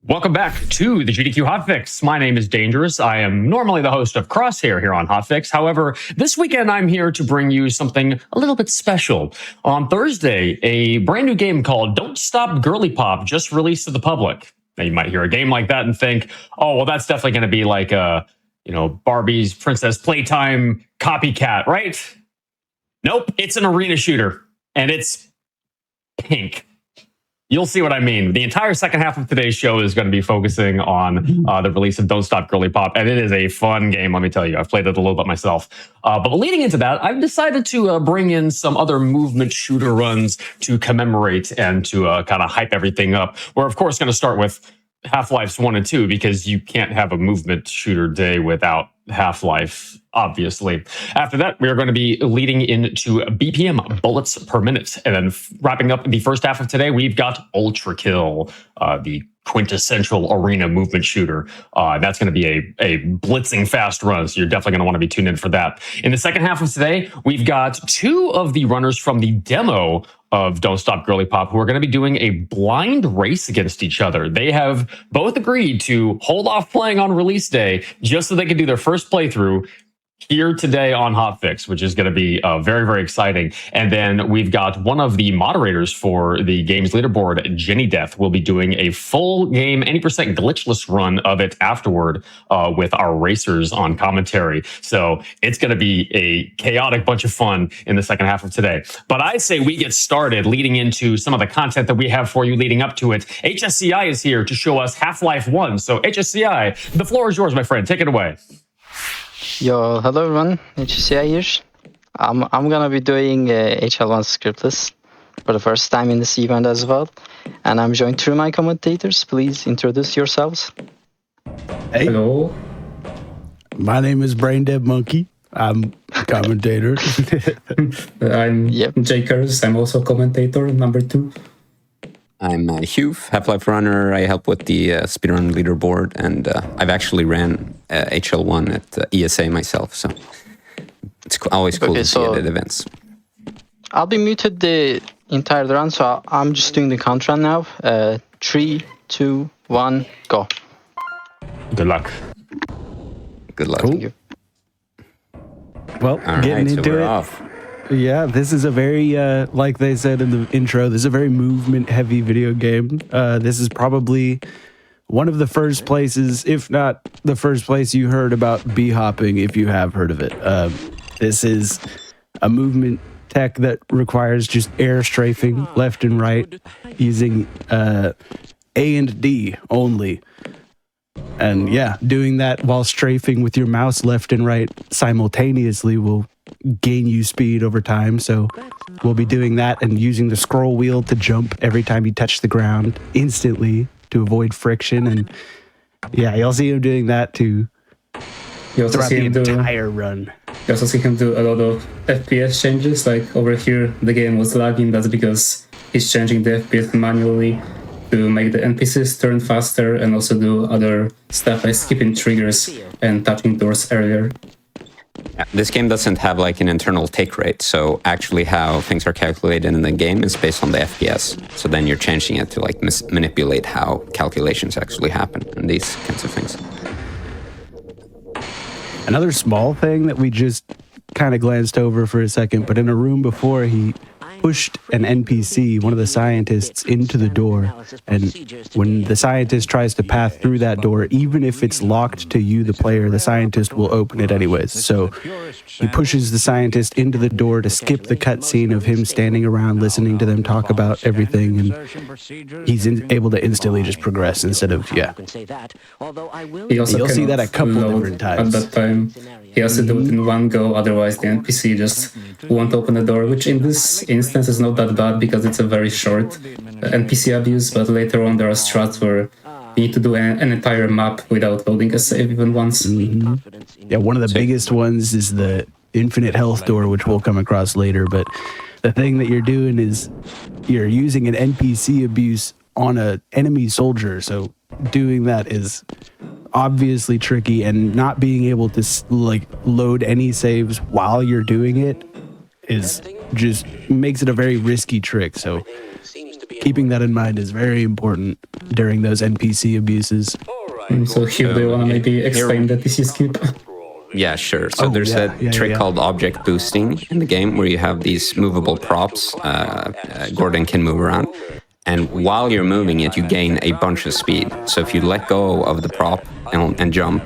Welcome back to the GDQ Hotfix. My name is Dangerous. I am normally the host of Crosshair here on Hotfix. However, this weekend I'm here to bring you something a little bit special. On Thursday, a brand new game called Don't Stop Girly Pop just released to the public. Now you might hear a game like that and think, oh, well, that's definitely going to be like Barbie's Princess Playtime copycat, right? Nope, it's an arena shooter and it's pink. You'll see what I mean. The entire second half of today's show is going to be focusing on the release of Don't Stop Girly Pop, and it is a fun game, let me tell you. I've played it a little bit myself. But leading into that, I've decided to bring in some other movement shooter runs to commemorate and to kind of hype everything up. We're, of course, going to start with Half-Life's 1 and 2, because you can't have a movement shooter day without Half-Life, obviously. After that, we are going to be leading into BPM, bullets per minute. And then wrapping up the first half of today, we've got ULTRAKILL, the quintessential arena movement shooter. That's going to be a blitzing fast run, so you're definitely going to want to be tuned in for that. In the second half of today, we've got two of the runners from the demo of Don't Stop Girly Pop who are going to be doing a blind race against each other. They have both agreed to hold off playing on release day just so they can do their first playthrough here today on Hotfix, which is going to be very, very exciting. And then we've got one of the moderators for the game's leaderboard, Jenny Death, will be doing a full game, any percent glitchless run of it afterward with our racers on commentary. So it's going to be a chaotic bunch of fun in the second half of today. But I say we get started leading into some of the content that we have for you leading up to it. HSCI is here to show us Half-Life 1. So HSCI, the floor is yours, my friend. Take it away. Yo, hello everyone, HCI here. I'm gonna be doing HL1 scriptless for the first time in this event as well. And I'm joined through my commentators. Please introduce yourselves. Hey. Hello. My name is Brain Dead Monkey. I'm a commentator. I'm Jakers. I'm also commentator, number 2. I'm Hugh, Half-Life runner. I help with the Speedrun leaderboard, and I've actually ran HL1 at ESA myself, so it's always cool to see it at events. I'll be muted the entire run, so I'm just doing the count run now. 3, 2, 1, go. Good luck. Good luck. Cool. Thank you. Well, getting into it. Off. Yeah, this is a very, like they said in the intro, this is a very movement-heavy video game. This is probably one of the first places, if not the first place you heard about bee-hopping, if you have heard of it. This is a movement tech that requires just air strafing left and right using A and D only. And yeah, doing that while strafing with your mouse left and right simultaneously will gain you speed over time. So we'll be doing that and using the scroll wheel to jump every time you touch the ground instantly to avoid friction. And yeah, you'll see him doing that too throughout the entire run. You also see him do a lot of FPS changes. Like over here, the game was lagging. That's because he's changing the FPS manually to make the NPCs turn faster and also do other stuff like skipping triggers and touching doors earlier. This game doesn't have like an internal take rate, so actually how things are calculated in the game is based on the FPS. So then you're changing it to like manipulate how calculations actually happen and these kinds of things. Another small thing that we just kind of glanced over for a second, but in a room before, he pushed an NPC, one of the scientists, into the door. And when the scientist tries to pass through that door, even if it's locked to you, the player, the scientist will open it anyways. So he pushes the scientist into the door to skip the cutscene of him standing around listening to them talk about everything. And he's able to instantly just progress instead of, You'll see that a couple different times. At that time, he has to do it in one go, otherwise the NPC just won't open the door, which in this instance is not that bad because it's a very short NPC abuse, but later on there are strats where you need to do an entire map without loading a save even once. Mm-hmm. Yeah, one of the biggest ones is the infinite health door, which we'll come across later, but the thing that you're doing is you're using an NPC abuse on an enemy soldier, so doing that is obviously tricky, and not being able to like load any saves while you're doing it is just makes it a very risky trick. So keeping that in mind is very important during those NPC abuses. So here, do you want to maybe explain the PC skip? Yeah, sure. So Oh, there's yeah, a trick yeah. called object boosting in the game where you have these movable props. Gordon can move around. And while you're moving it, you gain a bunch of speed. So if you let go of the prop and jump,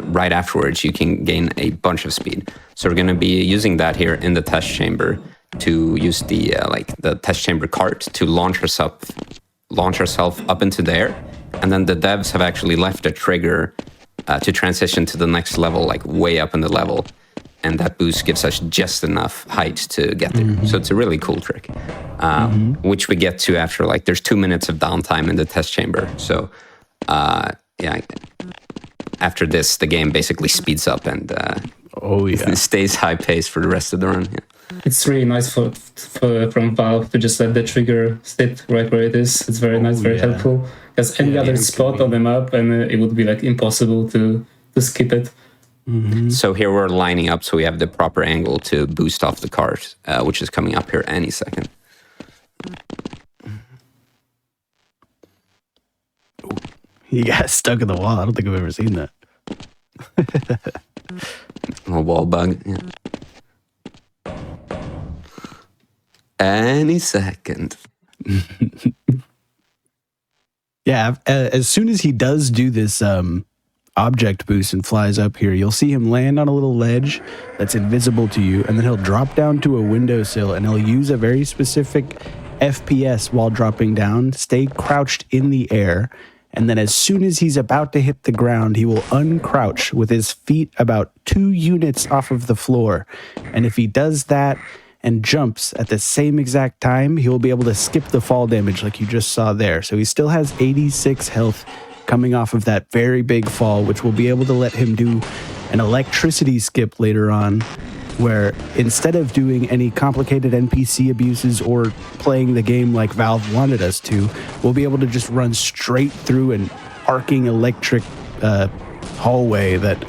right afterwards, you can gain a bunch of speed. So we're going to be using that here in the test chamber to use the the test chamber cart to launch ourselves up into there. And then the devs have actually left a trigger to transition to the next level, like way up in the level. And that boost gives us just enough height to get there. So it's a really cool trick, which we get to after, like, there's 2 minutes of downtime in the test chamber. So, yeah, after this, the game basically speeds up and stays high pace for the rest of the run. Yeah. It's really nice from Valve to just let the trigger sit right where it is. It's very nice, very helpful. Because any other spot on the map, and it would be like impossible to skip it. So here we're lining up, so we have the proper angle to boost off the cart, which is coming up here any second. He got stuck in the wall. I don't think I've ever seen that. A wall bug. Yeah. Any second. Yeah, as soon as he does do this object boost and flies up here, you'll see him land on a little ledge that's invisible to you, and then he'll drop down to a windowsill, and he'll use a very specific FPS while dropping down, stay crouched in the air, and then as soon as he's about to hit the ground, he will uncrouch with his feet about 2 units off of the floor. And if he does that and jumps at the same exact time, he will be able to skip the fall damage like you just saw there. So he still has 86 health coming off of that very big fall, which will be able to let him do an electricity skip later on, where instead of doing any complicated NPC abuses or playing the game like Valve wanted us to, we'll be able to just run straight through an arcing electric hallway that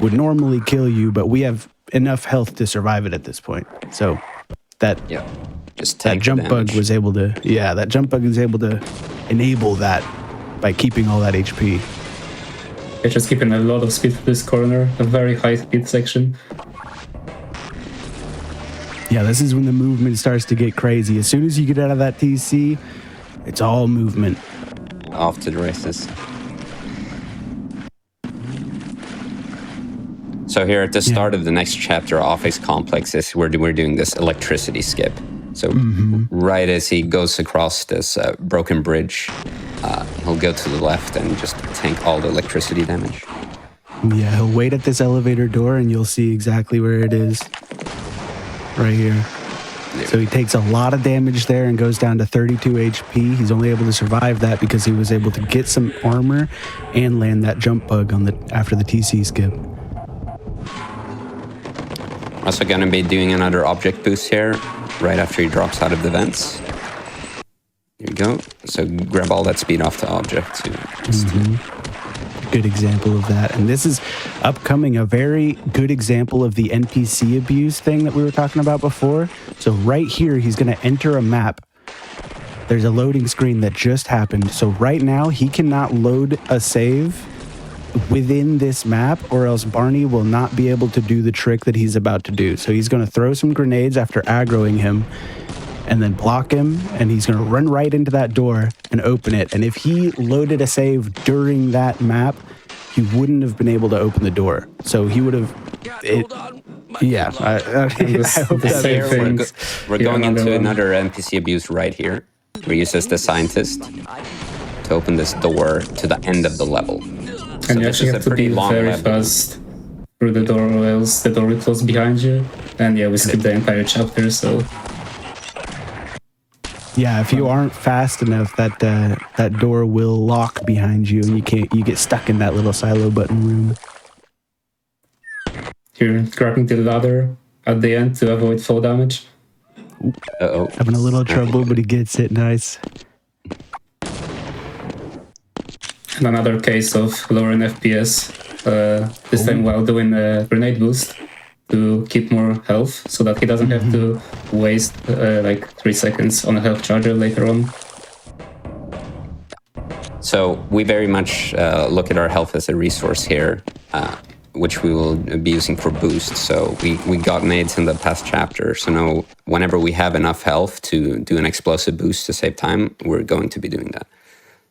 would normally kill you, but we have enough health to survive it at this point. So that jump bug was able to enable that by keeping all that HP. It's just keeping a lot of speed for this corner, a very high speed section. Yeah, this is when the movement starts to get crazy. As soon as you get out of that TC, it's all movement. Off to the races. So here at the start of the next chapter, Office Complex, is where we're doing this electricity skip. So right as he goes across this broken bridge, he'll go to the left and just tank all the electricity damage. Yeah, he'll wait at this elevator door and you'll see exactly where it is. Right here. Yeah. So he takes a lot of damage there and goes down to 32 HP. He's only able to survive that because he was able to get some armor and land that jump bug after the TC skip. Also going to be doing another object boost here right after he drops out of the vents. Here you go. So grab all that speed off the object. Good example of that. And this is upcoming, a very good example of the NPC abuse thing that we were talking about before. So right here, he's going to enter a map. There's a loading screen that just happened. So right now, he cannot load a save within this map, or else Barney will not be able to do the trick that he's about to do. So he's going to throw some grenades after aggroing him and then block him, and he's going to run right into that door and open it. And if he loaded a save during that map, he wouldn't have been able to open the door. So he would have... I hope that's fair. We're going into another NPC abuse right here. We use as the scientist to open this door to the end of the level. And you actually have to be very fast through the door, or else the door will close behind you. And yeah, we skipped the entire chapter, so... Yeah, if you aren't fast enough, that door will lock behind you, and you get stuck in that little silo button room. You're grabbing the ladder at the end to avoid fall damage. Uh-oh. Having a little trouble, but he gets it nice. And another case of lowering FPS, this time while doing a grenade boost. to keep more health, so that he doesn't have to waste like 3 seconds on a health charger later on. So we very much look at our health as a resource here, which we will be using for boost. So we got nades in the past chapter, so now whenever we have enough health to do an explosive boost to save time, we're going to be doing that.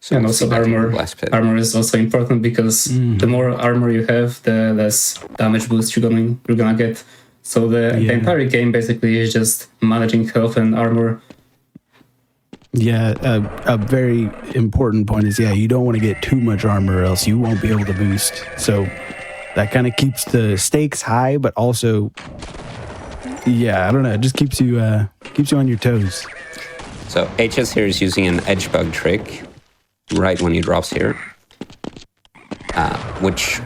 So And we'll also see that in the armor. blast pit. Armor is also important because the more armor you have, the less damage boost you're gonna get. So the entire game basically is just managing health and armor. Yeah, a very important point is, you don't want to get too much armor or else you won't be able to boost. So that kind of keeps the stakes high, but also, I don't know, it just keeps you on your toes. So HS here is using an edge bug trick right when he drops here, which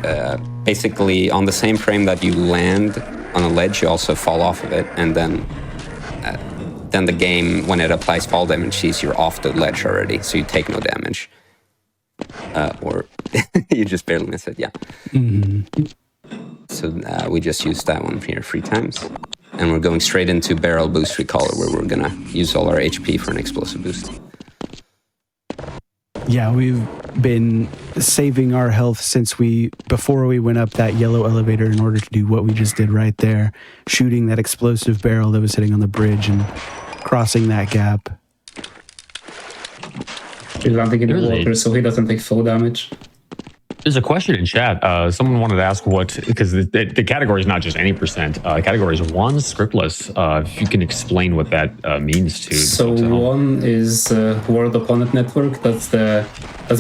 basically on the same frame that you land on a ledge, you also fall off of it, and then the game, when it applies fall damage, sees you're off the ledge already, so you take no damage. Or you just barely miss it, So we just used that one here 3 times. And we're going straight into barrel boost recaller, where we're gonna use all our HP for an explosive boost. Yeah, we've been saving our health before we went up that yellow elevator in order to do what we just did right there, shooting that explosive barrel that was sitting on the bridge and crossing that gap. He's landing in the water, so he doesn't take full damage. There's a question in chat. Someone wanted to ask because the category is not just any percent. Category is 1 scriptless. If you can explain what that means to. So 1 is World Opponent Network. That's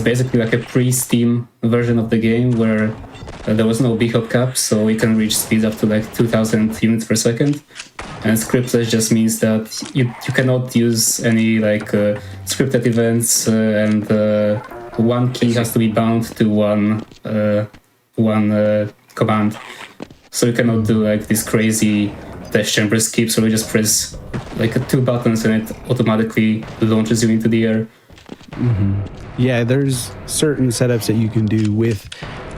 basically like a pre-Steam version of the game where there was no bhop cap, so we can reach speeds up to like 2,000 units per second. And scriptless just means that you cannot use any like scripted events, and one key has to be bound to one command. So you cannot do like this crazy test chamber skips where you just press like 2 buttons and it automatically launches you into the air. Yeah, there's certain setups that you can do with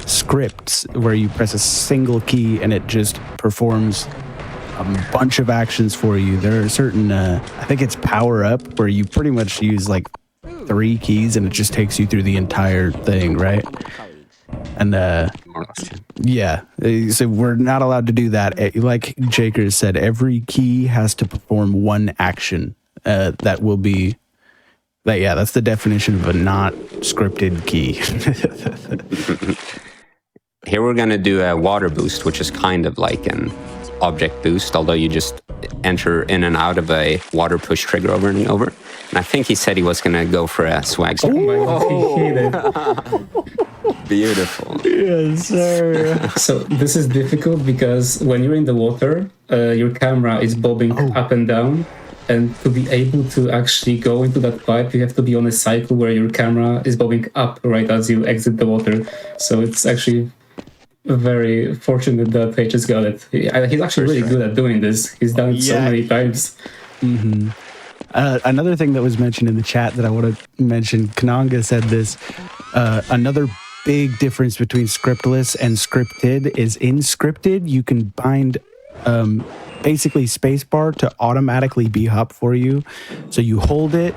scripts where you press a single key and it just performs a bunch of actions for you. There are certain, I think it's power up, where you pretty much use like 3 keys and it just takes you through the entire thing, right? And so we're not allowed to do that. Like Jaker said, every key has to perform 1 action. That will be that's the definition of a not scripted key. Here we're gonna do a water boost, which is kind of like an object boost, although you just enter in and out of a water push trigger over and over. And I think he said he was gonna go for a swag. Oh my god, he hit it. Beautiful. Yes, sir. So this is difficult because when you're in the water, your camera is bobbing up and down. And to be able to actually go into that pipe, you have to be on a cycle where your camera is bobbing up right as you exit the water. So it's actually very fortunate that HS got it. He's actually really good at doing this. He's done it so many times. Another thing that was mentioned in the chat that I want to mention, Kananga said this, another big difference between scriptless and scripted is in scripted, you can bind basically spacebar to automatically bhop for you. So you hold it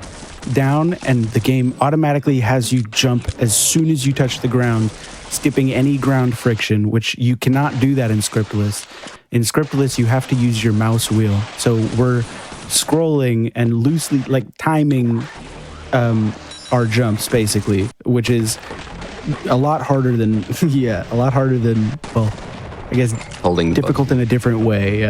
down and the game automatically has you jump as soon as you touch the ground, skipping any ground friction, which you cannot do that in scriptless. In scriptless, you have to use your mouse wheel. So we're scrolling and loosely like timing our jumps basically, which is a lot harder than well, I guess Holding difficult in a different way.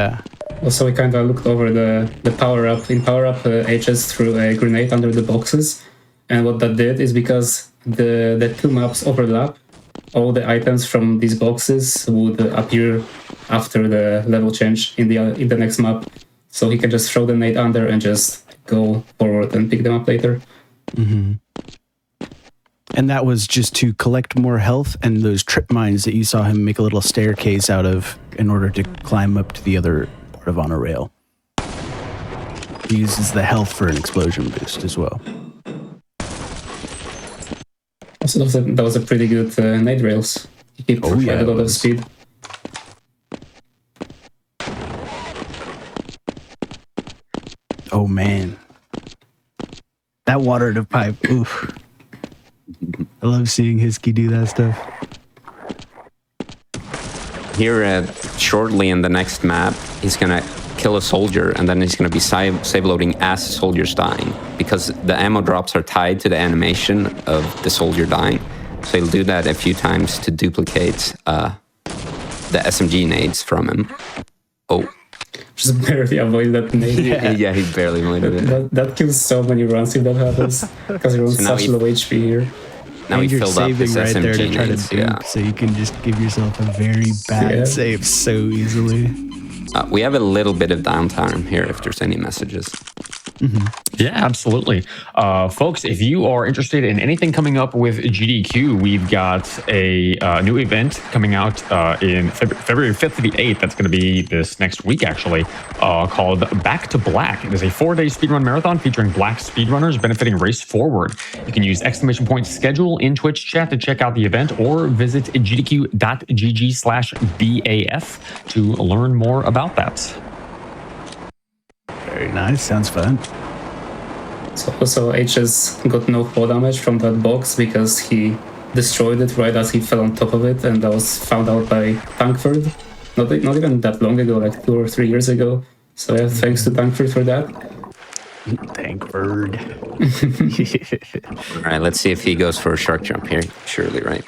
Also, we kind of looked over the power-up. In power-up, HS threw a grenade under the boxes. And what that did is because the 2 maps overlap, all the items from these boxes would appear after the level change in the next map. So he can just throw the nade under and just go forward and pick them up later. And that was just to collect more health and those trip mines that you saw him make a little staircase out of in order to climb up to the other part of on a rail. He uses the health for an explosion boost as well. Also, that was a pretty good nade rails. He kept quite a lot of speed. man. That water to pipe. Oof. I love seeing Hiskey do that stuff. Here, shortly in the next map, he's gonna kill a soldier, and then he's gonna be save loading as the soldier's dying, because the ammo drops are tied to the animation of the soldier dying. So he'll do that a few times to duplicate the SMG nades from him. Oh. Just barely avoid that nade. Yeah, he barely avoided it. That kills so many runs if that happens, because you're on So now such low HP here. Now And he you're filled up his saving right there to SMG try to nades, dupe, yeah. so you can just give yourself a very bad Yeah. save so easily. We have a little bit of downtime here if there's any messages. Yeah, absolutely. Folks, if you are interested in anything coming up with GDQ, we've got a new event coming out in February 5th to the 8th. That's going to be this next week, actually, called Back to Black. It is a 4-day speedrun marathon featuring black speedrunners benefiting Race Forward. You can use !schedule in Twitch chat to check out the event, or visit gdq.gg/BAF to learn more about that. Very nice. Sounds fun. So H has got no fall damage from that box because he destroyed it right as he fell on top of it, and that was found out by Tankford. Not even that long ago, like 2 or 3 years ago. So yeah, thanks to Tankford for that. Thankford. All right, let's see if he goes for a shark jump here. Surely, right?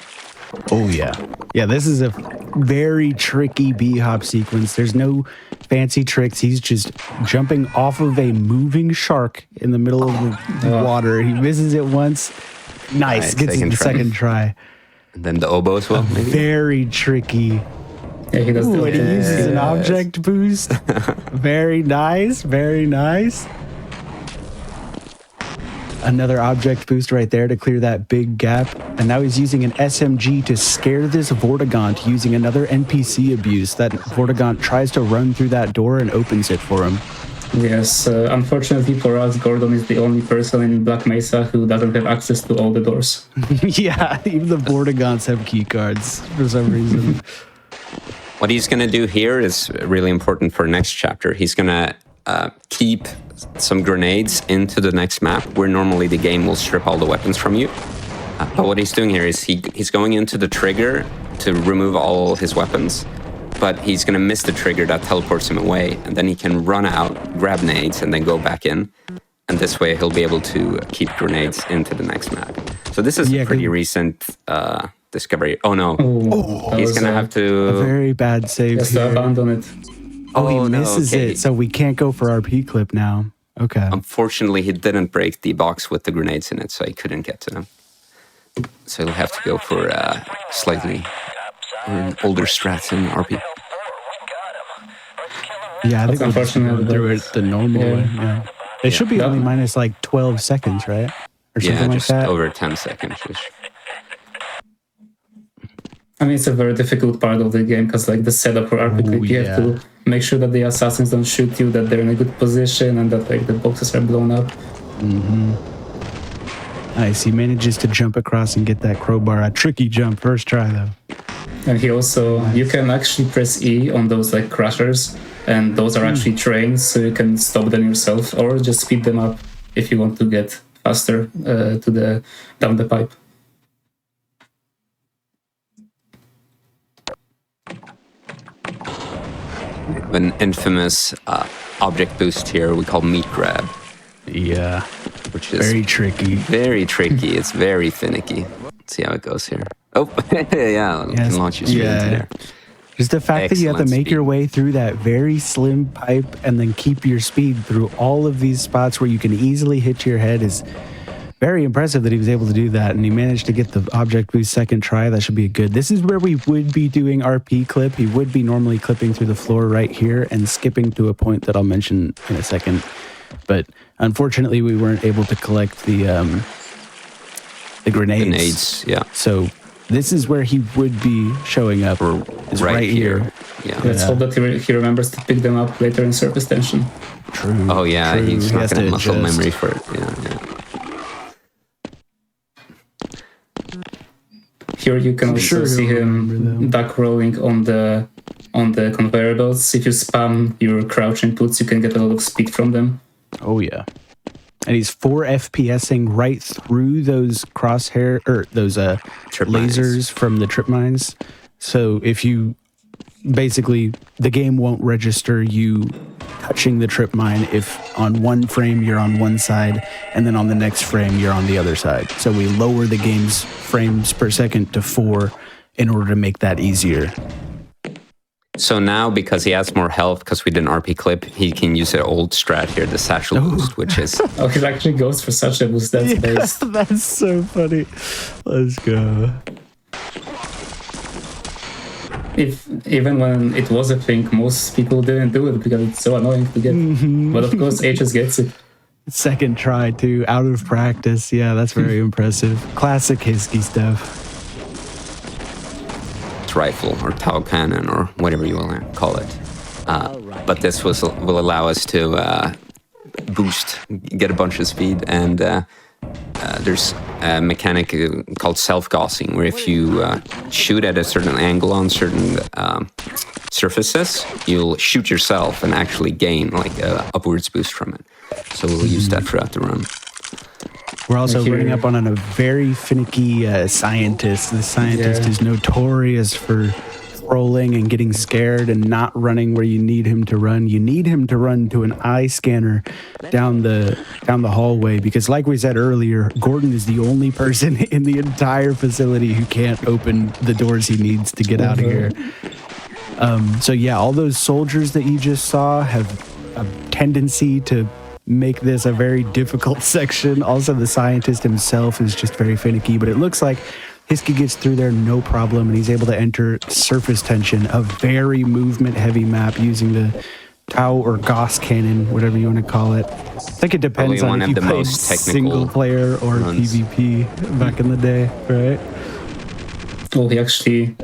Oh, yeah. Yeah, this is a very tricky B-hop sequence. There's no fancy tricks. He's just jumping off of a moving shark in the middle of the water. He misses it once. Nice. Right, Gets it the second try. And then the oboe as well, maybe? Very tricky. Yeah, he does Ooh, and he the uses an object boost. Very nice. Very nice. Another object boost right there to clear that big gap. And now he's using an SMG to scare this Vortigaunt using another NPC abuse. That Vortigaunt tries to run through that door and opens it for him. Yes, unfortunately for us, Gordon is the only person in Black Mesa who doesn't have access to all the doors. Yeah, even the Vortigaunts have key cards for some reason. What he's going to do here is really important for next chapter. He's going to keep some grenades into the next map, where normally the game will strip all the weapons from you. But what he's doing here is he's going into the trigger to remove all his weapons, but he's going to miss the trigger that teleports him away, and then he can run out, grab nades, and then go back in. And this way he'll be able to keep grenades into the next map. So this is a pretty recent discovery. Oh no, he's going to have to... A very bad save. He has to abandon it. Oh, he misses it, so we can't go for RP clip now. Okay. Unfortunately, he didn't break the box with the grenades in it, so he couldn't get to them. So he'll have to go for slightly older strats in RP. Yeah, I think we'll just unfortunate. go through it the normal way. Yeah. It should be only minus like 12 seconds, right? Or something like just that. over 10 seconds. I mean, it's a very difficult part of the game because, like, the setup for RP, you have to make sure that the assassins don't shoot you, that they're in a good position, and that like the boxes are blown up. Nice. He manages to jump across and get that crowbar. A tricky jump, first try though. And he also, you can actually press E on those like crushers, and those are actually trains, so you can stop them yourself or just speed them up if you want to get faster down the pipe. An infamous object boost here we call meat grab. Yeah. Which is very tricky. Very tricky. It's very finicky. Let's see how it goes here. Oh, yeah. You can launch your speed into there. Just the fact that you have to make your way through that very slim pipe and then keep your speed through all of these spots where you can easily hit your head is very impressive that he was able to do that. And he managed to get the object boost second try. That should be good. This is where we would be doing RP clip. He would be normally clipping through the floor right here and skipping to a point that I'll mention in a second. But unfortunately, we weren't able to collect the grenades. Grenades, yeah. So this is where he would be showing up, is right here. Yeah. Let's hope that he remembers to pick them up later in surface tension. True. Oh yeah, true. he's not gonna have muscle adjust. memory for it. Yeah. Here you can also see him duck rolling on the conveyor belts. If you spam your crouch inputs, you can get a lot of speed from them. Oh yeah. And he's 4 FPSing right through those crosshair or those Trip lasers mines. from the trip mines. So if you basically the game won't register you touching the trip mine if on one frame you're on one side and then on the next frame you're on the other side. So we lower the game's frames per second to 4 in order to make that easier. So now, because he has more health, because we did an RP clip, he can use an old strat here, the satchel boost, which is... Oh, he actually goes for such a boost. That's based. That's so funny. Let's go. Even when it was a thing, most people didn't do it because it's so annoying to get. But of course, H's gets it. Second try too, out of practice. Yeah, that's very impressive. Classic Hisky stuff. Rifle or tau cannon or whatever you want to call it. But this will allow us to boost, get a bunch of speed, and there's a mechanic called self-gaussing, where if you shoot at a certain angle on certain surfaces, you'll shoot yourself and actually gain like a upwards boost from it. So we'll use that throughout the run. We're also running up on a very finicky scientist. The scientist is notorious for trolling and getting scared and not running where you need him to run. You need him to run to an eye scanner down the hallway because, like we said earlier, Gordon is the only person in the entire facility who can't open the doors he needs to get out of here. So yeah, all those soldiers that you just saw have a tendency to make this a very difficult section. Also, the scientist himself is just very finicky, but it looks like Hisky gets through there no problem, and he's able to enter surface tension, a very movement-heavy map using the Tau or Gauss cannon, whatever you want to call it. I think it depends on if you played single player or runs. PvP back in the day, right? Well, he actually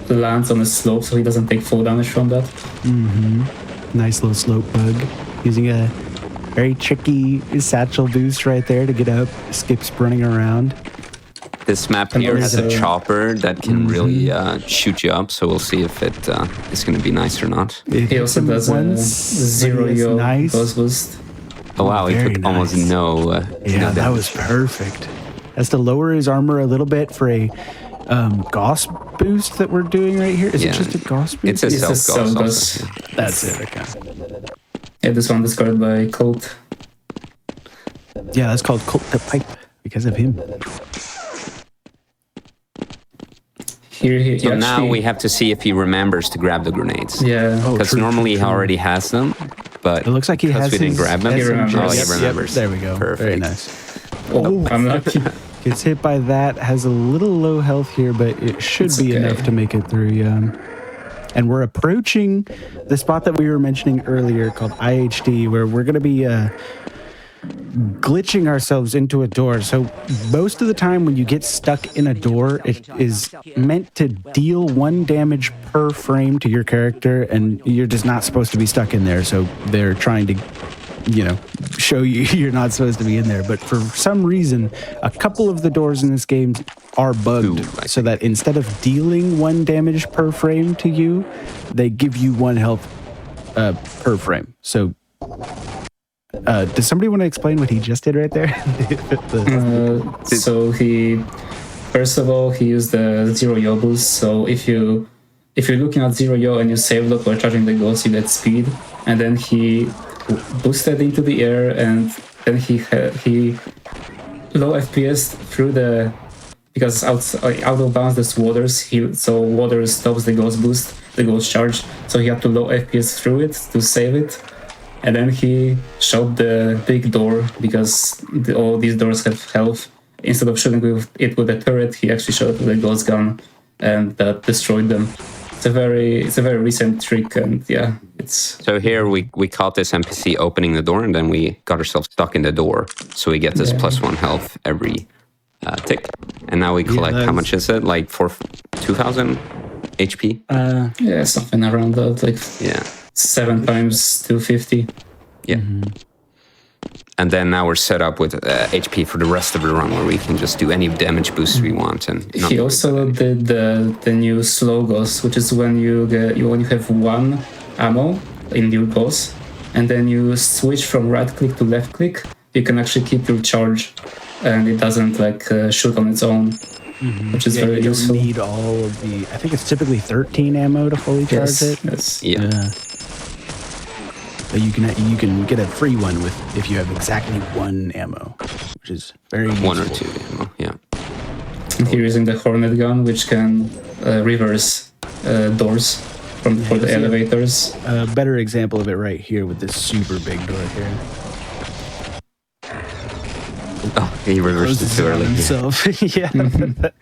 lands on a slope, so he doesn't take full damage from that. Nice little slope bug. Using a very tricky satchel boost right there to get up. Skips running around. This map here has a chopper that can really shoot you up, so we'll see if it is going to be nice or not. He also does a zero yo ghost boost. Oh wow, he took almost no Yeah, that damage. was perfect. Has to lower his armor a little bit for a Gauss boost that we're doing right here. Is it just a Gauss boost? It's a It's a self-gauss self-gauss. also. Yeah. That's it, okay. Yeah, this one discarded by Colt. Yeah, that's called Colt the Pipe because of him. Here, So now we have to see if he remembers to grab the grenades. Yeah. Oh, Because true, normally true. he already has them, but It looks like he because has we didn't his grab them. He remembers. Oh, he Yep, remembers. There we go. Perfect. Very nice. Oh, I'm lucky. Gets hit by that, has a little low health here, but it should It's be okay. enough to make it through, yeah. And we're approaching the spot that we were mentioning earlier called IHD, where we're going to be glitching ourselves into a door. So most of the time when you get stuck in a door, it is meant to deal 1 damage per frame to your character, and you're just not supposed to be stuck in there. So they're trying to, show you you're not supposed to be in there. But for some reason, a couple of the doors in this game are bugged so that instead of dealing 1 damage per frame to you, they give you 1 health per frame. So does somebody want to explain what he just did right there? So first of all, he used the zero yo boost. So if you're looking at zero yo and you save lock while charging the ghost, you get speed. And then he boosted into the air, and then he low FPS through because out of bounds there's waters. So water stops the ghost boost, the ghost charge. So he had to low FPS through it to save it. And then he shot the big door because all these doors have health. Instead of shooting it with a turret, he actually shot it with a ghost gun, and that destroyed them. It's a very recent trick, and yeah, it's. So here we caught this NPC opening the door, and then we got ourselves stuck in the door. So we get this +1 health every tick. And now we collect, how much is it? Like 2,000 HP? Yeah, something around that, like 7 times 250. Yeah. And then now we're set up with HP for the rest of the run, where we can just do any damage boosts we want. And He also did the new slow ghost, which is when you have 1 ammo in your ghost, and then you switch from right click to left click, you can actually keep your charge, and it doesn't like shoot on its own, which is very you useful. don't need all of the. I think it's typically 13 ammo to fully charge it. Yes. Yeah. But you can get a free one with if you have exactly 1 ammo, which is very useful. 1 or 2 ammo, yeah. And here using the Hornet gun, which can reverse doors for the elevators. A better example of it right here with this super big door here. Oh, he reversed it too early. Himself. Yeah,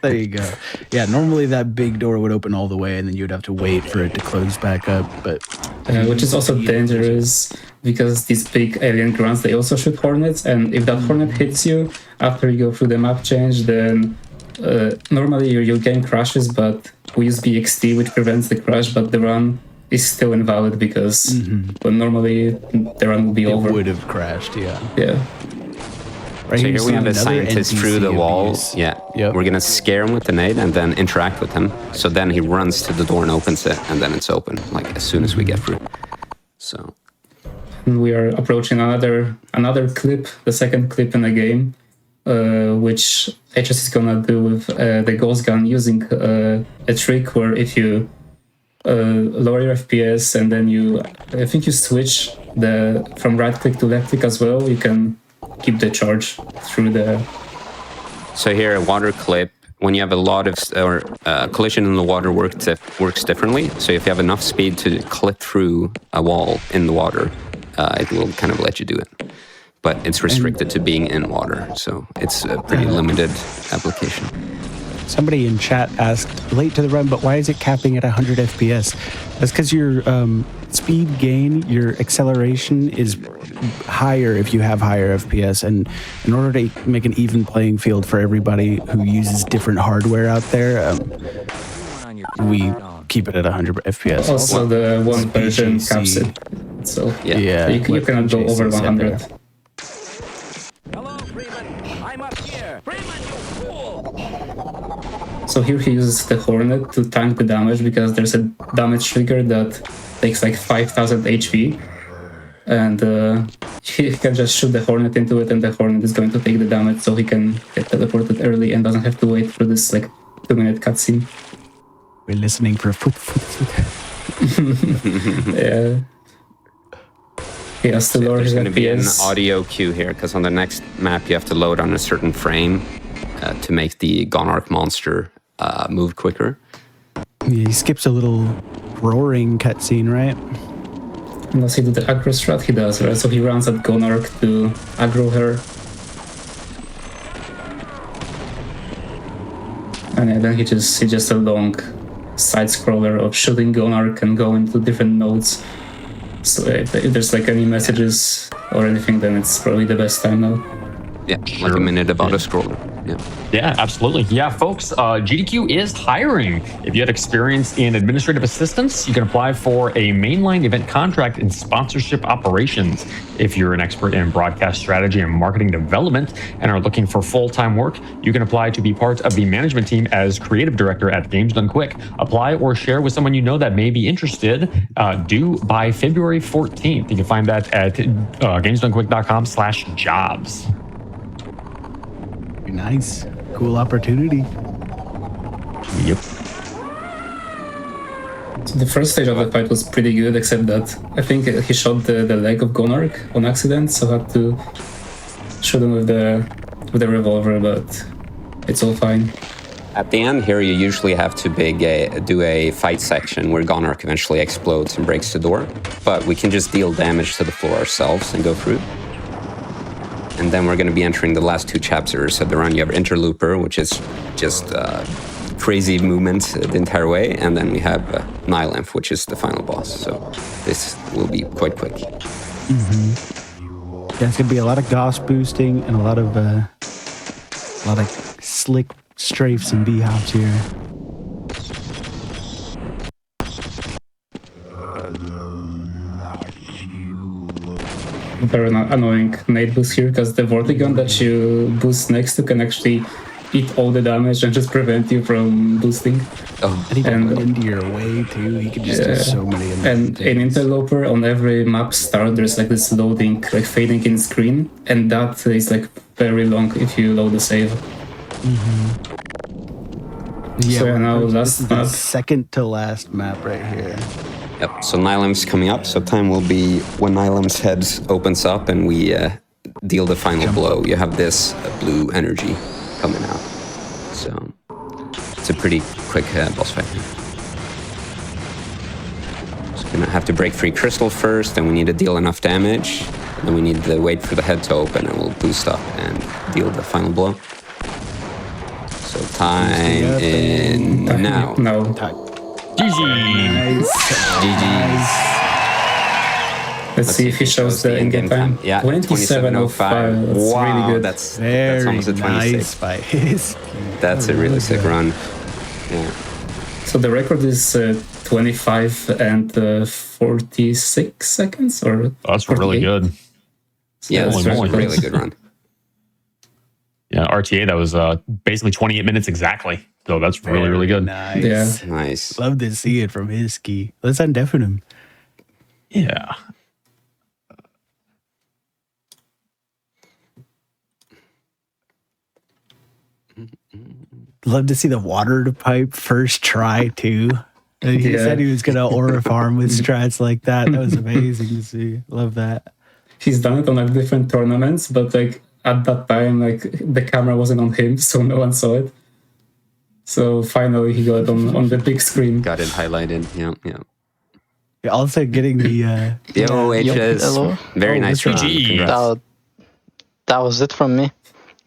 there you go. Yeah, normally that big door would open all the way, and then you'd have to wait for it to close back up. But Which is also dangerous because these big alien grunts, they also shoot hornets, and if that hornet hits you after you go through the map change, then normally your game crashes, but we use BXT, which prevents the crash, but the run is still invalid because well, normally the run will be over. it would have crashed. Yeah. Yeah. Right So you here we see have a another scientist NPC through the wall. abuse. Yeah. Yep. We're gonna scare him with the nade and then interact with him. So then he runs to the door and opens it, and then it's open, like as soon as we get through. So And we are approaching another clip, the second clip in the game, which HS is gonna do with the ghost gun using a trick where if you lower your FPS and then I think you switch from right click to left click as well, you can keep the charge through the. So here, a water clip, when you have a lot of collision in the water works differently. So if you have enough speed to clip through a wall in the water, it will kind of let you do it. But it's restricted to being in water, so it's a pretty limited application. Somebody in chat asked, late to the run, but why is it capping at 100 FPS? That's because your speed gain, your acceleration is higher if you have higher FPS. And in order to make an even playing field for everybody who uses different hardware out there, we keep it at 100 FPS. Also, the one version caps it. So Yeah. you cannot go over 100. So here he uses the Hornet to tank the damage because there's a damage trigger that takes like 5000 HP. And he can just shoot the Hornet into it and the Hornet is going to take the damage so he can get teleported early and doesn't have to wait for this like 2-minute cutscene. We're listening for foot. Yeah. He has to lower There's his going to be an FPS. audio cue here, because on the next map you have to load on a certain frame to make the Gonarch monster move quicker. Yeah, he skips a little roaring cutscene, right? Unless he do the aggro strat, he does, right? So he runs at Gonarch to aggro her. And yeah, then he just a long side scroller of shooting Gonarch and going to different nodes. So if there's like any messages or anything, then it's probably the best time now. Yeah, like a minute about a scroller. Yeah. Yeah, absolutely. Yeah, folks, GDQ is hiring. If you have experience in administrative assistance, you can apply for a mainline event contract in sponsorship operations. If you're an expert in broadcast strategy and marketing development and are looking for full-time work, you can apply to be part of the management team as creative director at Games Done Quick. Apply or share with someone you know that may be interested. Due by February 14th. You can find that at gamesdonequick.com/jobs. Nice. Cool opportunity. Yep. So the first stage of the fight was pretty good, except that I think he shot the leg of Gonarch on accident, so I had to shoot him with the revolver, but it's all fine. At the end here, you usually have to do a fight section where Gonarch eventually explodes and breaks the door, but we can just deal damage to the floor ourselves and go through. And then we're going to be entering the last 2 chapters of the run. You have Interlooper, which is just crazy movement the entire way, and then we have Nylamph, which is the final boss. So this will be quite quick. Mm-hmm. Yeah, it's going to be a lot of Gauss boosting and a lot of slick strafes and B-hops here. Very annoying nade boost here because the Vortigun that you boost next to can actually eat all the damage and just prevent you from boosting. Oh, And he can And- run into your way too. He can just do so many amazing And in things. Interloper, on every map start, there's like this loading, like fading in screen, and that is like very long if you load the save. Yeah, So we're now approaching- last this is the map. second to last map right here. yep. So Nylam's coming up. So time will be when Nylam's head opens up and we deal the final blow. You have this blue energy coming out. So it's a pretty quick boss fight. Just gonna have to break free crystal first, then we need to deal enough damage. Then we need to wait for the head to open and we'll boost up and deal the final blow. So time up in now. No. GG. Nice. GG's. Let's see if he shows the in-game time. Yeah, 27:05. That's wow, really good. that's Very almost a 26. nice by his. That's a really sick run. Yeah. So the record is 25 and 46 seconds, or That's really 48? good. Yeah, that's Holy a moly. really good run. Yeah, RTA, that was basically 28 minutes exactly. So that's really, really good. Nice. Yeah. Nice. Love to see it from his ski. Let's undeafen him. Yeah. Love to see the water pipe first try too. And he Yeah. said he was gonna aura farm with strats like that. That was amazing to see. Love that. He's done it on like different tournaments, but like at that time, like the camera wasn't on him, so no one saw it. So finally, he got it on the big screen. Got it highlighted. Yeah, yeah. You're also getting the Yo, Yep, HS. hello. Very Oh, nice run. that's right. Congrats. That was it from me.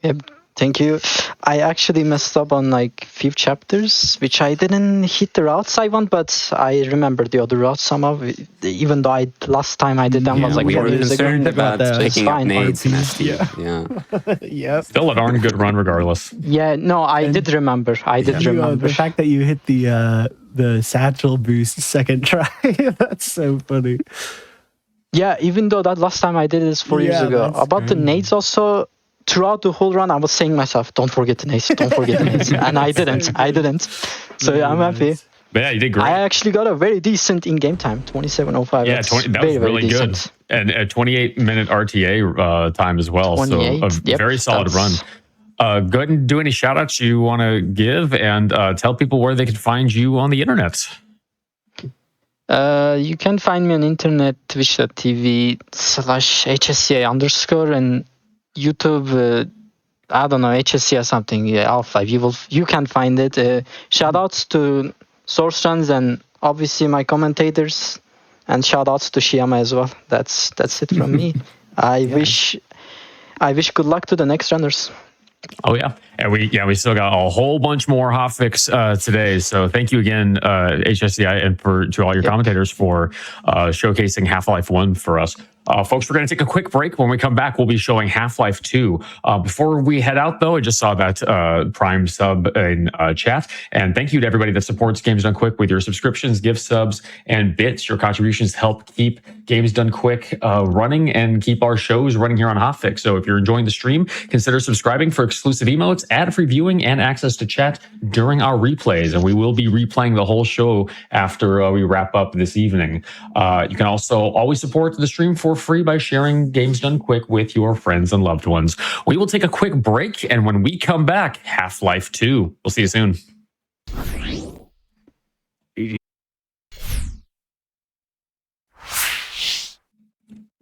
Yep, thank you. I actually messed up on like few chapters, which I didn't hit the routes I want, but I remember the other routes somehow. Even though last time I did them was like we 4 were years ago. concerned about that. picking up fine. nades and RPs, FP. Yeah. yep. Still a darn good run regardless. Yeah, no, I did remember. I did remember. The fact that you hit the satchel boost second try, that's so funny. Yeah, even though that last time I did this 4 years Yeah, ago. that's About the crazy. nades also, throughout the whole run, I was saying myself, don't forget the nades, don't forget the nades. And I didn't. So yeah, I'm happy. But yeah, you did great. I actually got a very decent in-game time, 27:05. Yeah, That's 20, that very, was really very good. decent. And a 28-minute RTA time as well. So a 28, yep, very solid run. that's- Go ahead and do any shout outs you want to give and tell people where they can find you on the internet. You can find me on internet, twitch.tv/HSCA_ and YouTube, I don't know, HSCA something, yeah, Alpha. You can find it. Shout outs to Source Runs and obviously my commentators, and shout outs to Shiyama as well. That's it from me. I wish good luck to the next runners. Oh yeah, and we still got a whole bunch more hotfix today. So thank you again, HSCI, and to all your commentators for showcasing Half-Life 1 for us. Folks, we're going to take a quick break. When we come back, we'll be showing Half-Life 2. Before we head out, though, I just saw that Prime sub in chat. And thank you to everybody that supports Games Done Quick with your subscriptions, gift subs, and bits. Your contributions help keep Games Done Quick running and keep our shows running here on Hotfix. So if you're enjoying the stream, consider subscribing for exclusive emotes, ad-free viewing, and access to chat during our replays. And we will be replaying the whole show after we wrap up this evening. You can also always support the stream for free by sharing Games Done Quick with your friends and loved ones. We will take a quick break, and when we come back, Half-Life 2. We'll see you soon.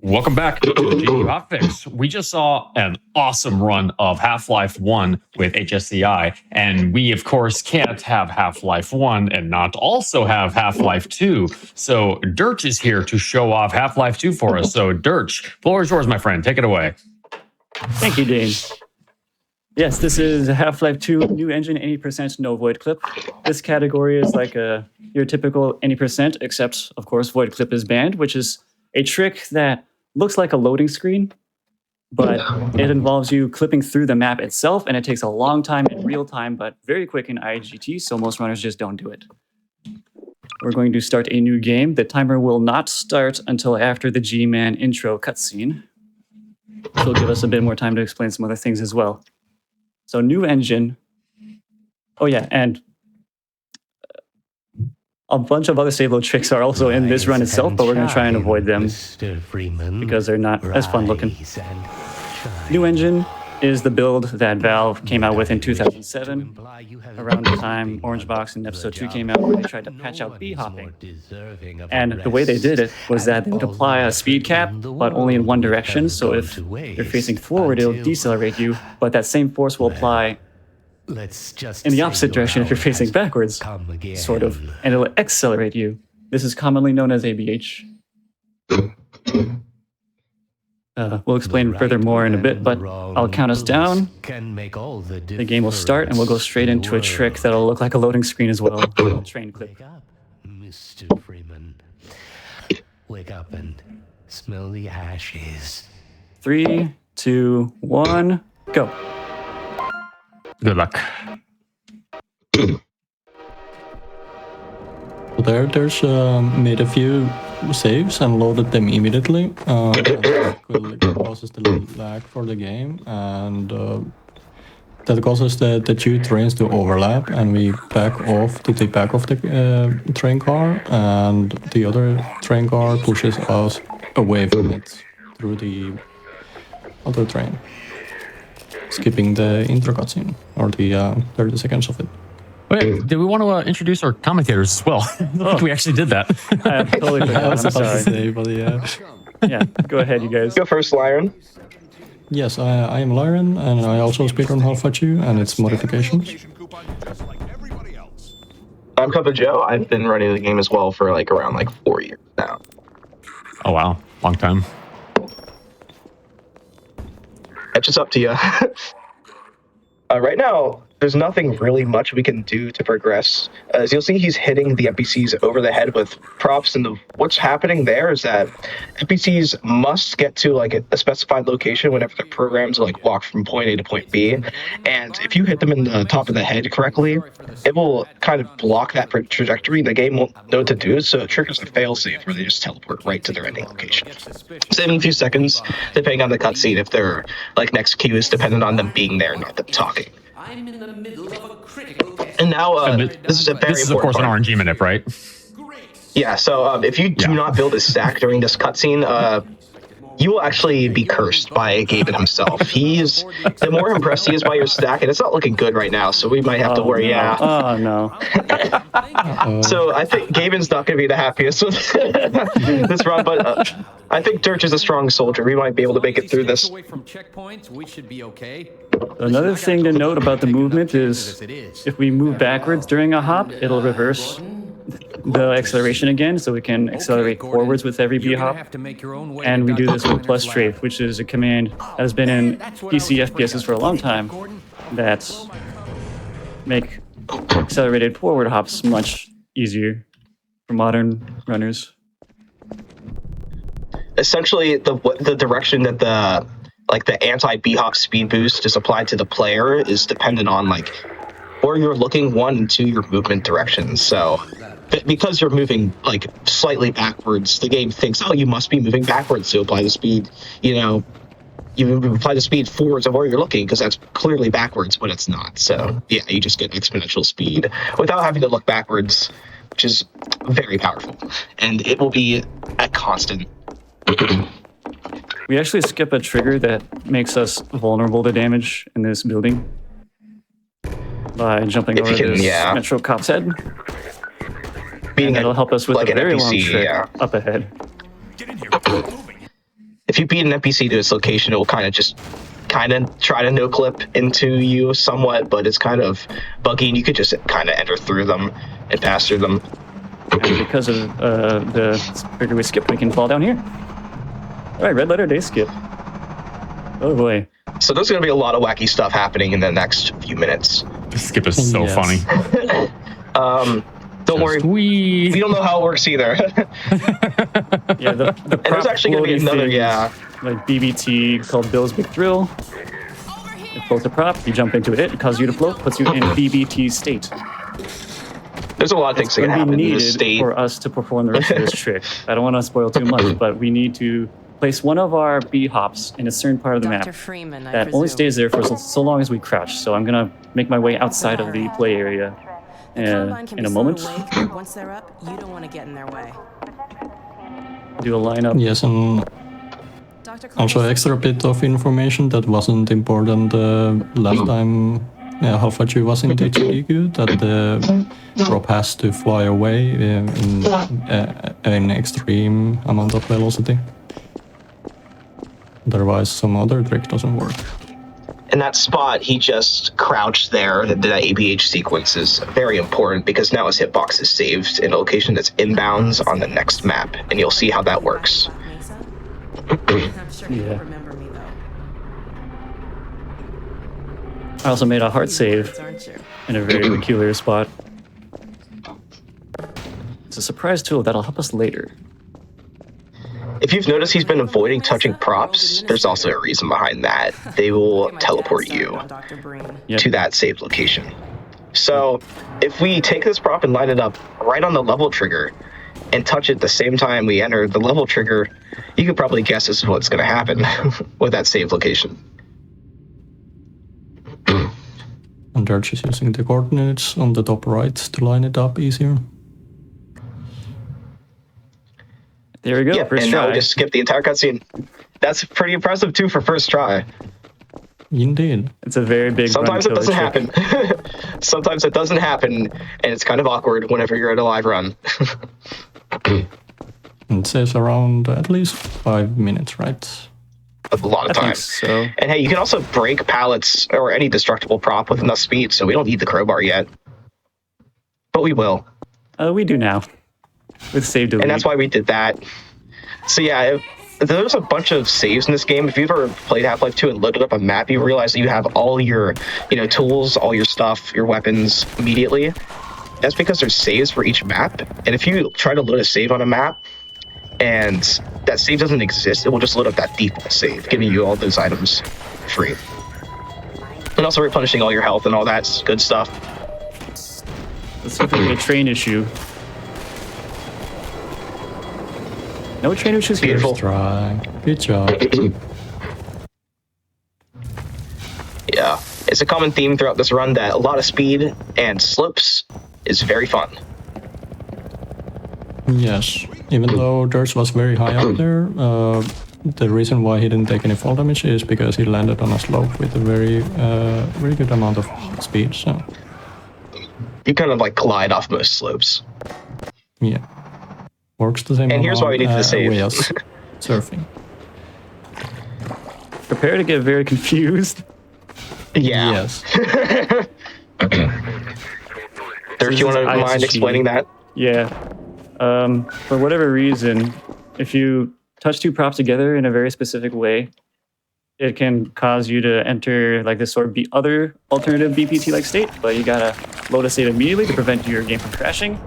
Welcome back to the GDQ Hotfix. We just saw an awesome run of Half-Life 1 with HSCI, and we, of course, can't have Half-Life 1 and not also have Half-Life 2. So Dirch is here to show off Half-Life 2 for us. So Dirch, floor is yours, my friend. Take it away. Thank you, Dane. Yes, this is Half-Life 2 new engine 80% no void clip. This category is like your typical 80%, except, of course, void clip is banned, which is a trick that looks like a loading screen, but it involves you clipping through the map itself, and it takes a long time in real time, but very quick in IGT, so most runners just don't do it. We're going to start a new game. The timer will not start until after the G-Man intro cutscene. It'll give us a bit more time to explain some other things as well. So new engine, Oh yeah, and a bunch of other save load tricks are also in this run itself, but we're going to try and avoid them because they're not as fun looking. New engine is the build that Valve came out with in 2007, around the time Orange Box and Episode 2 came out, where they tried to patch out b-hopping. And the way they did it was that they would apply a speed cap, but only in one direction. So if you're facing forward, it'll decelerate you, but that same force will apply in the opposite direction if you're facing backwards, sort of, and it'll accelerate you. This is commonly known as ABH. We'll explain furthermore in a bit, but I'll count us down. The game will start, and we'll go straight into a trick that'll look like a loading screen as well. Train clip. Wake up, Mr. Freeman. Wake up and smell the ashes. 3, 2, 1, go. Good luck. There's made a few saves and loaded them immediately. It causes the lag for the game, and that causes the two trains to overlap, and we back off to the back of the train car, and the other train car pushes us away from it through the other train, skipping the intro cutscene, or the 30 seconds of it. Wait, did we want to introduce our commentators as well? I don't think we actually did that. I totally forgot. I'm sorry. Say, but yeah. Yeah, go ahead, you guys. Go first, Lyron. Yes, I am Lyron, and I also speedrun Half-Life 2 and its modifications. I'm Cup of Joe. I've been running the game as well for around 4 years now. Oh, wow. Long time. It's just up to you. Right now, there's nothing really much we can do to progress. As you'll see, he's hitting the NPCs over the head with props, and what's happening there is that NPCs must get to a specified location whenever they're programmed to walk from point A to point B. And if you hit them in the top of the head correctly, it will kind of block that trajectory, and the game won't know what to do. So it triggers a failsafe where they just teleport right to their ending location, saving a few seconds depending on the cutscene. If their next queue is dependent on them being there, not them talking. And now, this is a very important This is, of course, part. an RNG manip, right? Yeah, so if you do not build a stack during this cutscene, you will actually be cursed by Gaben himself. The more impressed he is by your stack, and it's not looking good right now, so we might have to worry. No. Yeah. Oh, no. So I think Gaben's not going to be the happiest with this run, but I think Dirch is a strong soldier. We might be able to make it through this. Another thing to note about the movement is if we move backwards during a hop, it'll reverse the acceleration again, so we can accelerate forwards with every b-hop. And we do this with plus strafe, which is a command that has been in PC FPSs for a long time that make accelerated forward hops much easier for modern runners. Essentially, the direction that the anti-b-hop speed boost is applied to the player is dependent on where you're looking, 1 and 2, your movement directions. So because you're moving slightly backwards, the game thinks, oh, you must be moving backwards to apply the speed. You apply the speed forwards of where you're looking because that's clearly backwards, but it's not. So yeah, you just get exponential speed without having to look backwards, which is very powerful, and it will be a constant. We actually skip a trigger that makes us vulnerable to damage in this building by jumping over this Metro Cop's head. And that'll help us with a very long trick up ahead. If you beat an NPC to its location, it will kind of try to no-clip into you somewhat, but it's kind of buggy, and you could just kind of enter through them and pass through them. And because of the trigger we skipped, we can fall down here. All right, red letter day skip. Oh boy. So there's going to be a lot of wacky stuff happening in the next few minutes. This skip is so funny. Don't worry, we don't know how it works either. Yeah, the and there's actually going to be another, like BBT called Bill's Big Thrill. It floats a prop, you jump into it causes you to float, puts you in BBT state. There's a lot of things that can happen in this state. For us to perform the rest of this trick. I don't want to spoil too much, but we need to place one of our B hops in a certain part of the map Freeman, I that only presume. stays there for so long as we crouch. So I'm gonna make my way outside of the play area Combine can in be a slow moment. to wake, but once they're up, you don't want to get in their way. Do a lineup. Yes, and also extra bit of information that wasn't important last time Half-Life 2 was in the GDQ, that the prop has to fly away in an extreme amount of velocity. Otherwise, some other trick doesn't work. In that spot, he just crouched there. That ABH sequence is very important because now his hitbox is saved in a location that's inbounds on the next map, and you'll see how that works. I'm sure you Yeah. remember me though. I also made a hard save Aren't you? in a very peculiar spot. It's a surprise tool that'll help us later. If you've noticed he's been avoiding touching props, there's also a reason behind that. They will teleport you Dr. Breen. Yep. to that saved location. So if we take this prop and line it up right on the level trigger and touch it at the same time we enter the level trigger, you could probably guess this is what's going to happen with that saved location. And they're just using the coordinates on the top right to line it up easier. There we go. Yeah, First and now try. we just skip the entire cutscene. That's pretty impressive too for first try. Indeed. It's a very big. Sometimes it run doesn't killer trick. happen. Sometimes it doesn't happen, and it's kind of awkward whenever you're at a live run. It says around at least 5 minutes, right? A lot of I think time. so. And hey, you can also break pallets or any destructible prop with enough speed, so we don't need the crowbar yet. But we will. We do now. With save delete. And that's why we did that. So yeah, there's a bunch of saves in this game. If you've ever played Half-Life 2 and loaded up a map, you realize that you have all your, tools, all your stuff, your weapons immediately. That's because there's saves for each map. And if you try to load a save on a map and that save doesn't exist, it will just load up that default save, giving you all those items free. And also replenishing all your health and all that good stuff. Let's see if we get a train issue. No train issues here. Beautiful. Try. Good job. Yeah, it's a common theme throughout this run that a lot of speed and slopes is very fun. Yes. Even though Dirge was very high up there, the reason why he didn't take any fall damage is because he landed on a slope with a very good amount of speed. So You kind of like glide off most slopes. yeah, works the same. And here's why we need the save. way as surfing. Prepare to get very confused. Yeah. Yes. Dirk, you want to mind explaining that? Yeah. For whatever reason, if you touch two props together in a very specific way, it can cause you to enter like this sort of other alternative BPT-like state, but you gotta load a save immediately to prevent your game from crashing.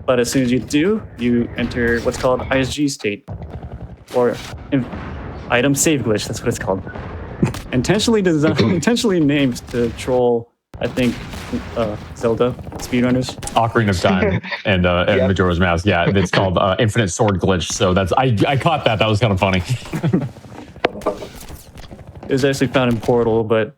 But as soon as you do, you enter what's called ISG state, or item save glitch. That's what it's called. Intentionally designed, intentionally named to troll, I think, Zelda speedrunners. Ocarina of Time and Majora's Mask. Yeah, it's called Infinite Sword Glitch. So that's I caught that. That was kind of funny. It was actually found in Portal, but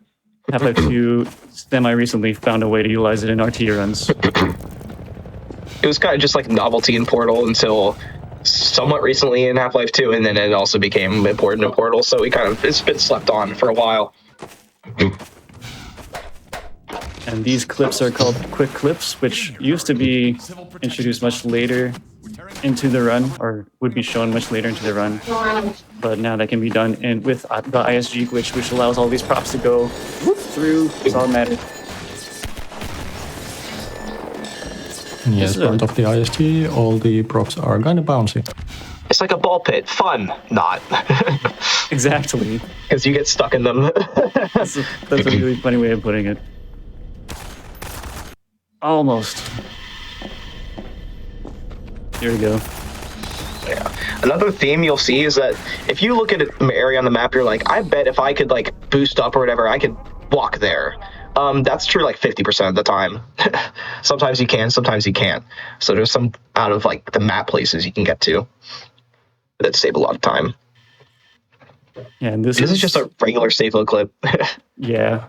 Half-Life 2 semi-recently found a way to utilize it in RT runs. It was kind of just like novelty in Portal until somewhat recently in Half-Life 2, and then it also became important in Portal, so it's been slept on for a while. And these clips are called quick clips, which used to be introduced much later into the run, or would be shown much later into the run. But now that can be done with the ISG glitch, which allows all these props to go whoop through solid matter. Yes, part of the ISG, all the props are kind of bouncy. It's like a ball pit. Fun. Not. Exactly. Because you get stuck in them. That's a really funny way of putting it. Almost. Here we go. Yeah. Another theme you'll see is that if you look at an area on the map, you're like, I bet if I could like boost up or whatever, I could walk there. That's true like 50% of the time. Sometimes you can, sometimes you can't. So there's some out of like the map places you can get to that save a lot of time. Yeah, and this is just a regular save load clip. Yeah.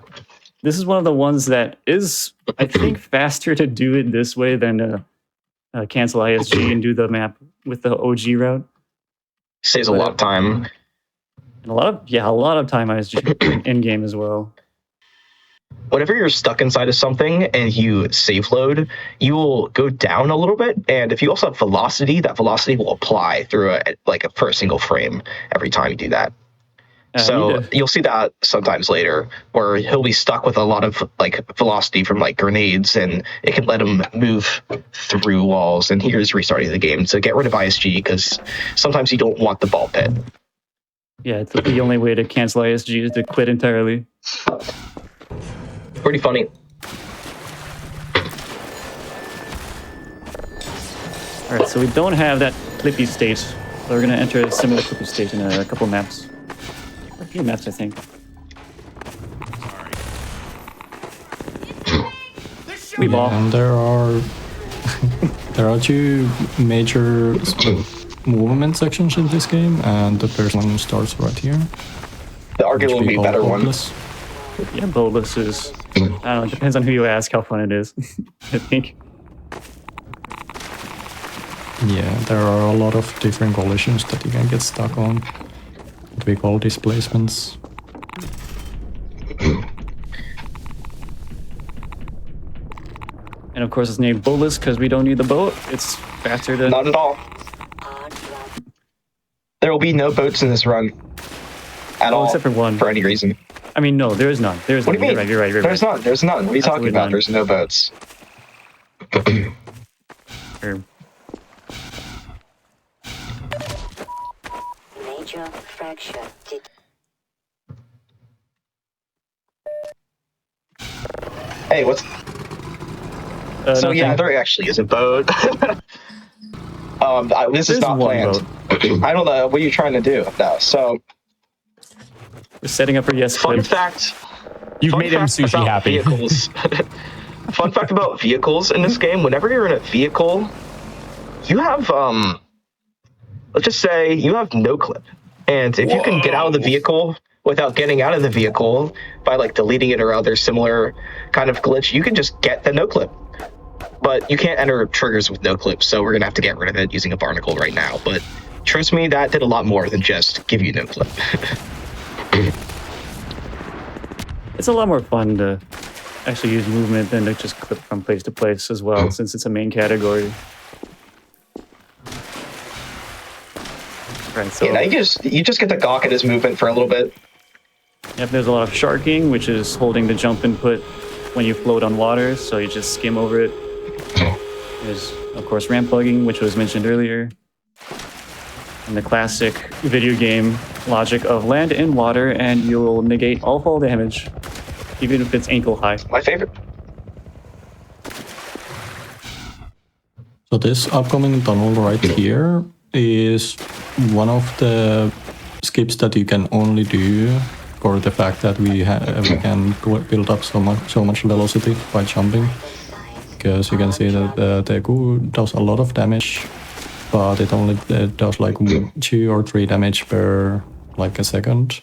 This is one of the ones that is, I think, faster to do it this way than cancel ISG and do the map with the OG route. Saves a lot of time. And a lot of time ISG in game as well. Whenever you're stuck inside of something and you save load, you will go down a little bit. And if you also have velocity, that velocity will apply through for a single frame every time you do that. So you'll see that sometimes later, where he'll be stuck with a lot of velocity from grenades, and it can let him move through walls. And here's restarting the game. So get rid of ISG, because sometimes you don't want the ball pit. Yeah, it's the only way to cancel ISG is to quit entirely. Pretty funny. All right, so we don't have that clippy state. So we're going to enter a similar clippy state in a couple maps. A few maps, I think. And there are two major movement sections in this game, and the first one starts right here. The arguably better one. Yeah, Boldless is, I don't know, it depends on who you ask how fun it is, I think. Yeah, there are a lot of different collisions that you can get stuck on. What we call displacements. And of course it's named Boldless because we don't need the boat. It's faster to... Not at all. There will be no boats in this run. At all. Except for one. For any reason. I mean, no, there is none. There is none. What do you mean? You're right. There's none. There's none. What are you talking about? There's no boats. Major fracture. Hey, what's... so yeah, there actually is a boat. This is not planned. I don't know. What are you trying to do? No, so... We're setting up for yes. Fun fact. You've made him sushi happy. Vehicles. Fun fact about vehicles in this game: whenever you're in a vehicle, you have let's just say you have no clip, and if you can get out of the vehicle without getting out of the vehicle by deleting it or other similar kind of glitch, you can just get the no clip. But you can't enter triggers with no clip, so we're gonna have to get rid of it using a barnacle right now. But trust me, that did a lot more than just give you no clip. It's a lot more fun to actually use movement than to just clip from place to place as well, since it's a main category. Right, so yeah, now you just get to gawk at his movement for a little bit. Yep, there's a lot of sharking, which is holding the jump input when you float on water, so you just skim over it. There's, of course, ramp bugging, which was mentioned earlier. And the classic video game logic of land in water and you'll negate all fall damage, even if it's ankle high. My favorite. So this upcoming tunnel right here is one of the skips that you can only do for the fact that we can build up so much velocity by jumping. Because you can see that the Deku does a lot of damage, but it only does 2 or 3 damage per a second.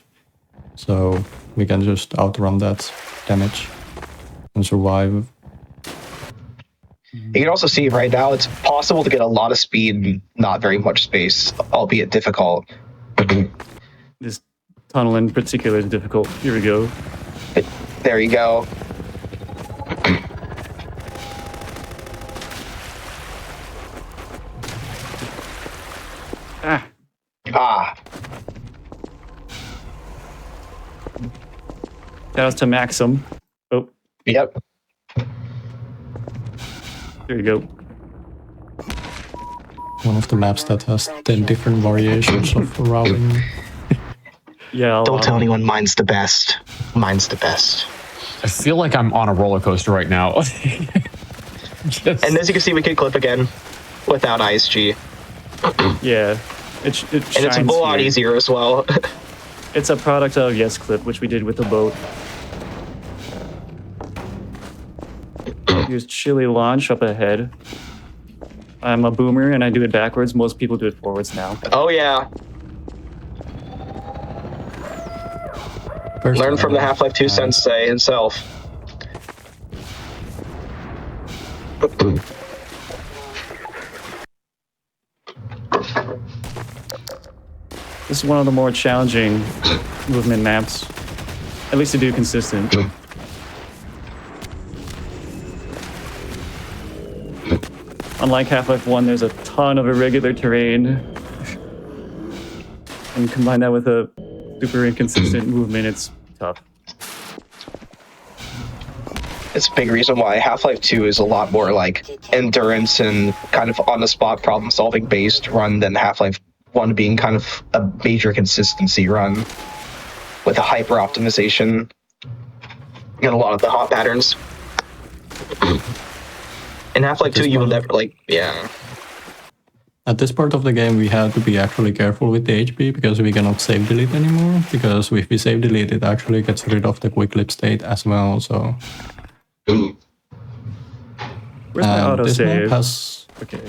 So we can just outrun that damage and survive. You can also see right now it's possible to get a lot of speed and not very much space, albeit difficult. This tunnel in particular is difficult. Here we go. There you go. Ah. Shout out to Maxim. Oh. Yep. There you go. One of the maps that has 10 different variations of routing. Yeah. Don't tell anyone mine's the best. Mine's the best. I feel like I'm on a roller coaster right now. And as you can see, we can clip again without ISG. Yeah. And it's a lot easier as well. It's a product of Yes Clip, which we did with the boat. Here's Chili Launch up ahead. I'm a boomer and I do it backwards. Most people do it forwards now. Oh yeah. first Learn from the Half-Life 2 and- sensei himself. This is one of the more challenging movement maps, at least to do consistent. Unlike Half-Life 1, there's a ton of irregular terrain. And combine that with a super inconsistent movement, it's tough. It's a big reason why Half-Life 2 is a lot more like endurance and kind of on-the-spot problem-solving based run than Half-Life 1 being kind of a major consistency run with a hyper-optimization and a lot of the hot patterns. In Half-Life 2, you will never, like, yeah. At this part of the game, we have to be actually careful with the HP because we cannot save delete anymore. Because if we save delete, it actually gets rid of the quick clip state as well. So. Where's my autosave? Okay.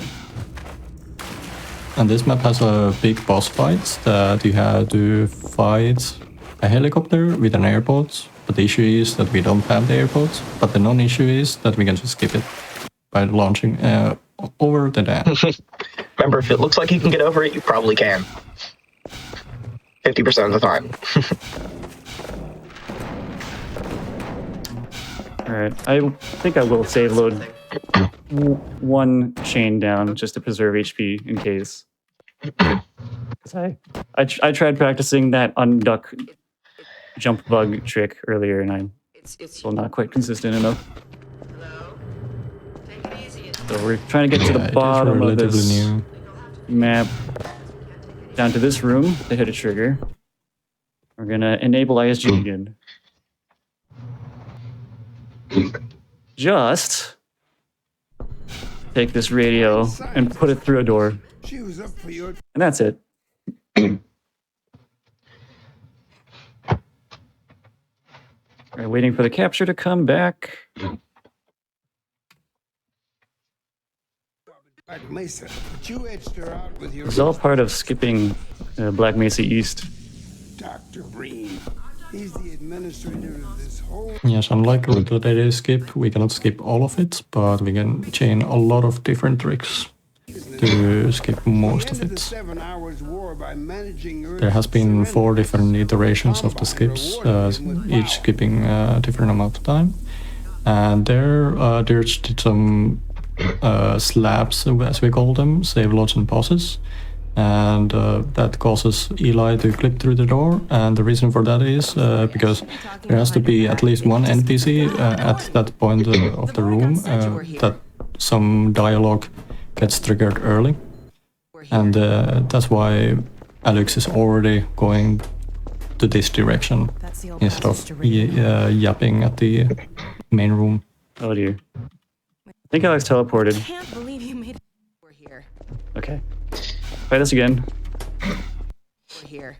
And this map has a big boss fights that you have to fight a helicopter with an airport. But the issue is that we don't have the airports. But the non-issue is that we can just skip it by launching over the dam. Remember, if it looks like you can get over it, you probably can. 50% of the time. Alright, I think I will save load one chain down just to preserve HP in case. Because I tried practicing that unduck jump bug trick earlier and I'm still not quite consistent enough. So we're trying to get to the bottom of this map, down to this room to hit a trigger. We're gonna enable ISG again. Just take this radio and put it through a door. And that's it. We're waiting for the capture to come back. It's all part of skipping Black Mesa East. Dr. Breen, he's the administrator of this whole... Yes, unlike the daily skip, we cannot skip all of it, but we can chain a lot of different tricks to skip most of it. There has been 4 different iterations of the skips, each skipping a different amount of time. And there's some slabs, as we call them, save loads and pauses. And that causes Eli to clip through the door. And the reason for that is because there has to be at least one NPC at that point of the room that some dialogue gets triggered early. And that's why Alex is already going to this direction instead of yapping at the main room. Oh dear. I think Alex teleported. I can't believe you made it. We're here. Okay. Try this again. We're here.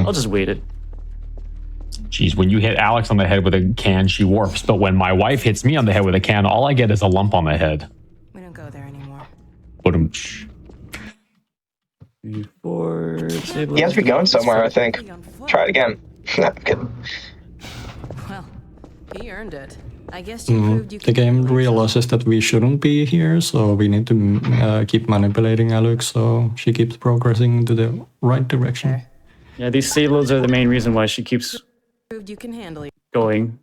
I'll just wait it. Geez, when you hit Alex on the head with a can, she warps. But when my wife hits me on the head with a can, all I get is a lump on the head. We don't go there anymore. He has to be going somewhere, I think. Try it again. No, I'm kidding. Well, he earned it. I guess you proved you The game realizes that we shouldn't be here, so we need to keep manipulating Alex so she keeps progressing to the right direction. Yeah, these save loads are the main reason why she keeps proved you can handle it. Going.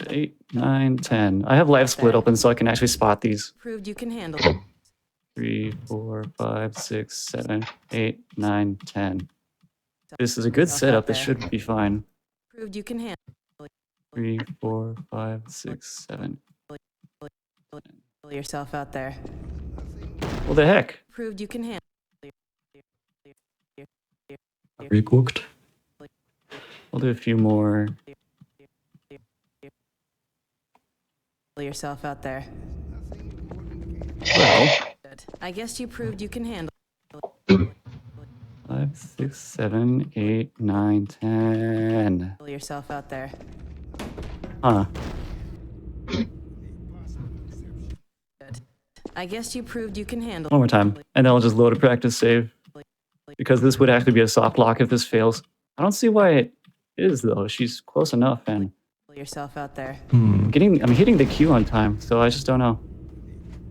8, 9, 10. I have live split open so I can actually spot these. Proved you can handle it. 3, 4, 5, 6, 7, 8, 9, 10. This is a good setup. This should be fine. Proved you can handle it. 3, 4, 5, 6, 7. Pull yourself out there. What the heck? Proved you can handle Recooked. We'll do a few more. Pull yourself out there. Well, I guess you proved you can handle it. 5, 6, 7, 8, 9, 10. Pull yourself out there. Huh. I guess you proved you can handle One more time, and then I'll just load a practice save. Because this would have to be a soft lock if this fails. I don't see why it is, though. She's close enough, and yourself out there. I'm hitting the queue on time, so I just don't know.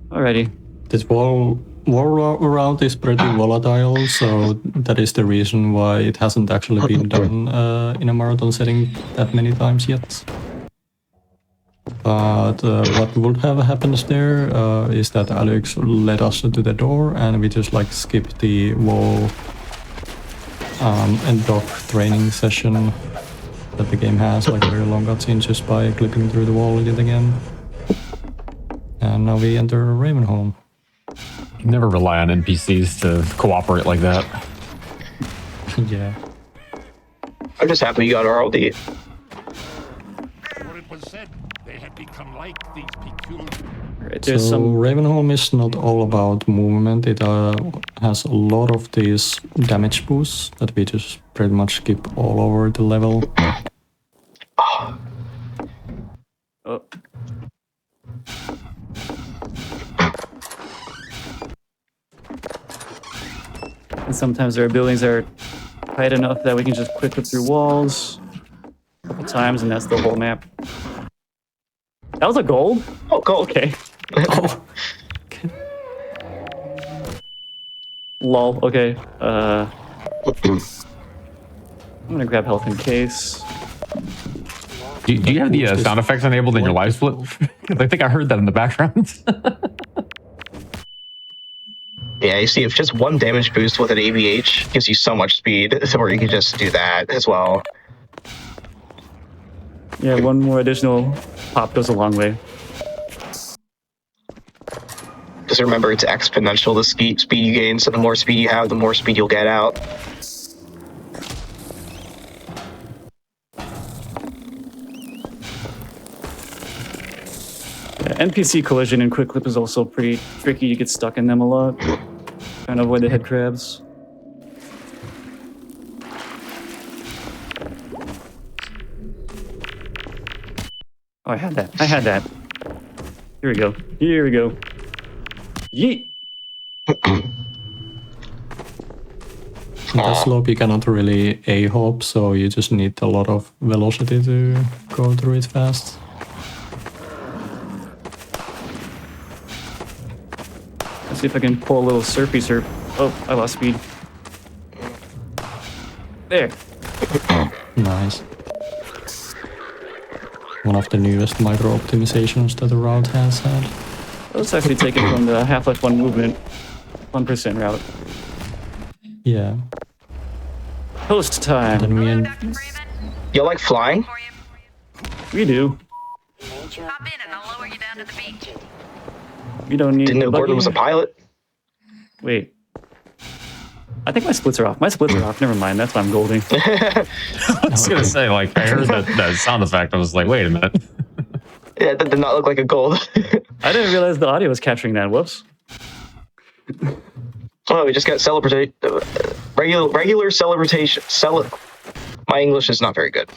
Alrighty. This wall around is pretty volatile, so that is the reason why it hasn't actually been done in a marathon setting that many times yet. But what would have happened there is that Alex led us to the door, and we just like skipped the wall and dock training session that the game has, like a very long cutscene, just by clipping through the wall yet again. And now we enter Ravenholm. You never rely on NPCs to cooperate like that. Yeah. I'm just happy you got RLD. What it was said, they had become like these peculiar. Alright, So there's some. Ravenholm is not all about movement. It has a lot of these damage boosts that we just pretty much skip all over the level. Oh. And sometimes there are buildings that are tight enough that we can just quick it through walls a couple times, and that's the whole map. That was a gold? Oh, gold. Okay. Oh. Lol, okay. I'm gonna grab health in case. Do you have the sound effects enabled in your live split? I think I heard that in the background. Yeah, you see, if just one damage boost with an AVH gives you so much speed, where you can just do that as well. Yeah, one more additional pop goes a long way. Just remember, it's exponential, the speed you gain, so the more speed you have, the more speed you'll get out. Yeah, NPC collision in Quick Clip is also pretty tricky. You get stuck in them a lot. Trying to avoid the head crabs. Oh, I had that. I had that. Here we go. Here we go. Yeet! In that slope you cannot really A-hop, so you just need a lot of velocity to go through it fast. Let's see if I can pull a little surfy surf. Oh, I lost speed. There. Nice. One of the newest micro optimizations that the route has had. Let's actually take it from the Half-Life 1 movement 1% route. Yeah. Host time. Then we You like flying? We do. Hop in and I'll lower you down to the beach. We don't need Didn't know the Gordon was a buggy. pilot. Wait. I think my splits are off. My splits are off. Never mind. That's why I'm golding. I was gonna say, like, I heard that sound effect. I was like, wait a minute. Yeah, that did not look like a gold. I didn't realize the audio was capturing that. Whoops. Oh, we just got regular celebration. My English is not very good.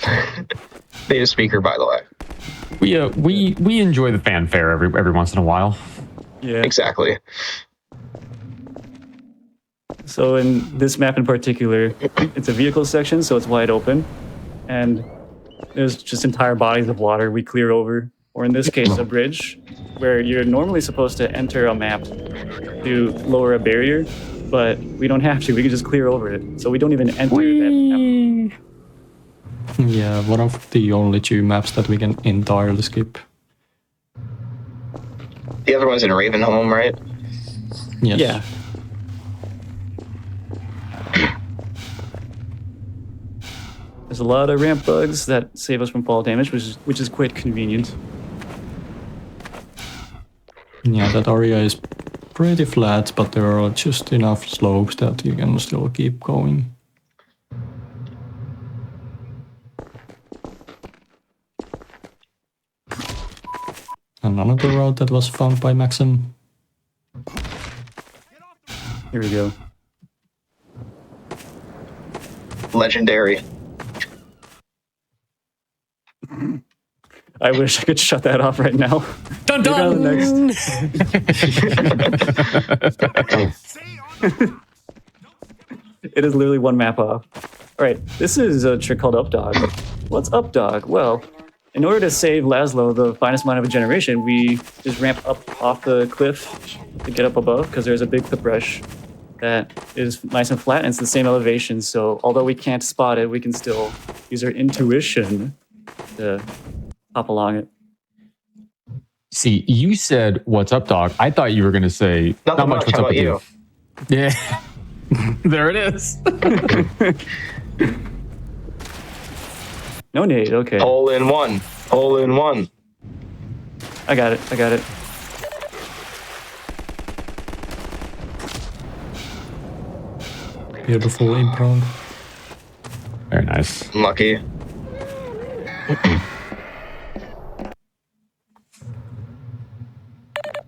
Native speaker, by the way. We enjoy the fanfare every once in a while. Yeah. Exactly. So in this map in particular, it's a vehicle section, so it's wide open. And there's just entire bodies of water we clear over. Or in this case, a bridge, where you're normally supposed to enter a map to lower a barrier, but we don't have to. We can just clear over it. So we don't even enter that map. Yeah, one of the only two maps that we can entirely skip. The other one's in Ravenholm, right? Yes. Yeah. There's a lot of ramp bugs that save us from fall damage, which is quite convenient. Yeah, that area is pretty flat, but there are just enough slopes that you can still keep going. And another route that was found by Maxim. Here we go. Legendary. I wish I could shut that off right now. Dun Dun Maybe dun. It is literally one map off. All right, this is a trick called Up Dog. What's Up Dog? Well, in order to save Laszlo the finest mind of a generation, we just ramp up off the cliff to get up above because there's a big cliff rush that is nice and flat and it's the same elevation. So although we can't spot it, we can still use our intuition to hop along it. See, you said, "What's up, dog?" I thought you were going to say, Not much. What's How up with about you?" Yeah. There it is. No nade, okay. Hole in one. Hole in one. I got it, I got it. Beautiful improv. Very nice. Lucky.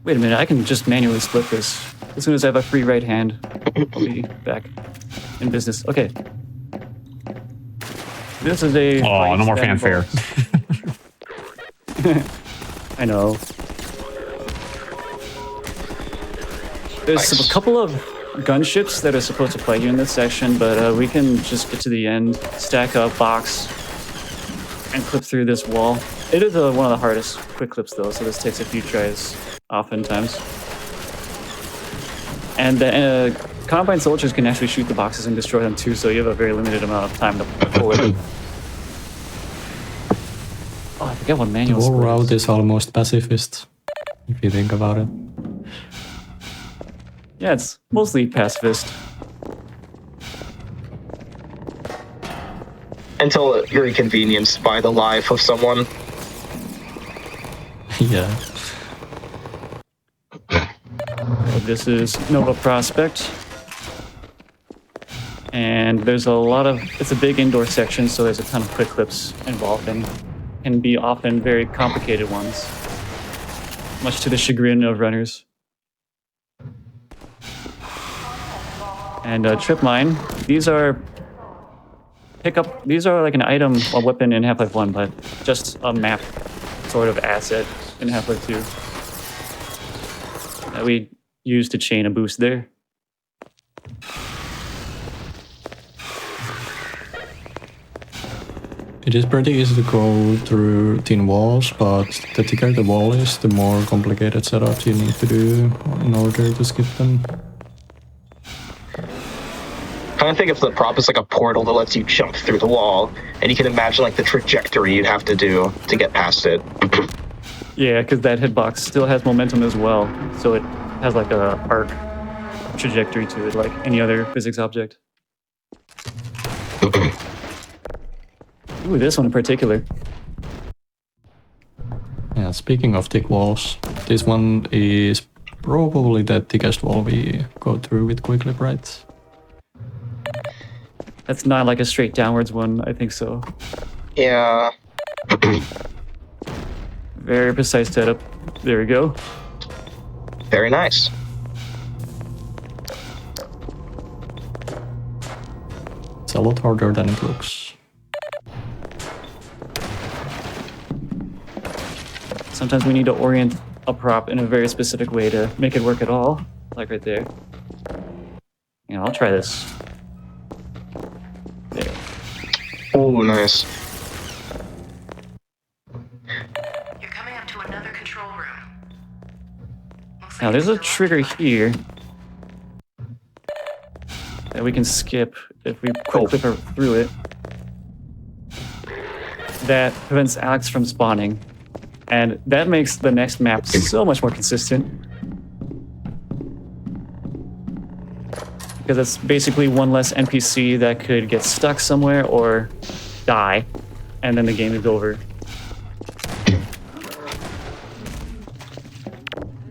Wait a minute, I can just manually split this. As soon as I have a free right hand, I'll be back in business. Okay. This is a... Oh, no more fanfare. I know. There's a couple of gunships that are supposed to fight you in this section, but we can just get to the end, stack up, box, and clip through this wall. It is one of the hardest quick clips though, so this takes a few tries oftentimes. And the Combine soldiers can actually shoot the boxes and destroy them too, so you have a very limited amount of time to pull it. Oh, I forget what manual The whole split route is almost pacifist, if you think about it. Yeah, it's mostly pacifist. Until you're inconvenienced by the life of someone. Yeah. This is Nova Prospect. And there's a lot of, it's a big indoor section, so there's a ton of quick clips involved and can be often very complicated ones, much to the chagrin of runners. And trip mine, these are these are like an item, a weapon in Half-Life 1, but just a map sort of asset in Half-Life 2 that we use to chain a boost there. It is pretty easy to go through thin walls, but the thicker the wall is, the more complicated setups you need to do in order to skip them. Kind of think if the prop is like a portal that lets you jump through the wall, and you can imagine like the trajectory you'd have to do to get past it. Yeah, because that hitbox still has momentum as well, so it has like a arc trajectory to it, like any other physics object. Ooh, this one in particular. Yeah, speaking of thick walls, this one is probably the thickest wall we go through with quick clip, right? That's not like a straight downwards one, I think so. Yeah. Very precise setup. There we go. Very nice. It's a lot harder than it looks. Sometimes we need to orient a prop in a very specific way to make it work at all, like right there. Yeah, I'll try this. There. Oh, nice. You're coming up to another control room. Now there's a trigger here that we can skip if we quick clip through it. That prevents Alex from spawning. And that makes the next map so much more consistent. Because it's basically one less NPC that could get stuck somewhere or die, and then the game is over.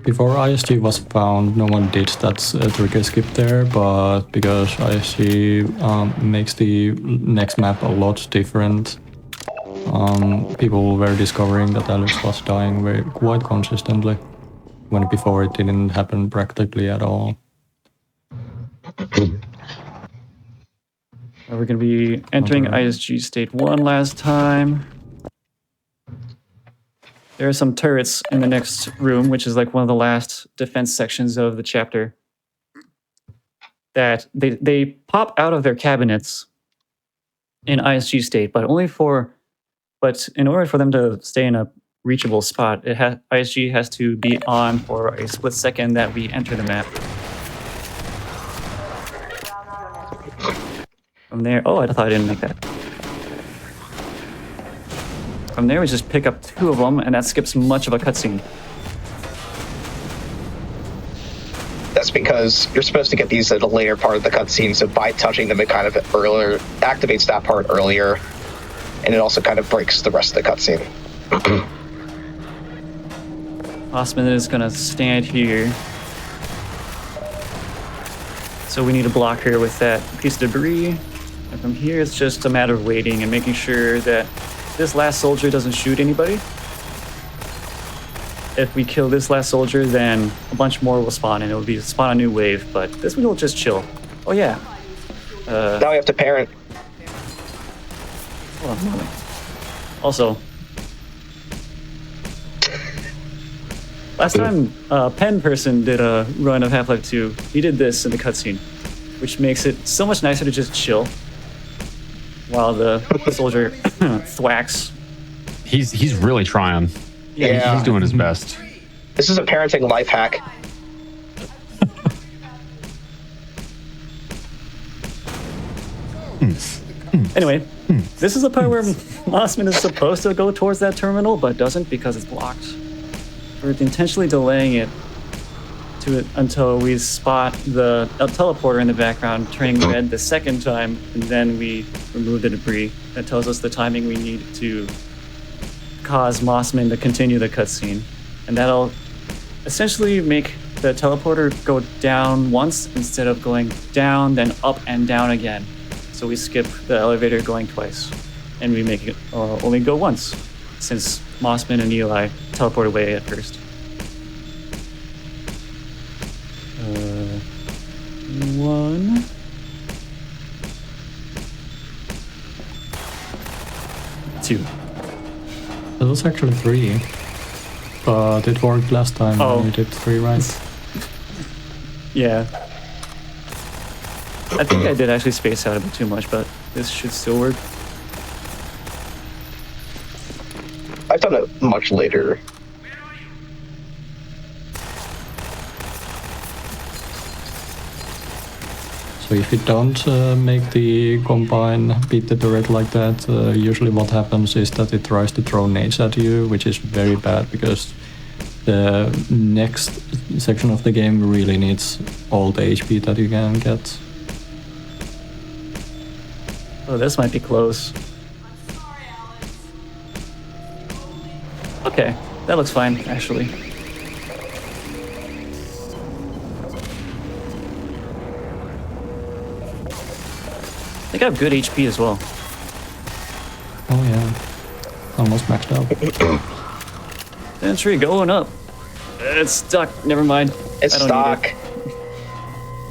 Before ISG was found, no one did that trigger skip there, but because ISG makes the next map a lot different, people were discovering that Alex was dying quite consistently, when before it didn't happen practically at all. We're going to be entering ISG State 1 last time. There are some turrets in the next room, which is like one of the last defense sections of the chapter. That they pop out of their cabinets in ISG state, but in order for them to stay in a reachable spot, ISG has to be on for a split second that we enter the map. From there, oh, I thought I didn't make that. From there, we just pick up 2 of them, and that skips much of a cutscene. That's because you're supposed to get these at a later part of the cutscene, so by touching them, it kind of earlier activates that part earlier, and it also kind of breaks the rest of the cutscene. Osman is gonna stand here. So we need to block her with that piece of debris. And from here, it's just a matter of waiting and making sure that this last soldier doesn't shoot anybody. If we kill this last soldier, then a bunch more will spawn, and it will spawn a new wave, but this one will just chill. Oh yeah. Now we have to parent. Hold on a moment. Also, last time Pen Person did a run of Half-Life 2, he did this in the cutscene, which makes it so much nicer to just chill while the soldier thwacks. He's really trying. Yeah. He's doing his best. This is a parenting life hack. Anyway, this is the part where Mossman is supposed to go towards that terminal, but doesn't because it's blocked. We're intentionally delaying it until we spot the teleporter in the background turning red the second time, and then we remove the debris. That tells us the timing we need to cause Mossman to continue the cutscene. And that'll essentially make the teleporter go down once instead of going down, then up and down again. So we skip the elevator going twice, and we make it only go once, since Mossman and Eli teleport away at first. 1. Two. It was actually 3, but it worked last time when we did 3 right. Yeah. I think I did actually space out a bit too much, but this should still work. I've done it much later. So if you don't make the combine beat the turret like that, usually what happens is that it tries to throw nades at you, which is very bad because the next section of the game really needs all the HP that you can get. Oh, this might be close. Okay, that looks fine, actually. I think I have good HP as well. Oh yeah, almost maxed out. Entry going up. It's stuck. Never mind. It's I don't stuck.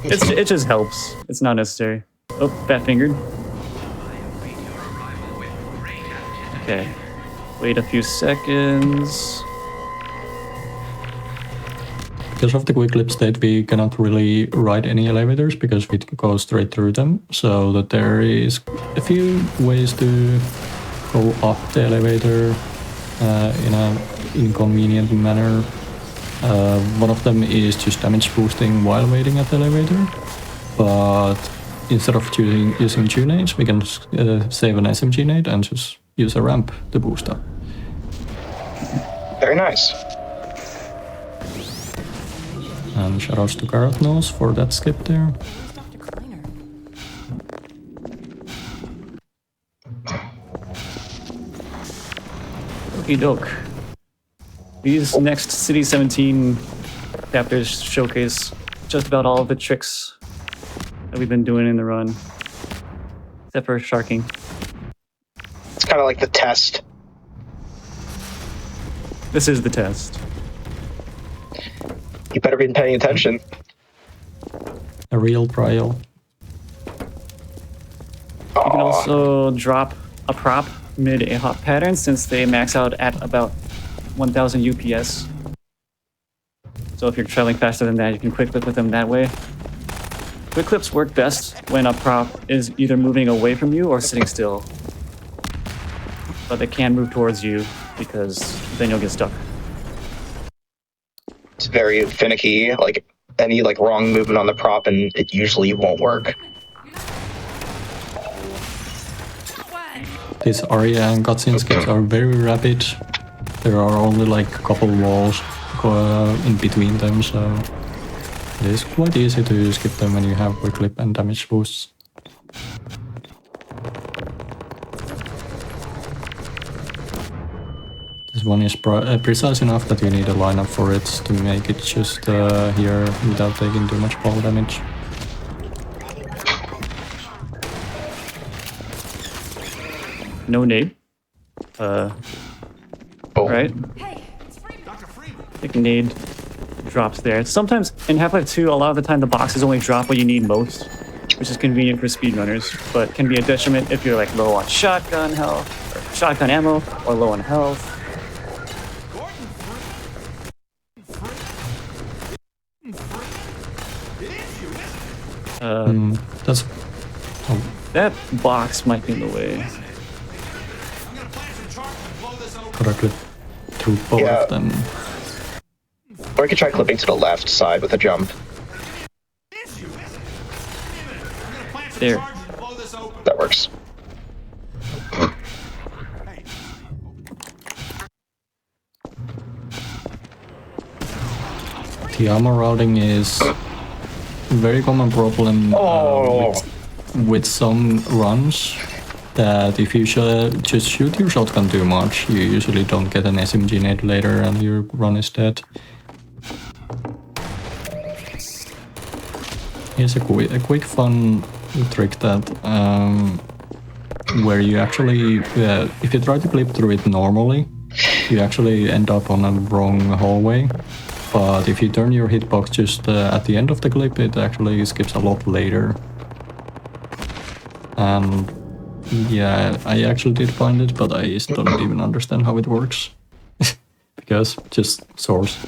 need it. It just helps. It's not necessary. Oh, fat fingered. Okay. Wait a few seconds. Because of the quick clip state, we cannot really ride any elevators because we go straight through them. So that there is a few ways to go up the elevator in an inconvenient manner. One of them is just damage boosting while waiting at the elevator. But instead of using 2 nades, we can save an SMG nade and just use a ramp to boost up. Very nice. And shoutouts to Carrot Nose for that skip there. Okie doke. These next City 17 chapters showcase just about all of the tricks that we've been doing in the run. Except for sharking. It's kind of like the test. This is the test. You better be paying attention. A real trial. You can also drop a prop mid a hot pattern since they max out at about 1000 UPS. So if you're traveling faster than that, you can quick clip with them that way. Quick clips work best when a prop is either moving away from you or sitting still. But they can move towards you because then you'll get stuck. It's very finicky, like any like wrong movement on the prop and it usually won't work. These aria and cutscene skips are very rapid. There are only like a couple walls in between them, so it is quite easy to skip them when you have quick clip and damage boosts. This one is precise enough that you need a lineup for it to make it just here without taking too much fall damage. No nade. Right? I think nade drops there. Sometimes in Half-Life 2, a lot of the time the boxes only drop what you need most, which is convenient for speedrunners, but can be a detriment if you're like low on shotgun health, or shotgun ammo, or low on health. That's... Oh. That box might be in the way. Correctly. Through both of them. Or you could try clipping to the left side with a jump. There. That works. The armor routing is a very common problem with some runs, that if you just shoot your shotgun too much, you usually don't get an SMG nade later and your run is dead. Here's a quick fun trick that where you actually, if you try to clip through it normally, you actually end up on a wrong hallway. But if you turn your hitbox just at the end of the clip, it actually skips a lot later. And yeah, I actually did find it, but I still don't even understand how it works. Because just source.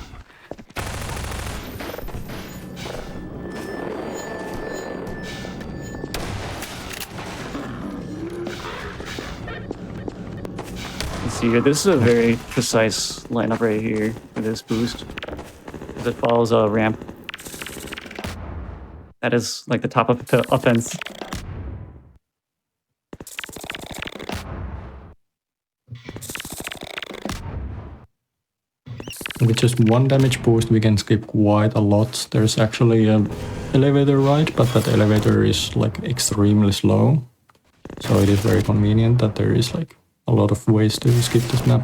See here, this is a very precise lineup right here for this boost, because it follows a ramp. That is like the top of the offense. With just one damage boost we can skip quite a lot. There's actually an elevator right, but that elevator is like extremely slow. So it is very convenient that there is like a lot of ways to skip this map.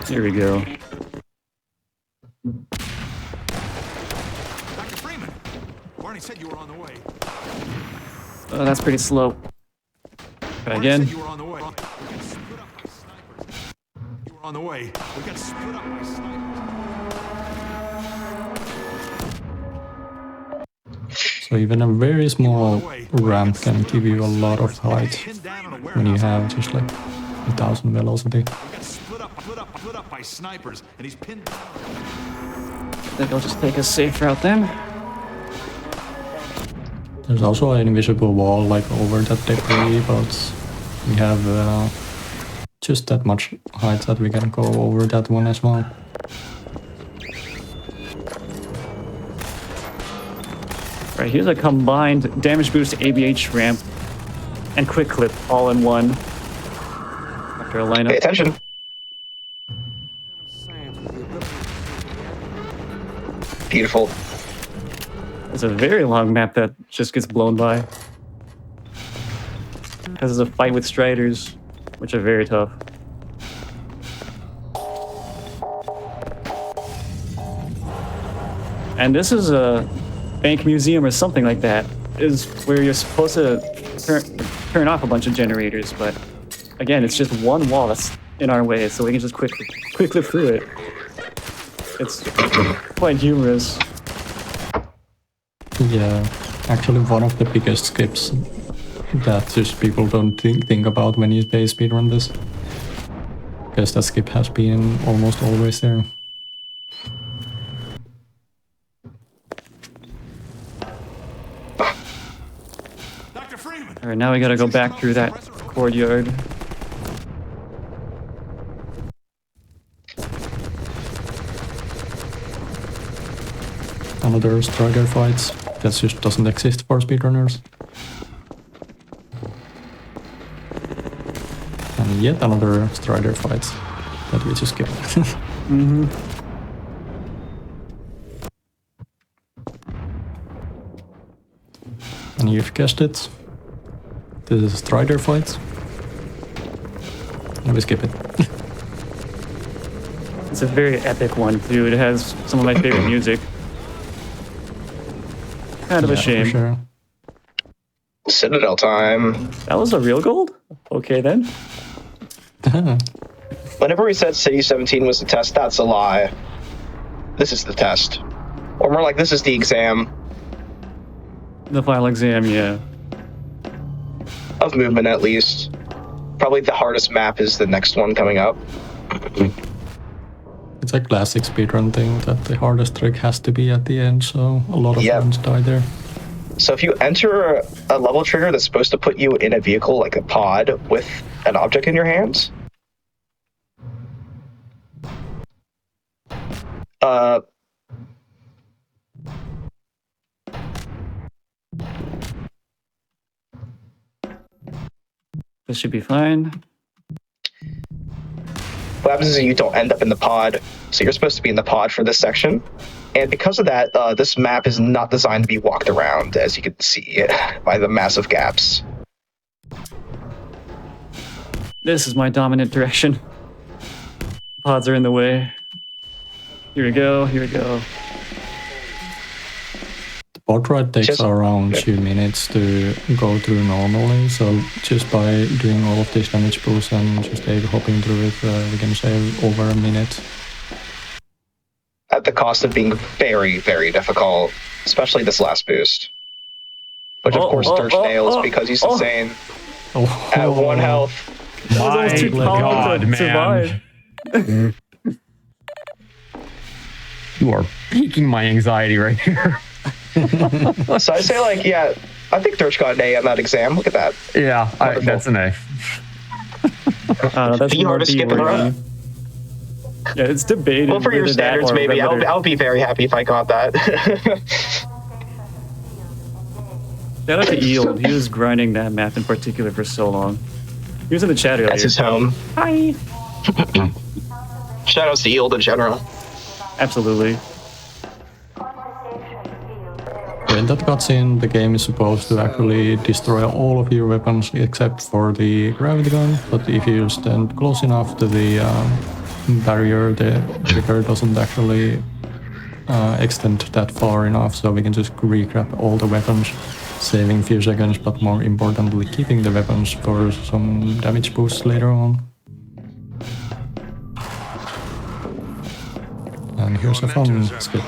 Here we go. Dr. Freeman, Barney said you were on the way. Oh, that's pretty slow. Try again. You were on the way. We got split up by snipers. You were on the way. We got split up by snipers. So even a very small ramp can give you a lot of height when you have just like 1000 velocity. We got split up by snipers, and he's pinned down. I think I'll just take a safe route then. There's also an invisible wall like over that debris, but we have just that much height that we can go over that one as well. Right, here's a combined damage boost, ABH ramp, and quick clip all in one. After a lineup. Pay attention. Beautiful. It's a very long map that just gets blown by. Because it's a fight with striders, which are very tough. And this is a bank museum or something like that, is where you're supposed to turn off a bunch of generators, but again, it's just one wall that's in our way, so we can just quick clip through it. It's quite humorous. Yeah, actually one of the biggest skips that just people don't think about when you play speedrun this. Because that skip has been almost always there. Alright, now we gotta go back through that courtyard. Another strider fights. That just doesn't exist for speedrunners. And yet another strider fights that we just skipped. Mm-hmm. And you've guessed it. This is strider fights. And we skip it. It's a very epic one, too. It has some of my favorite music. Kind of a shame. For sure. Citadel time. That was a real gold? Okay, then. Whenever we said City 17 was the test, that's a lie. This is the test. Or more like, this is the exam. The final exam, yeah. Of movement, at least. Probably the hardest map is the next one coming up. It's a classic speedrun thing that the hardest trick has to be at the end, so a lot of friends die there. So if you enter a level trigger that's supposed to put you in a vehicle like a pod with an object in your hands, this should be fine. what happens is you don't end up in the pod. So you're supposed to be in the pod for this section. And because of that, this map is not designed to be walked around, as you can see by the massive gaps. This is my dominant direction. Pods are in the way. Here we go, here we go. The pod ride takes around 2 minutes to go through normally, so just by doing all of this damage boost and just hopping through it, we can save over a minute. At the cost of being very, very difficult, especially this last boost. Which of course Dirge nails because he's insane. At 1 health. My God, man. You are piquing my anxiety right here. So I say, like, yeah, I think Dirge got an A on that exam. Look at that. Yeah, that's an A. That's the hardest skip in the run. Yeah, it's debated. Well, for your standards, maybe. I'll be very happy if I got that. Shout out to Yield. He was grinding that map in particular for so long. He was in the chat earlier. That's his home. Hi. Shoutouts to Yield in general. Absolutely. In that cutscene, the game is supposed to actually destroy all of your weapons except for the gravity gun, but if you stand close enough to the barrier, the trigger doesn't actually extend that far enough, so we can just re-grab all the weapons, saving a few seconds, but more importantly, keeping the weapons for some damage boosts later on. And here's a fun skip.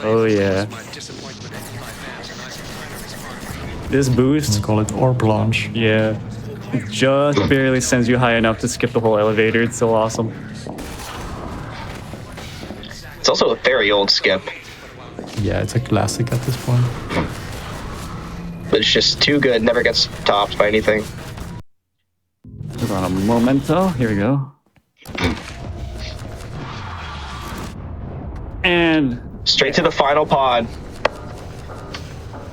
Oh yeah. This boost, we call it Orb Launch. Yeah. It just barely sends you high enough to skip the whole elevator. It's so awesome. It's also a very old skip. Yeah, it's a classic at this point. But it's just too good, never gets topped by anything. Hold on a momento. Here we go. And straight to the final pod.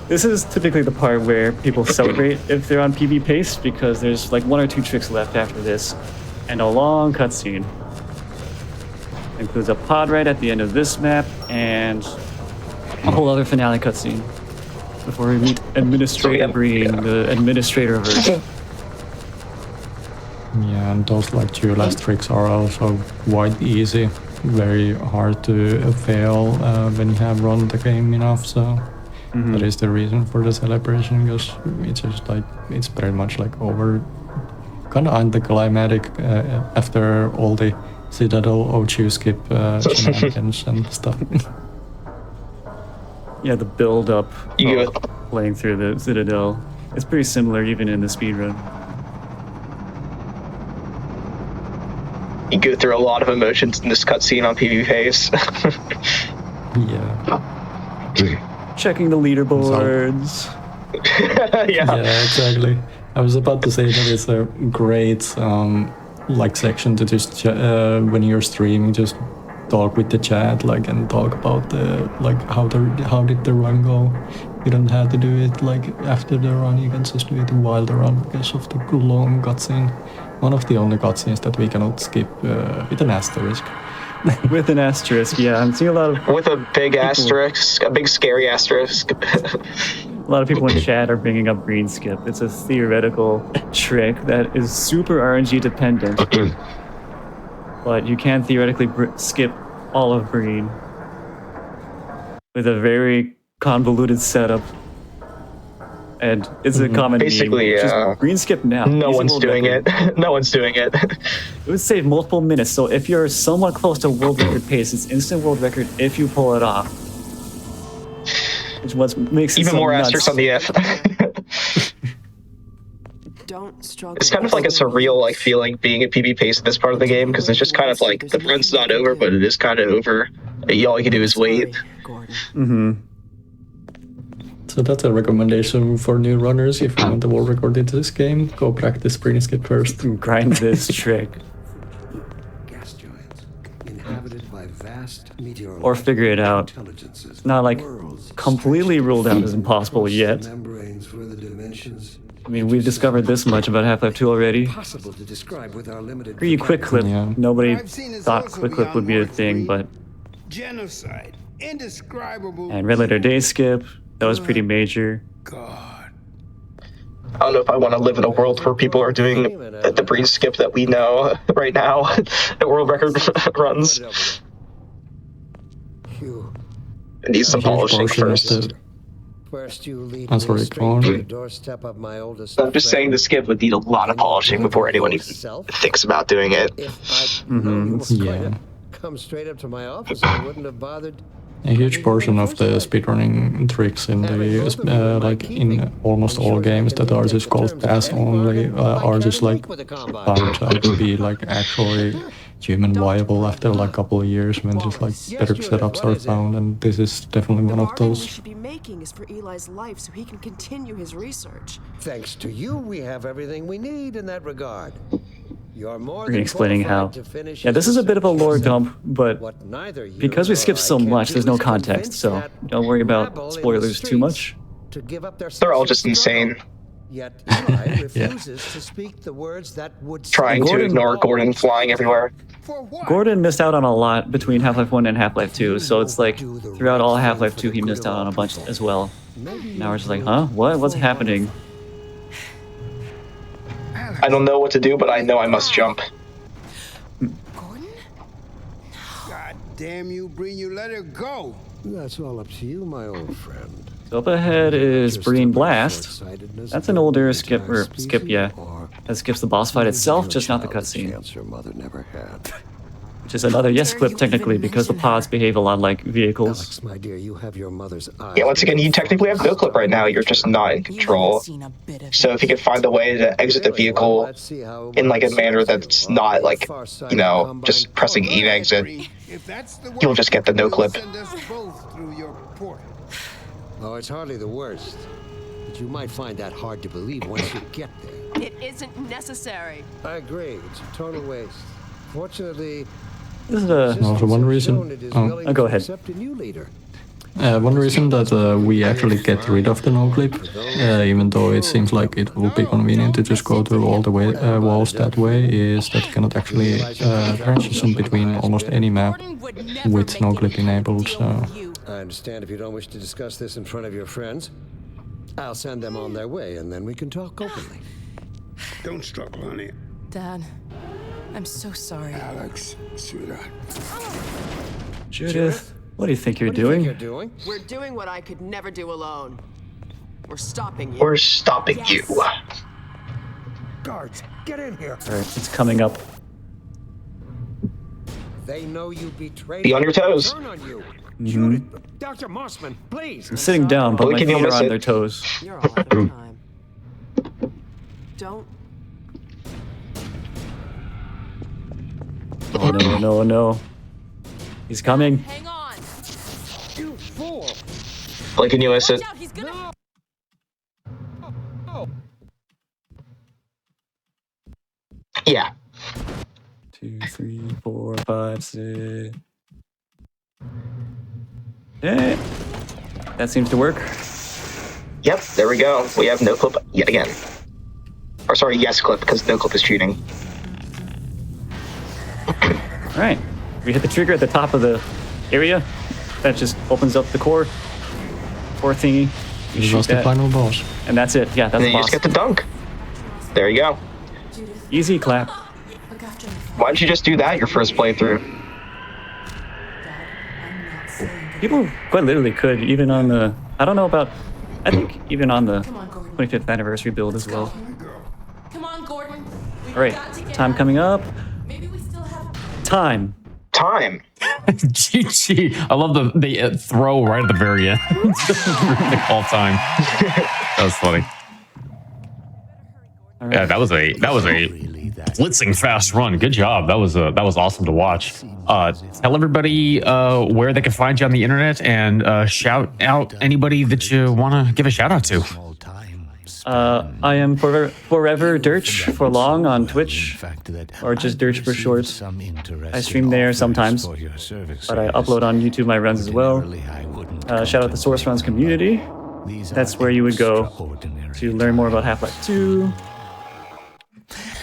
This is typically the part where people celebrate if they're on PB pace, because there's like 1 or 2 tricks left after this, and a long cutscene. Includes a pod ride at the end of this map, and a whole other finale cutscene before we meet Administrator Breen, the administrator version. Yeah, and those like 2 last tricks are also quite easy. Very hard to fail when you have run the game enough, so that is the reason for the celebration, because it's just like, it's very much like over, kind of anticlimactic after all the Citadel O2 skip shenanigans and stuff. Yeah, the build up playing through the Citadel. It's pretty similar even in the speedrun. You go through a lot of emotions in this cutscene on PB Pace. Yeah. Checking the leaderboards. Yeah. Yeah, exactly. I was about to say that it's a great like section to just when you're streaming, just talk with the chat, like, and talk about the like how did the run go. You don't have to do it like after the run. You can just do it while the run because of the long cutscene. One of the only cutscenes that we cannot skip with an asterisk. With an asterisk, yeah. I'm seeing a lot of With a big asterisk, a big scary asterisk. a lot of people in chat are bringing up green skip. It's a theoretical trick that is super RNG dependent. But you can theoretically skip all of green with a very convoluted setup. And it's a common basically, meme. Just green skip now. No one's doing it. No one's doing it. It would save multiple minutes. So if you're somewhat close to world record pace, it's instant world record if you pull it off. Which makes it even so more nuts. asterisks on the if. Don't struggle. It's kind of like a surreal like feeling being at PB Pace at this part of the game because it's just kind of like the run's not over, but it is kind of over. All you can do is wait. Mm-hmm. So that's a recommendation for new runners. If you want the world record into this game, go practice green skip first. Grind this trick. Gas giants, inhabited by vast meteorological Or figure it out. It's not like completely ruled out as impossible yet. membranes for the dimensions. I mean, we've discovered this much about Half-Life 2 already. Possible to describe with our limited Pretty quick clip. Yeah. Nobody I've seen this thought also quick clip would be a beyond thing, but... genocide, indescribable. And Red Letter Day skip, that was pretty major. God. I don't know if I want to live in a world where people are doing the breed skip that we know right now, the world record runs. It needs some polishing first. First you lead I'm sorry, go on. the doorstep of my oldest I'm just saying the skip would need a lot of polishing before anyone even thinks about doing it. Yeah. Come straight up to my office, I wouldn't have bothered. A huge portion of the speedrunning tricks in the like in almost all games that are just called pass only are just like found out to be like actually human viable after like a couple of years when just like better setups are found, and this is definitely one of We those. should be making is for Eli's life so he can continue his research. Thanks to you, we have everything we need in that regard. You're more We're than explaining how. qualified to finish Yeah, this is a bit of a lore dump, but what neither you because we nor skip I so can much, do there's no is context, convince so that don't worry about rabble in the spoilers too much. to give up their They're all sense of just struggle. insane. Yet Eli refuses to speak the words that would Trying to ignore Gordon flying everywhere. For what? Gordon missed out on a lot between Half-Life 1 and Half-Life 2, so it's like throughout all Half-Life 2 he missed out on a bunch as well. Now we're just like, huh? What? What's happening? I don't know what to do, but I know I must jump. Gordon? God damn you, Breen, you let her go. That's all up to you, my old friend. So up ahead is Breen Blast. That's an older skip, yeah. That skips the boss fight itself, just not the cutscene. Your mother never had. Which is another yes clip technically, because the pods behave a lot like vehicles. Alex, my dear, you have your mother's eyes. Yeah, once again, you technically have no clip right now. You're just not in control. So if you could find a way to exit the vehicle in like a manner that's not like, you know, just pressing E to exit, you'll just get the no clip. Oh, it's hardly the worst. But you might find that hard to believe once you get there. It isn't necessary. I agree. It's a total waste. Fortunately, This is a... Also one reason. Oh, go ahead. accept a new leader. One reason that we actually get rid of the no clip, even though it seems like it would be convenient to just go through all the way, walls that way, is that you cannot actually transition between almost any map with no clip enabled. So. I understand if you don't wish to discuss this in front of your friends. I'll send them on their way, and then we can talk openly. Don't struggle, honey. Dad, I'm so sorry. Alex, sweetheart. Judith, what do you think you're What do you doing? think you're doing? We're doing what I could never do alone. We're stopping you. We're stopping you. Guards, get in here. Alright, it's coming up. They know you betrayed. Be on your toes. Turn on you. Mm-hmm. Dr. Mossman, please. I'm sitting down, but Well, my can you feet are miss on it? their toes. You're all out of time. Don't. Oh no, no, no. He's coming. Hang on. You fool. Like, can you listen? He's gonna. Yeah. 2, 3, 4, 5, 6. Hey. That seems to work. Yep, there we go. We have no clip yet again. Or sorry, yes clip, because no clip is cheating. Alright. We hit the trigger at the top of the area. That just opens up the core thingy. You shoot That's the that, final boss. and that's it. Yeah, that's And the then you boss. just get the dunk. There you go. Easy clap. Why don't you just do that your first playthrough? People quite literally could, even on the... I don't know about... I think even on the 25th anniversary build as well. Come on, Gordon. Alright, time coming up. Time. Time. GG. I love the throw right at the very end. The call time. That was funny. Right. Yeah, that was a blitzing fast run. Good job. That was awesome to watch. Tell everybody where they can find you on the internet, and shout out anybody that you want to give a shout out to. I am forever Dirch for long on Twitch, or just Dirch for short. I stream there sometimes, but I upload on YouTube my runs as well. Shout out the Source Runs community. That's where you would go to learn more about Half-Life 2.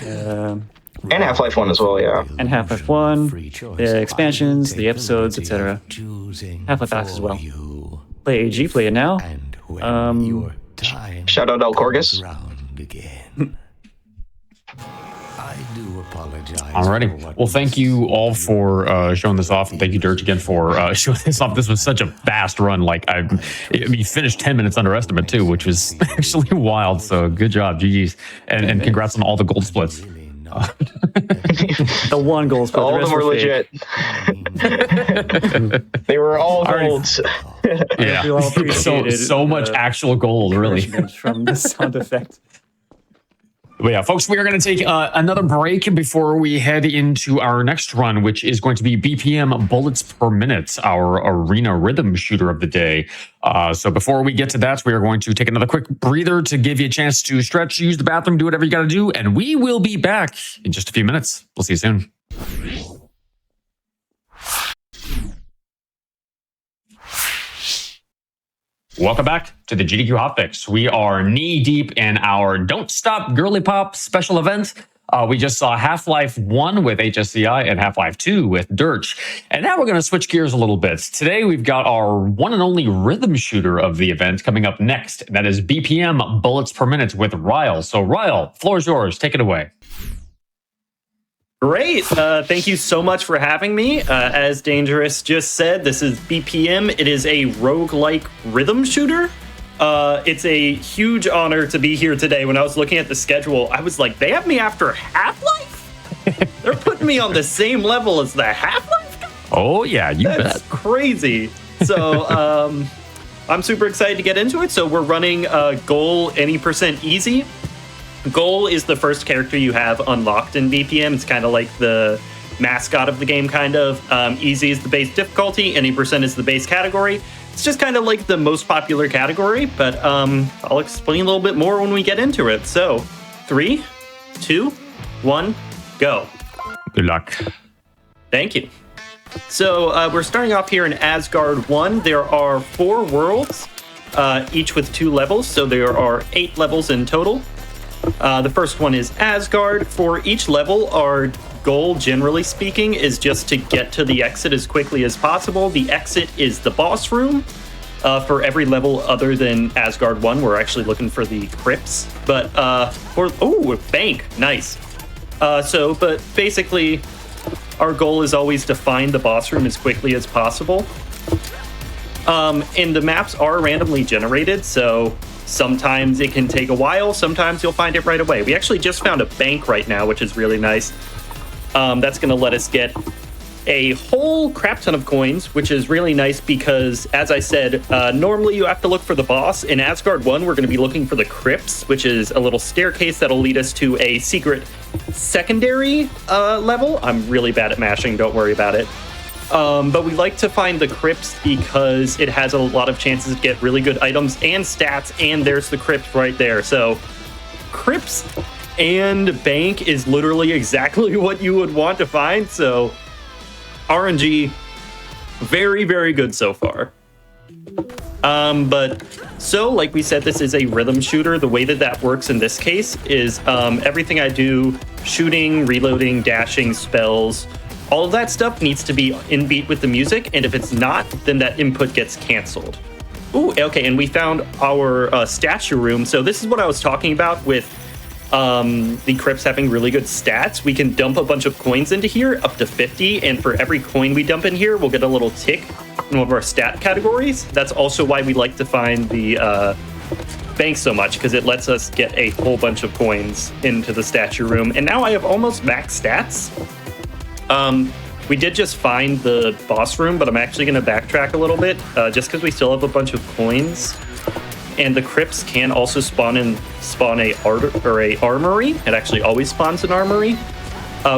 And Half-Life 1 as well, yeah. And Half-Life 1, the expansions, the episodes, etc. Half-Life Axe as well. Play AG, play it now. Shout out El Corgus. Alrighty. Well, thank you all for showing this off, and thank you, Dirge, again for showing this off. This was such a fast run. Like, you finished 10 minutes under estimate too, which was actually wild. So good job, GG's, and congrats on all the gold splits. The one gold split. All of them were legit. They were all golds. Yeah, so much actual gold, really. From the sound effect. But yeah, folks, we are going to take another break before we head into our next run, which is going to be BPM bullets per minute, our arena rhythm shooter of the day. So before we get to that, we are going to take another quick breather to give you a chance to stretch, use the bathroom, do whatever you got to do, and we will be back in just a few minutes. We'll see you soon. Welcome back to the GDQ Hotfix. We are knee deep in our Don't Stop Girly Pop special event. We just saw Half-Life 1 with HSCI and Half-Life 2 with Dirch. And now we're going to switch gears a little bit. Today we've got our one and only rhythm shooter of the event coming up next. That is BPM bullets per minute with Ryle. So Ryle, floor is yours. Take it away. Great. Thank you so much for having me. As Dangerous just said, this is BPM. It is a roguelike rhythm shooter. It's a huge honor to be here today. When I was looking at the schedule, I was like, they have me after Half-Life? They're putting me on the same level as the Half-Life guy? Oh, yeah, you bet. That's crazy. So I'm super excited to get into it. So we're running Goal any % easy. Goal is the first character you have unlocked in BPM. It's kind of like the mascot of the game, kind of. Easy is the base difficulty, any % is the base category. It's just kind of like the most popular category, but I'll explain a little bit more when we get into it. So, 3, 2, 1, go. Good luck. Thank you. So we're starting off here in Asgard 1. There are 4 worlds, each with 2 levels, so there are 8 levels in total. The first one is Asgard. For each level, our goal, generally speaking, is just to get to the exit as quickly as possible. The exit is the boss room. For every level other than Asgard 1, we're actually looking for the crypts. But, bank, nice. But basically, our goal is always to find the boss room as quickly as possible. And the maps are randomly generated, so sometimes it can take a while, sometimes you'll find it right away. We actually just found a bank right now, which is really nice. That's going to let us get a whole crap ton of coins, which is really nice because, as I said, normally you have to look for the boss. In Asgard 1, we're going to be looking for the crypts, which is a little staircase that'll lead us to a secret secondary level. I'm really bad at mashing, don't worry about it. But we like to find the crypts because it has a lot of chances to get really good items and stats, and there's the crypt right there. So crypts and bank is literally exactly what you would want to find. So RNG, very, very good so far. But so, like we said, this is a rhythm shooter. The way that that works in this case is everything I do, shooting, reloading, dashing, spells, all of that stuff needs to be in beat with the music. And if it's not, then that input gets canceled. Ooh, okay, and we found our statue room. So this is what I was talking about with the crypts having really good stats. We can dump a bunch of coins into here, up to 50, and for every coin we dump in here, we'll get a little tick in one of our stat categories. That's also why we like to find the bank so much, because it lets us get a whole bunch of coins into the statue room. And now I have almost max stats. We did just find the boss room, but I'm actually going to backtrack a little bit, just because we still have a bunch of coins. And the crypts can also spawn a armory. It actually always spawns an armory,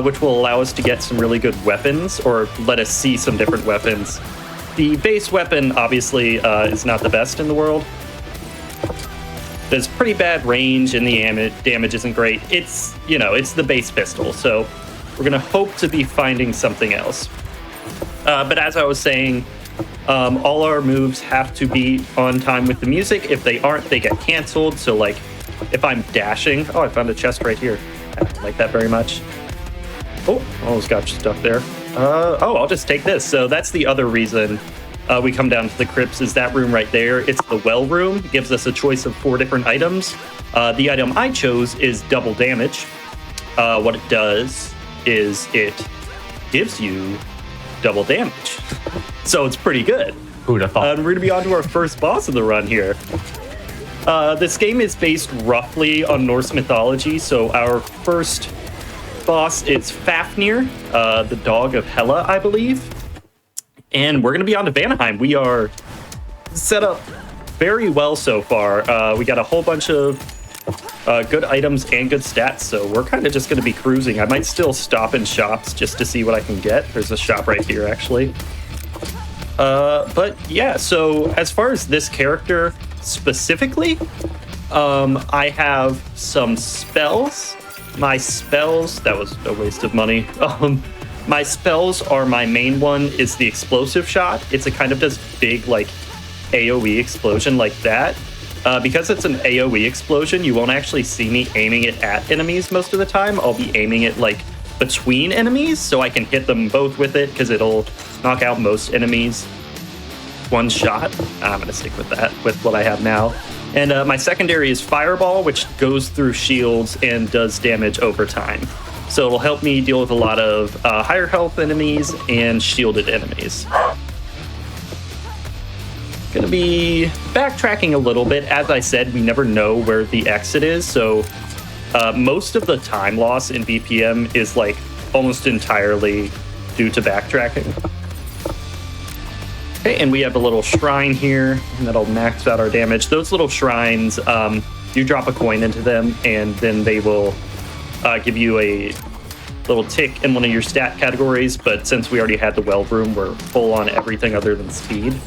which will allow us to get some really good weapons, or let us see some different weapons. The base weapon, obviously, is not the best in the world. There's pretty bad range, and the damage isn't great. It's, you know, it's the base pistol, so we're gonna hope to be finding something else. But as I was saying, all our moves have to be on time with the music. If they aren't, they get canceled. So like if I'm dashing, oh, I found a chest right here. I don't like that very much. Oh, almost got stuck there. Oh, I'll just take this. So that's the other reason we come down to the crypts, is that room right there. It's the well room. It gives us a choice of 4 different items. The item I chose is double damage. What it does is it gives you double damage. So it's pretty good. Who'd have thought? We're going to be on to our first boss of the run here. This game is based roughly on Norse mythology, so our first boss is Fafnir, the dog of Hela, I believe. And we're going to be on to Vanaheim. We are set up very well so far. We got a whole bunch of good items and good stats, so we're kind of just going to be cruising. I might still stop in shops just to see what I can get. There's a shop right here, actually. But yeah, so as far as this character specifically, I have some spells. My spells, that was a waste of money. My spells are, my main one is the explosive shot. It's a kind of does big like AoE explosion like that. Because it's an AoE explosion, you won't actually see me aiming it at enemies most of the time. I'll be aiming it like between enemies, so I can hit them both with it, because it'll knock out most enemies one shot. I'm gonna stick with that, with what I have now. And my secondary is Fireball, which goes through shields and does damage over time. So it'll help me deal with a lot of higher health enemies and shielded enemies. Gonna be backtracking a little bit. As I said, we never know where the exit is, so most of the time loss in BPM is like almost entirely due to backtracking. Okay, and we have a little shrine here, and that'll max out our damage. Those little shrines, you drop a coin into them, and then they will give you a little tick in one of your stat categories, but since we already had the well room, we're full on everything other than speed.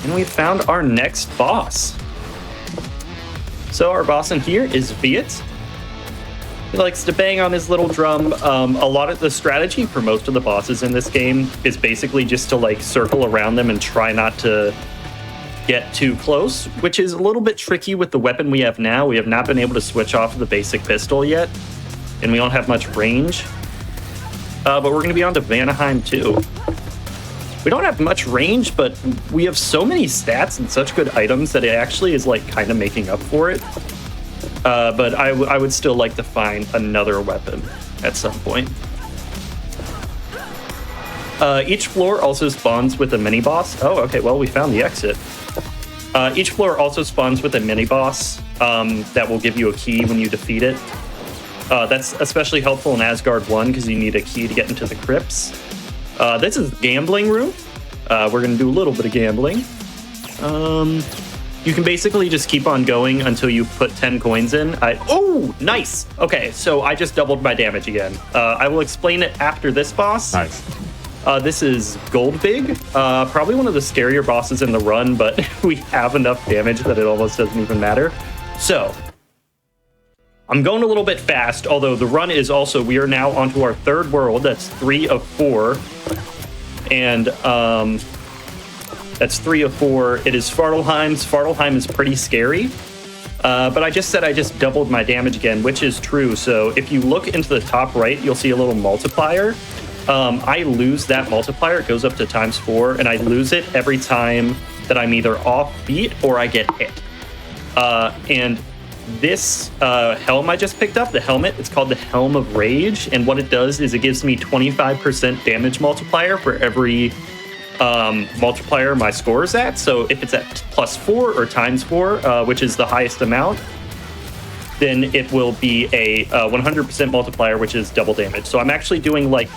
And we found our next boss. So our boss in here is Viet. He likes to bang on his little drum. A lot of the strategy for most of the bosses in this game is basically just to like circle around them and try not to get too close, which is a little bit tricky with the weapon we have now. We have not been able to switch off the basic pistol yet, and we don't have much range. But we're going to be on to Vanaheim too. We don't have much range, but we have so many stats and such good items that it actually is like kind of making up for it. But I would still like to find another weapon at some point. Each floor also spawns with a mini-boss. Oh, okay, well, we found the exit. Each floor also spawns with a mini-boss that will give you a key when you defeat it. That's especially helpful in Asgard 1 because you need a key to get into the crypts. This is gambling room. We're going to do a little bit of gambling. You can basically just keep on going until you put 10 coins in. Oh, nice. Okay, so I just doubled my damage again. I will explain it after this boss. Nice. This is Goldbig, probably one of the scarier bosses in the run, but we have enough damage that it almost doesn't even matter. So, I'm going a little bit fast, although the run is also, we are now onto our third world. That's 3 of 4. And that's 3 of 4. It is Svartalheim. Svartalheim is pretty scary. But I just said I just doubled my damage again, which is true. So if you look into the top right, you'll see a little multiplier. I lose that multiplier. It goes up to ×4, and I lose it every time that I'm either off beat or I get hit. And this helm I just picked up, the helmet, it's called the Helm of Rage. And what it does is it gives me 25% damage multiplier for every multiplier my score is at. So if it's at +4 or ×4, which is the highest amount, then it will be a 100% multiplier, which is double damage. So I'm actually doing like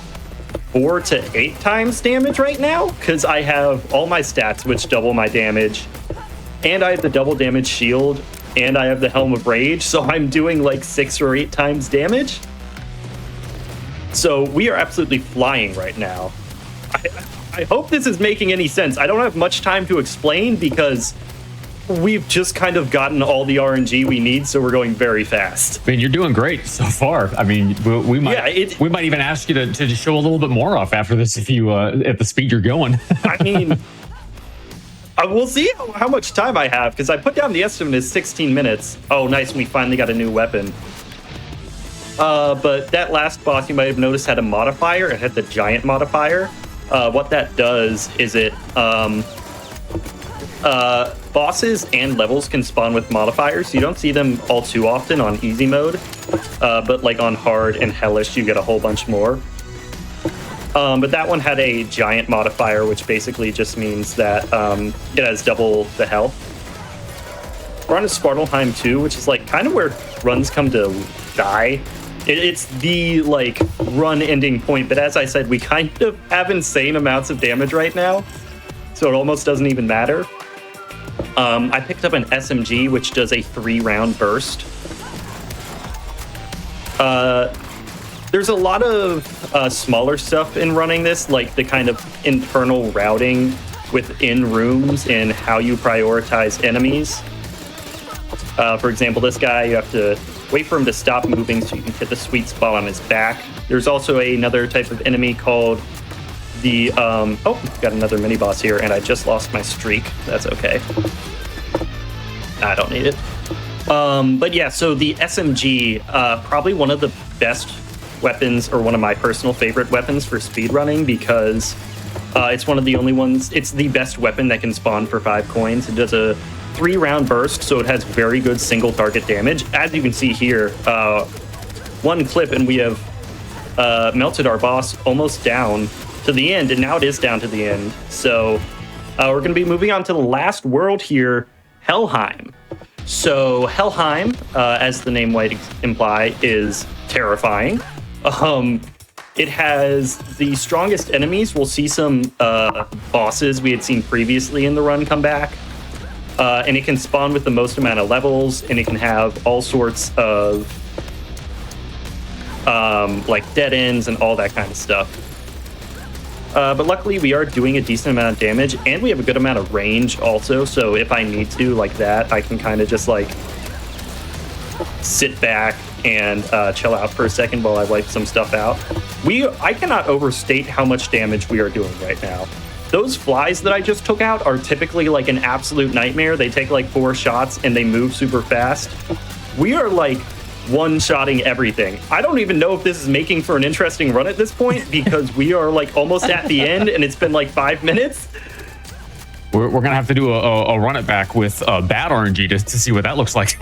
4 to 8 times damage right now because I have all my stats which double my damage, and I have the double damage shield, and I have the Helm of Rage, so I'm doing like 6 or 8 times damage. So we are absolutely flying right now. I hope this is making any sense. I don't have much time to explain because we've just kind of gotten all the RNG we need, so we're going very fast. I mean, you're doing great so far. I mean, we might even ask you to show a little bit more off after this if you at the speed you're going. I mean, we'll see how much time I have because I put down the estimate is 16 minutes. Oh, nice! We finally got a new weapon. But that last boss you might have noticed had a modifier. It had the giant modifier. What that does is it bosses and levels can spawn with modifiers. You don't see them all too often on easy mode, but like on hard and hellish, you get a whole bunch more. But that one had a giant modifier, which basically just means that it has double the health. We're on to Svartalheim 2, which is like kind of where runs come to die. It's the like run ending point, but as I said, we kind of have insane amounts of damage right now, so it almost doesn't even matter. I picked up an SMG, which does a 3-round burst. There's a lot of smaller stuff in running this, like the kind of internal routing within rooms and how you prioritize enemies. For example, this guy, you have to wait for him to stop moving so you can hit the sweet spot on his back. There's also another type of enemy called the... oh, got another mini-boss here, and I just lost my streak. That's okay. I don't need it. But yeah, so the SMG, probably one of the best weapons, or one of my personal favorite weapons for speedrunning, because it's one of the only ones... It's the best weapon that can spawn for 5 coins. It does a 3-round burst, so it has very good single target damage. As you can see here, one clip and we have melted our boss almost down to the end, and now it is down to the end. So we're going to be moving on to the last world here, Helheim. So Helheim, as the name might imply, is terrifying. It has the strongest enemies. We'll see some bosses we had seen previously in the run come back. And it can spawn with the most amount of levels, and it can have all sorts of like dead ends and all that kind of stuff. But luckily we are doing a decent amount of damage, and we have a good amount of range also, so if I need to, like that, I can kind of just like sit back and chill out for a second while I wipe some stuff out. I cannot overstate how much damage we are doing right now. Those flies that I just took out are typically like an absolute nightmare. They take like 4 shots and they move super fast. We are like one-shotting everything. I don't even know if this is making for an interesting run at this point, because we are like almost at the end and it's been like 5 minutes. We're going to have to do a run it back with bad RNG to see what that looks like.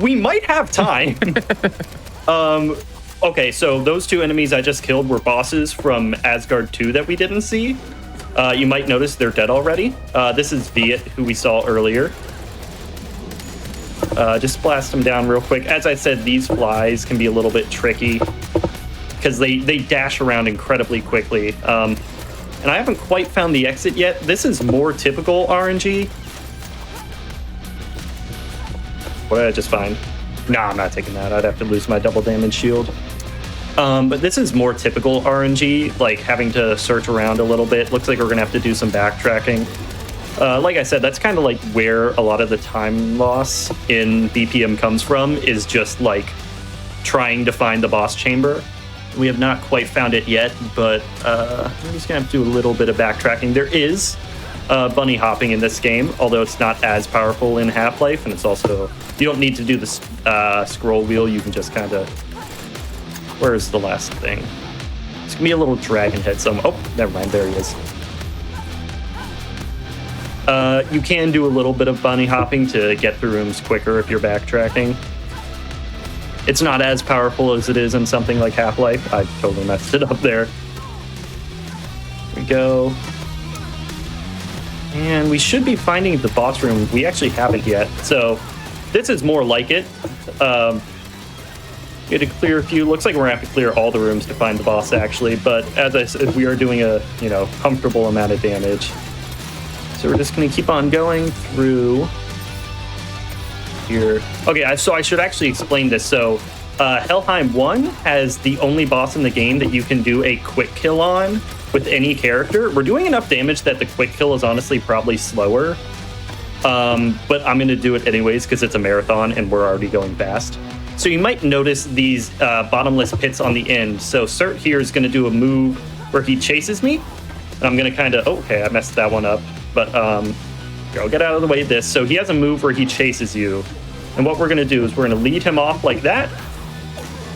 We might have time. Okay, so those 2 enemies I just killed were bosses from Asgard 2 that we didn't see. You might notice they're dead already. This is Viet, who we saw earlier. Just blast them down real quick. As I said, these flies can be a little bit tricky because they dash around incredibly quickly. And I haven't quite found the exit yet. This is more typical RNG. What did I just find? Nah, I'm not taking that. I'd have to lose my double damage shield. But this is more typical RNG, like having to search around a little bit. Looks like we're going to have to do some backtracking. Like I said, that's kind of like where a lot of the time loss in BPM comes from, is just like trying to find the boss chamber. We have not quite found it yet, but we're just going to have to do a little bit of backtracking. There is bunny hopping in this game, although it's not as powerful in Half-Life, and it's also, you don't need to do the scroll wheel. You can just kind of, where's the last thing? It's gonna be a little dragon head. Oh, never mind. There he is. You can do a little bit of bunny hopping to get through rooms quicker if you're backtracking. It's not as powerful as it is in something like Half-Life. I totally messed it up there. Here we go. And we should be finding the boss room. We actually haven't yet. So this is more like it. We had to clear a few. Looks like we're gonna have to clear all the rooms to find the boss, actually. But as I said, we are doing a comfortable amount of damage. So we're just gonna keep on going through here. Okay, so I should actually explain this. So Helheim 1 has the only boss in the game that you can do a quick kill on with any character. We're doing enough damage that the quick kill is honestly probably slower. But I'm gonna do it anyways because it's a marathon and we're already going fast. So you might notice these bottomless pits on the end. So Cert here is going to do a move where he chases me. And I'm going to kind of, okay, I messed that one up. But here, I'll get out of the way of this. So he has a move where he chases you. And what we're going to do is we're going to lead him off like that.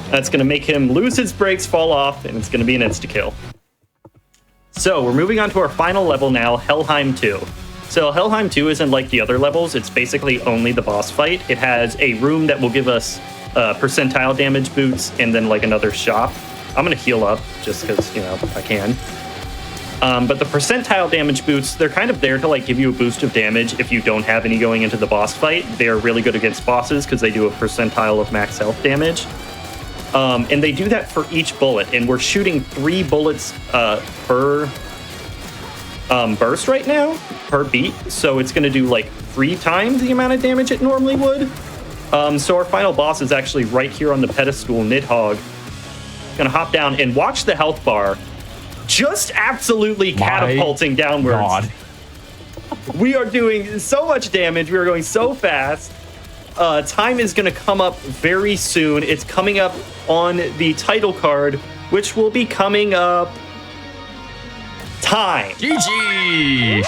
That's going to make him lose his brakes, fall off, and it's going to be an insta-kill. So we're moving on to our final level now, Helheim 2. So Helheim 2 isn't like the other levels. It's basically only the boss fight. It has a room that will give us percentile damage boots and then like another shop. I'm going to heal up just because, I can. But the percentile damage boots, they're kind of there to like give you a boost of damage if you don't have any going into the boss fight. They are really good against bosses because they do a percentile of max health damage. And they do that for each bullet. And we're shooting 3 bullets per burst right now, per beat. So it's going to do like 3 times the amount of damage it normally would. So our final boss is actually right here on the pedestal, Nidhogg. Gonna hop down and watch the health bar just absolutely catapulting downwards. God. We are doing so much damage. We are going so fast. Time is gonna come up very soon. It's coming up on the title card, which will be coming up. Time. GG.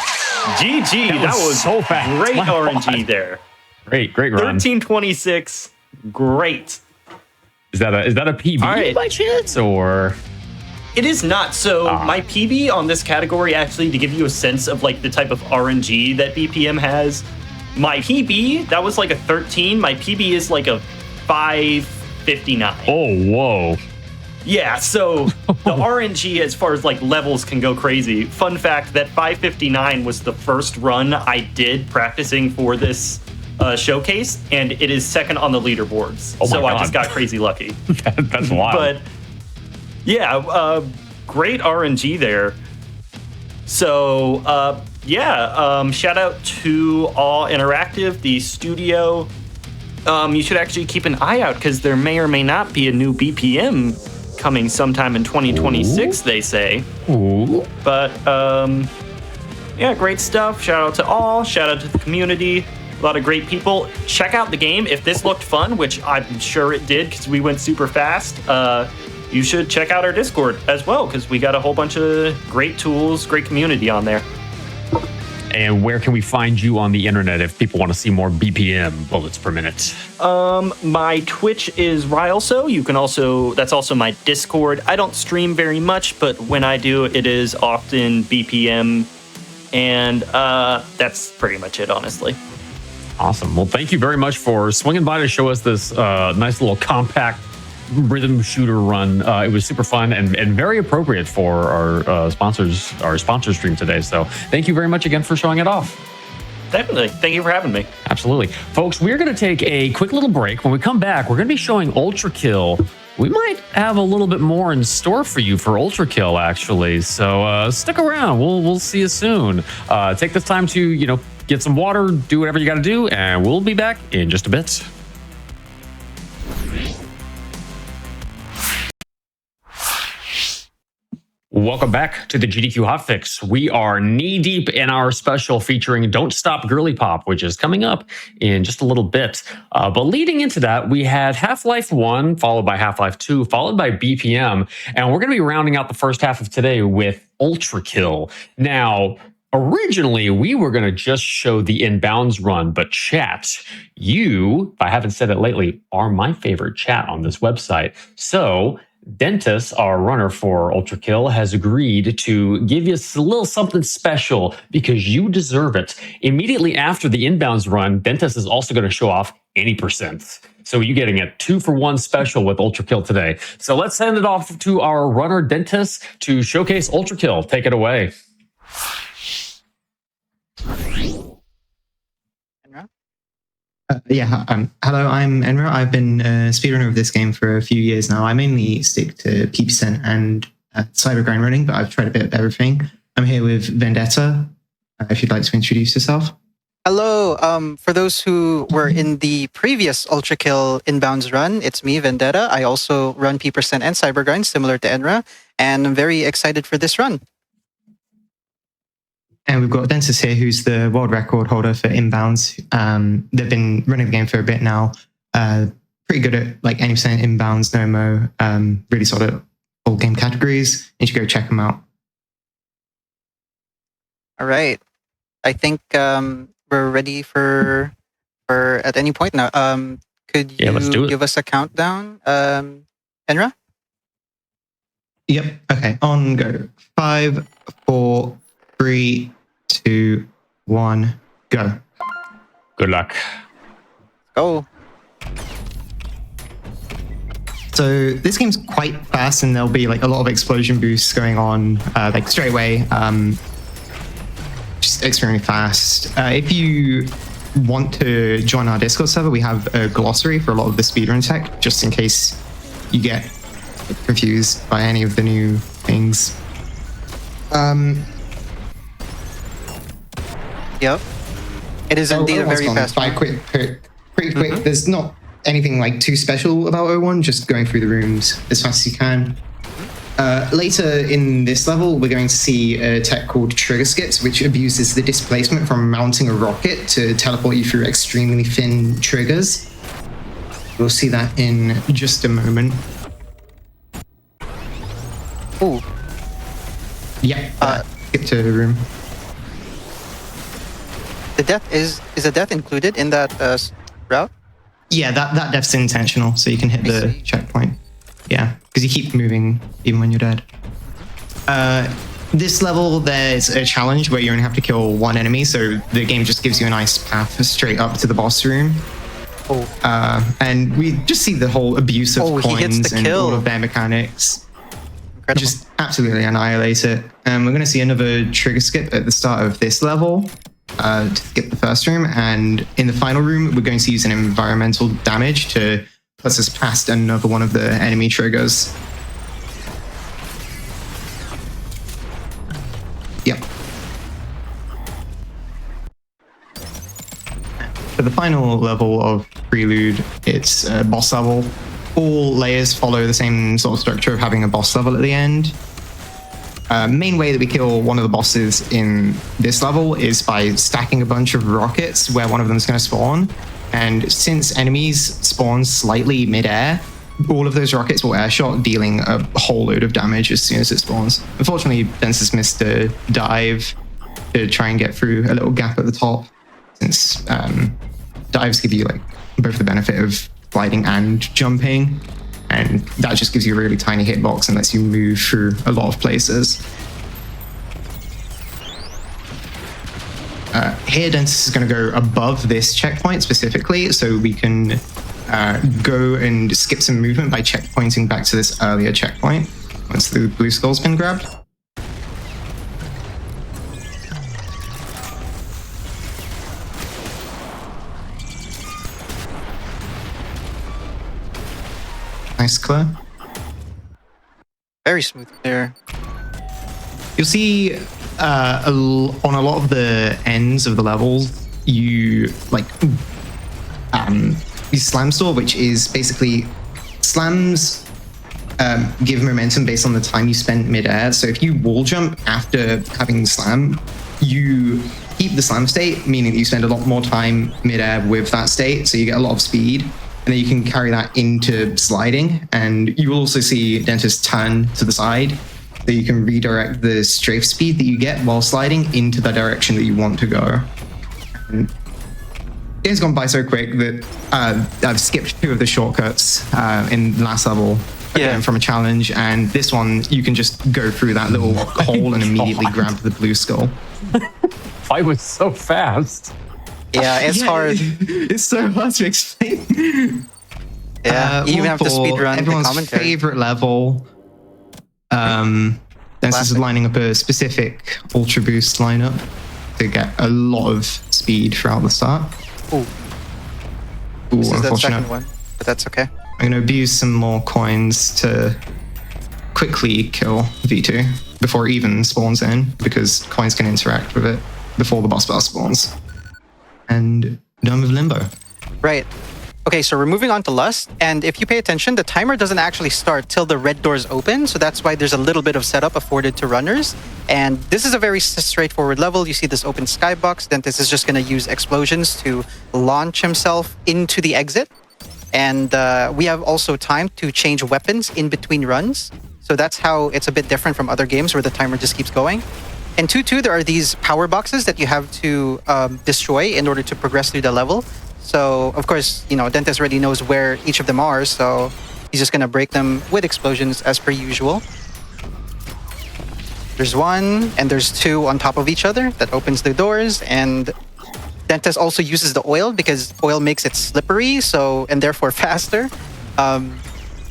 GG. That was so fast. Great RNG there. Great run. 1326. Great. Is that a PB by chance, or? It is not. So my PB on this category, actually, to give you a sense of like the type of RNG that BPM has, my PB, that was like a 13. My PB is like a 559. Oh, whoa. Yeah, so the RNG as far as like levels can go crazy. Fun fact, that 559 was the first run I did practicing for this showcase, and it is second on the leaderboards. Oh my so God. I just got crazy lucky. That's wild. But yeah, great RNG there. So shout out to All Interactive, the studio. You should actually keep an eye out because there may or may not be a new BPM coming sometime in 2026, they say. Ooh. But yeah, great stuff. Shout out to all. Shout out to the community. A lot of great people. Check out the game. If this looked fun, which I'm sure it did because we went super fast, you should check out our Discord as well because we got a whole bunch of great tools, great community on there. And where can we find you on the internet if people want to see more BPM bullets per minute? My Twitch is Rylso. You can also, that's also my Discord. I don't stream very much, but when I do, it is often BPM. And that's pretty much it, honestly. Awesome. Well, thank you very much for swinging by to show us this nice little compact rhythm shooter run. It was super fun and very appropriate for our sponsor stream today. So thank you very much again for showing it off. Definitely. Thank you for having me. Absolutely. Folks, we're going to take a quick little break. When we come back, we're going to be showing ULTRAKILL we might have a little bit more in store for you for ULTRAKILL, actually. So stick around. We'll see you soon. Take this time to, get some water, do whatever you got to do, and we'll be back in just a bit. Welcome back to the GDQ Hotfix. We are knee-deep in our special featuring Don't Stop Girly Pop, which is coming up in just a little bit. But leading into that, we had Half-Life 1, followed by Half-Life 2, followed by BPM, and we're going to be rounding out the first half of today with ULTRAKILL. Now, originally, we were going to just show the inbounds run, but chat, you, if I haven't said it lately, are my favorite chat on this website. So Dentis, our runner for ULTRAKILL, has agreed to give you a little something special because you deserve it. Immediately after the inbounds run, Dentis is also going to show off any percent. So you're getting a 2-for-1 special with ULTRAKILL today. So let's send it off to our runner, Dentis, to showcase ULTRAKILL. Take it away. Hello, I'm Enra. I've been a speedrunner of this game for a few years now. I mainly stick to P% and cybergrind running, but I've tried a bit of everything. I'm here with Vendetta, if you'd like to introduce yourself. Hello, for those who were in the previous ULTRAKILL inbounds run, it's me, Vendetta. I also run P% and cybergrind, similar to Enra, and I'm very excited for this run. And we've got Dentis here, who's the world record holder for inbounds. They've been running the game for a bit now. Pretty good at like any percent inbounds, no-mo, really solid all game categories. You should go check them out. All right. I think we're ready for at any point now. Could you give us a countdown, Enra? Yep. Okay. On go. 5, 4, 3, 2, 1, go. Good luck. Go. So this game's quite fast, and there'll be like a lot of explosion boosts going on, like straight away. Just extremely fast. If you want to join our Discord server, we have a glossary for a lot of the speedrun tech, just in case you get confused by any of the new things. Yep. It is indeed a very fast one. Pretty quick. There's not anything like too special about 01, just going through the rooms as fast as you can. Later in this level, we're going to see a tech called trigger skips, which abuses the displacement from mounting a rocket to teleport you through extremely thin triggers. We'll see that in just a moment. Ooh. Yep. Skip to the room. The death is the death included in that route? Yeah, that death's intentional, so you can hit the checkpoint. Yeah, because you keep moving even when you're dead. This level, there's a challenge where you only have to kill one enemy, so the game just gives you a nice path straight up to the boss room. Oh. And we just see the whole abuse of coins and all of their mechanics. Incredible. Just absolutely annihilate it. We're going to see another trigger skip at the start of this level to skip the first room, and in the final room, we're going to use an environmental damage to plus us past another one of the enemy triggers. Yep. For the final level of Prelude, it's a boss level. All layers follow the same sort of structure of having a boss level at the end. Main way that we kill one of the bosses in this level is by stacking a bunch of rockets where one of them is going to spawn. And since enemies spawn slightly mid-air, all of those rockets will airshot, dealing a whole load of damage as soon as it spawns. Unfortunately, Densis missed a dive to try and get through a little gap at the top, since dives give you like both the benefit of gliding and jumping, and that just gives you a really tiny hitbox and lets you move through a lot of places. Here, Dentis is going to go above this checkpoint specifically, so we can go and skip some movement by checkpointing back to this earlier checkpoint once the blue skull's been grabbed. Nice clear. Very smooth there. You'll see on a lot of the ends of the levels, you like use slam store, which is basically slams give momentum based on the time you spent midair. So if you wall jump after having slam, you keep the slam state, meaning that you spend a lot more time midair with that state, so you get a lot of speed. And then you can carry that into sliding, and you will also see Dentist turn to the side, so you can redirect the strafe speed that you get while sliding into the direction that you want to go. And it's gone by so quick that I've skipped 2 of the shortcuts in the last level from a challenge, and this one you can just go through that little hole and immediately grab the blue skull. Fight was so fast. Yeah, it's hard. It's so hard to explain. Yeah, you even have to speedrun everyone's the commentary. favorite level. This is lining up a specific Ultra Boost lineup to get a lot of speed throughout the start. Ooh. This is the second one, but that's okay. I'm going to abuse some more coins to quickly kill V2 before it even spawns in, because coins can interact with it before the boss bar spawns. And done with Limbo. Right. Okay, so we're moving on to Lust, and if you pay attention, the timer doesn't actually start till the red doors open, so that's why there's a little bit of setup afforded to runners. And this is a very straightforward level. You see this open skybox, Dentist is just going to use explosions to launch himself into the exit. And we have also time to change weapons in between runs, so that's how it's a bit different from other games where the timer just keeps going. In 2-2, there are these power boxes that you have to destroy in order to progress through the level. So, of course, you know, Dentist already knows where each of them are, so he's just going to break them with explosions as per usual. There's 1, and there's 2 on top of each other that opens the doors, and Dentist also uses the oil because oil makes it slippery, so and therefore faster. So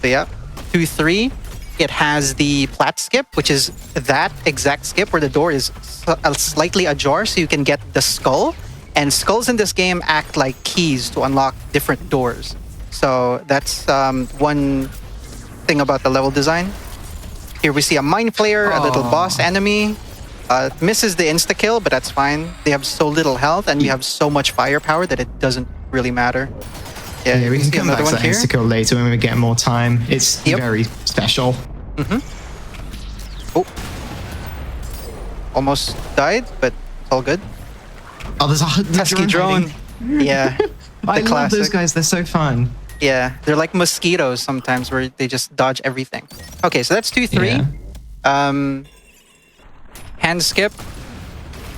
yeah, 2-3. It has the plat skip, which is that exact skip where the door is slightly ajar, so you can get the skull. And skulls in this game act like keys to unlock different doors. So that's one thing about the level design. Here we see a mind flayer, a little boss enemy. Misses the insta-kill, but that's fine. They have so little health, and we have so much firepower that it doesn't really matter. Yeah, we can come back to that insta-kill later when we get more time. It's very special. Oh. Almost died, but it's all good. Oh, there's a pesky drone. Yeah. I love those guys. They're so fun. Yeah, they're like mosquitoes sometimes where they just dodge everything. Okay, so that's 2-3. Yeah. Hand skip.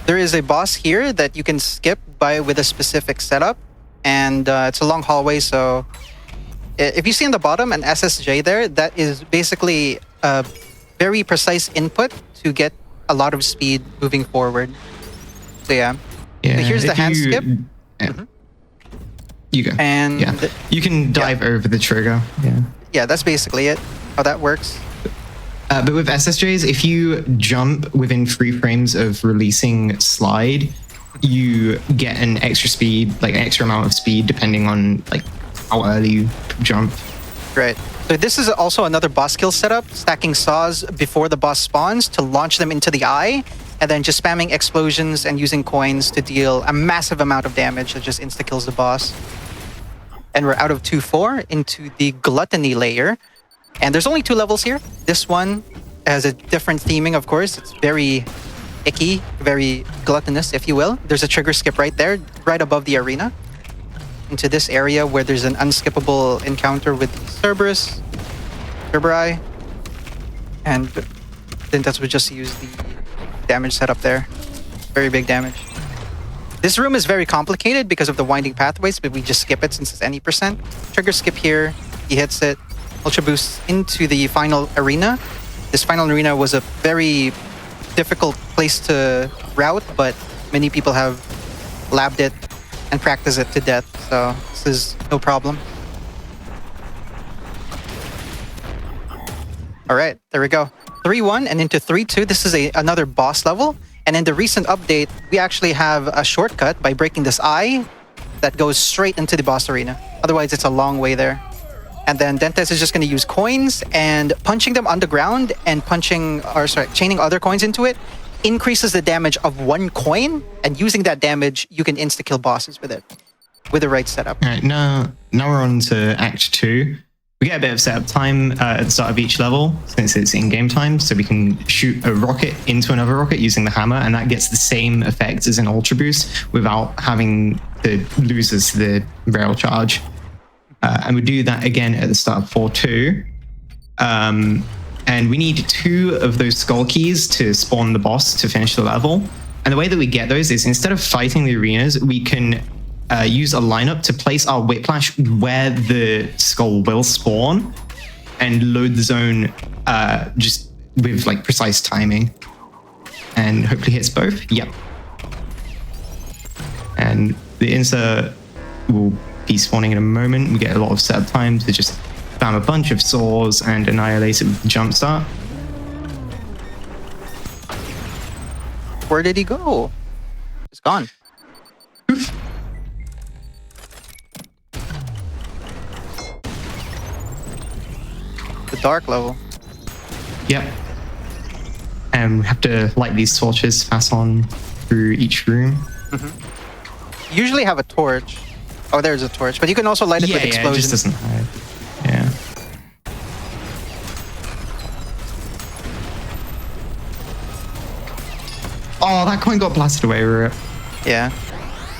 There is a boss here that you can skip by with a specific setup, and it's a long hallway. So if you see on the bottom an SSJ there, that is basically a very precise input to get a lot of speed moving forward. So yeah. So here's the hand skip. You go. And you can dive over the trigger. Yeah, that's basically it. How that works. But with SSJs, if you jump within 3 frames of releasing slide, you get an extra speed, like an extra amount of speed, depending on like how early you jump. Right. So this is also another boss kill setup, stacking saws before the boss spawns to launch them into the eye, and then just spamming explosions and using coins to deal a massive amount of damage that just insta-kills the boss. And we're out of 2-4 into the gluttony layer. And there's only 2 levels here. This one has a different theming, of course. It's very icky, very gluttonous, if you will. There's a trigger skip right there, right above the arena, into this area where there's an unskippable encounter with Cerberus, Cerberi, and then that's what just use the damage setup there. Very big damage. This room is very complicated because of the winding pathways, but we just skip it since it's any percent. Trigger skip here, he hits it, Ultra Boost into the final arena. This final arena was a very difficult place to route, but many people have labbed it and practiced it to death, so this is no problem. All right, there we go. 3-1 and into 3-2. This is another boss level. And in the recent update, we actually have a shortcut by breaking this eye that goes straight into the boss arena. Otherwise, it's a long way there. And then Dentes is just going to use coins, and punching them on the ground and chaining other coins into it increases the damage of one coin, and using that damage, you can insta-kill bosses with it, with the right setup. All right, now we're on to Act 2. We get a bit of setup time at the start of each level, since it's in-game time, so we can shoot a rocket into another rocket using the hammer, and that gets the same effect as an Ultra Boost without having to lose us the rail charge. And we do that again at the start of 4-2. And we need 2 of those skull keys to spawn the boss to finish the level. And the way that we get those is, instead of fighting the arenas, we can use a lineup to place our Whiplash where the skull will spawn and load the zone just with like precise timing. And hopefully hits both. Yep. And the insert will be spawning in a moment. We get a lot of setup time to just spam a bunch of saws and annihilate it with the jump start. Where did he go? It's gone. The dark level. Yep. And we have to light these torches, pass on through each room. Mm-hmm. You usually have a torch. Oh, there's a torch, but you can also light it with explosions. Yeah, it just doesn't hide. Yeah. Oh, that coin got blasted away, Rip. Yeah.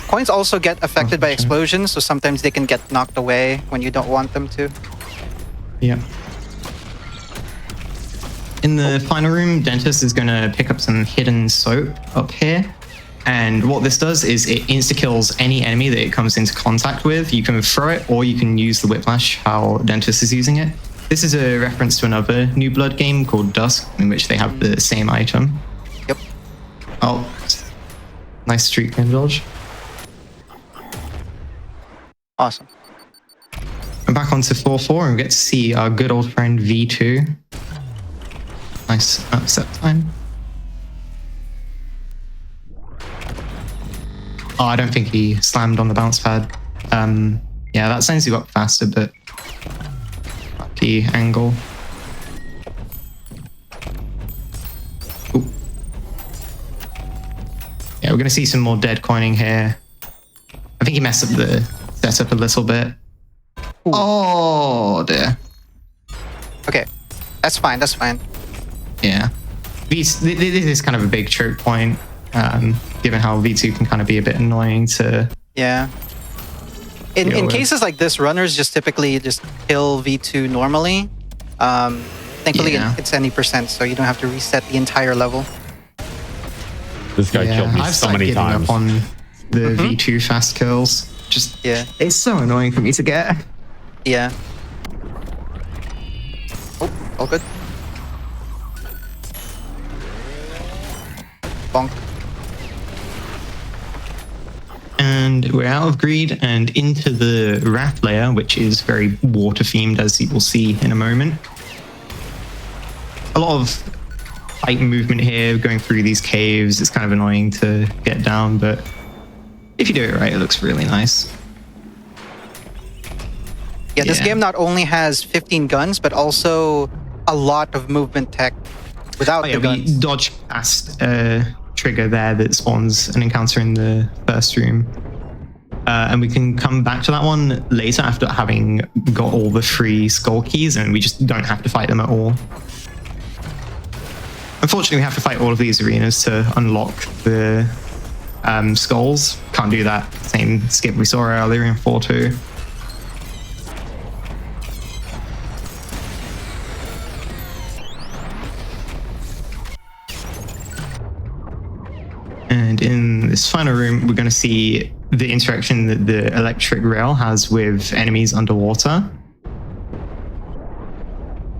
Coins also get affected by explosions, so sometimes they can get knocked away when you don't want them to. Yeah. In the final room, Dentist is going to pick up some hidden soap up here. And what this does is it insta-kills any enemy that it comes into contact with. You can throw it, or you can use the Whiplash, how Dentist is using it. This is a reference to another New Blood game called Dusk, in which they have the same item. Yep. Oh, nice streak and dodge. Awesome. I'm back onto 4-4 and we get to see our good old friend V2. Nice upset time. Oh, I don't think he slammed on the bounce pad. Yeah, that sends you up faster, but lucky angle. Ooh. Yeah, we're gonna see some more dead coining here. I think he messed up the setup a little bit. Ooh. Oh dear. Okay, that's fine. That's fine. Yeah, this is kind of a big choke point. Given how V2 can kind of be a bit annoying to... Yeah. In cases like this, runners just typically just kill V2 normally. Thankfully, it's any %, so you don't have to reset the entire level. This guy killed me so many times. Up on the V2 fast kills. Just, it's so annoying for me to get. Yeah. Oh, all good. Bonk. And we're out of greed and into the Wrath layer, which is very water themed, as you will see in a moment. A lot of light movement here, going through these caves. It's kind of annoying to get down, but if you do it right, it looks really nice. Yeah, this game not only has 15 guns, but also a lot of movement tech without the guns. We dodge past trigger there that spawns an encounter in the first room. And we can come back to that one later after having got all the 3 skull keys, and we just don't have to fight them at all. Unfortunately, we have to fight all of these arenas to unlock the skulls. Can't do that same skip we saw earlier in 4-2. And in this final room, we're going to see the interaction that the electric rail has with enemies underwater.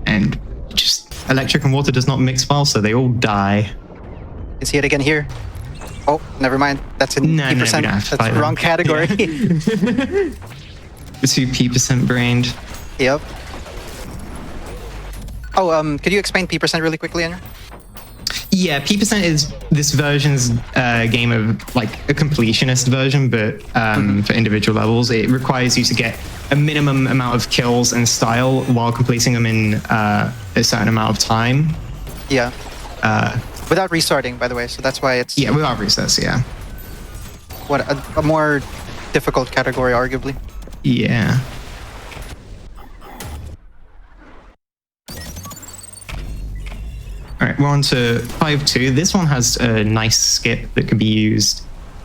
And just electric and water does not mix well, so they all die. You can see it again here. Oh, never mind. That's in no, P%. No, that's the wrong category. We're too P% brained. Yep. Oh, could you explain P% really quickly, Andrew? Yeah, P% is this version's game of like a completionist version, but for individual levels. It requires you to get a minimum amount of kills and style while completing them in a certain amount of time. Yeah. Without restarting, by the way, so that's why it's... Yeah, without resets, yeah. What, a more difficult category, arguably. Yeah. All right, we're on to 5-2. This one has a nice skip that can be used